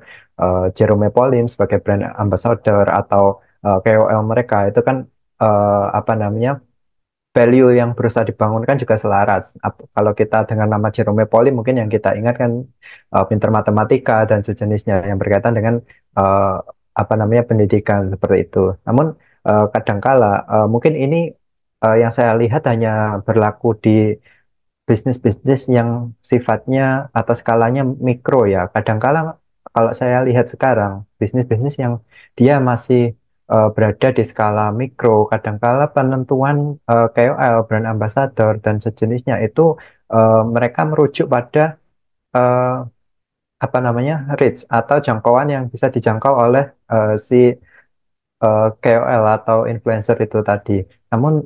Speaker 4: Jerome Pauline sebagai brand ambassador atau KOL mereka itu kan apa namanya value yang berusaha dibangunkan juga selaras. Kalau kita dengan nama Jerome Pauline mungkin yang kita ingat kan pinter matematika dan sejenisnya yang berkaitan dengan eh, apa namanya pendidikan seperti itu. Namun kadangkala mungkin ini yang saya lihat hanya berlaku di bisnis-bisnis yang sifatnya atau skalanya mikro ya. Kadangkala kalau saya lihat sekarang bisnis-bisnis yang dia masih berada di skala mikro, kadangkala penentuan KOL, brand ambassador dan sejenisnya itu mereka merujuk pada eh, apa namanya reach atau jangkauan yang bisa dijangkau oleh si KOL atau influencer itu tadi. Namun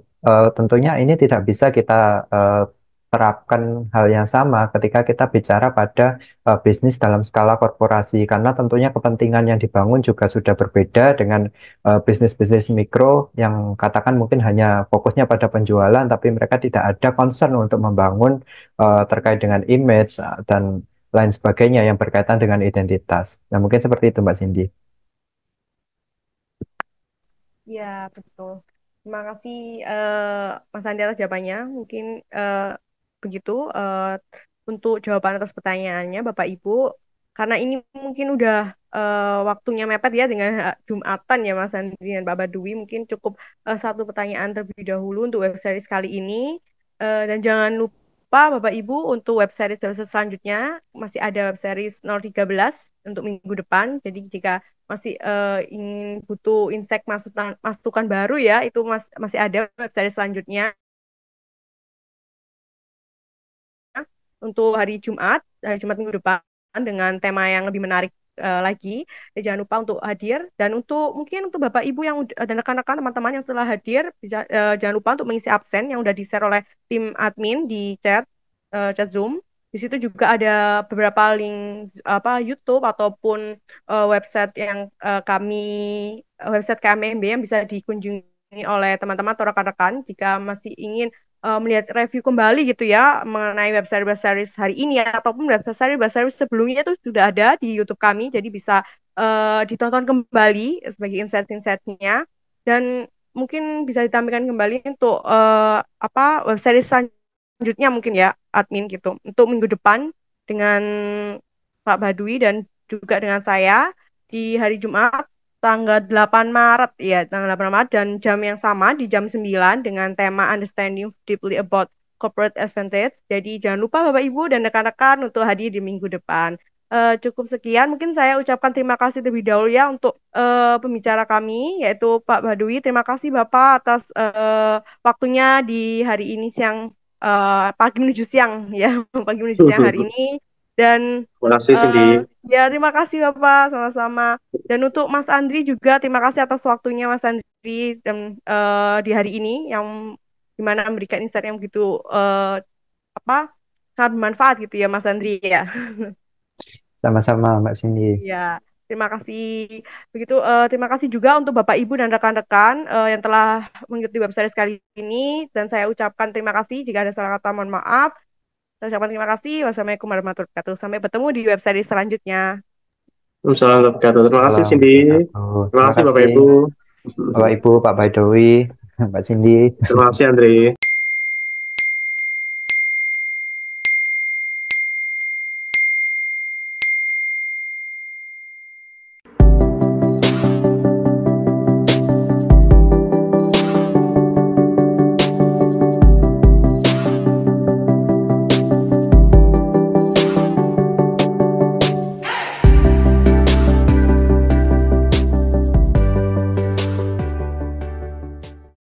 Speaker 4: tentunya ini tidak bisa kita eh, terapkan hal yang sama ketika kita bicara pada bisnis dalam skala korporasi karena tentunya kepentingan yang dibangun juga sudah berbeda dengan bisnis-bisnis mikro yang katakan mungkin hanya fokusnya pada penjualan tapi mereka tidak ada concern untuk membangun terkait dengan image dan lain sebagainya yang berkaitan dengan identitas. Nah, mungkin seperti itu Mbak Cindy.
Speaker 1: Ya, betul. Terima kasih Mas Andi atas jawabannya. Mungkin eh, begitu untuk jawaban atas pertanyaannya Bapak Ibu. Karena ini mungkin udah waktunya mepet ya dengan Jumatan ya Mas Andi dan Bapak Dwi. Mungkin cukup satu pertanyaan terlebih dahulu untuk web series kali ini. Dan jangan lupa Bapak Ibu untuk web series selanjutnya masih ada web series 013 untuk minggu depan. Jadi jika masih ingin butuh insight masukan masukan baru ya itu masih ada website selanjutnya untuk hari Jumat minggu depan dengan tema yang lebih menarik lagi. Dan jangan lupa untuk hadir dan untuk mungkin untuk Bapak Ibu yang dan rekan-rekan teman-teman yang telah hadir jangan lupa untuk mengisi absen yang sudah di-share oleh tim admin di chat Zoom. Di situ juga ada beberapa link apa YouTube ataupun website yang website KMB yang bisa dikunjungi oleh teman-teman atau rekan-rekan jika masih ingin melihat review kembali gitu ya mengenai web series hari ini ya, ataupun web series sebelumnya itu sudah ada di YouTube kami, jadi bisa ditonton kembali sebagai insight-insightnya dan mungkin bisa ditampilkan kembali untuk apa web series selanjutnya mungkin ya admin gitu untuk minggu depan dengan Pak Badui dan juga dengan saya di hari Jumat tanggal 8 Maret ya, tanggal 8 Maret dan jam yang sama di jam 9 dengan tema Understanding Deeply About Corporate Advantage. Jadi jangan lupa Bapak Ibu dan rekan-rekan untuk hadir di minggu depan. Cukup sekian, mungkin saya ucapkan terima kasih terlebih dahulu ya untuk pembicara kami yaitu Pak Badui. Terima kasih Bapak atas waktunya di hari ini siang pagi menuju siang ya, pagi menuju siang hari ini dan
Speaker 2: Terima kasih Cindy.
Speaker 1: ya terima kasih Bapak sama-sama. Dan untuk Mas Andri juga terima kasih atas waktunya Mas Andri dan di hari ini yang dimana memberikan insight yang begitu apa sangat bermanfaat gitu ya Mas Andri ya.
Speaker 4: Sama-sama Mbak Cindy.
Speaker 1: Ya, terima kasih. Begitu terima kasih juga untuk Bapak Ibu dan rekan-rekan yang telah mengikuti website kali ini dan saya ucapkan terima kasih jika ada salah kata mohon maaf. Saya ucapkan terima kasih. Wassalamualaikum warahmatullahi wabarakatuh. Sampai bertemu di website selanjutnya.
Speaker 2: Assalamualaikum warahmatullahi wabarakatuh. Terima kasih
Speaker 4: Salam
Speaker 2: Cindy.
Speaker 4: wabarakatuh.
Speaker 2: Terima
Speaker 4: Terima
Speaker 2: kasih Bapak
Speaker 4: kasih
Speaker 2: Ibu.
Speaker 4: Bapak Ibu, Pak Baidowi, Mbak Cindy.
Speaker 2: Terima kasih Andre.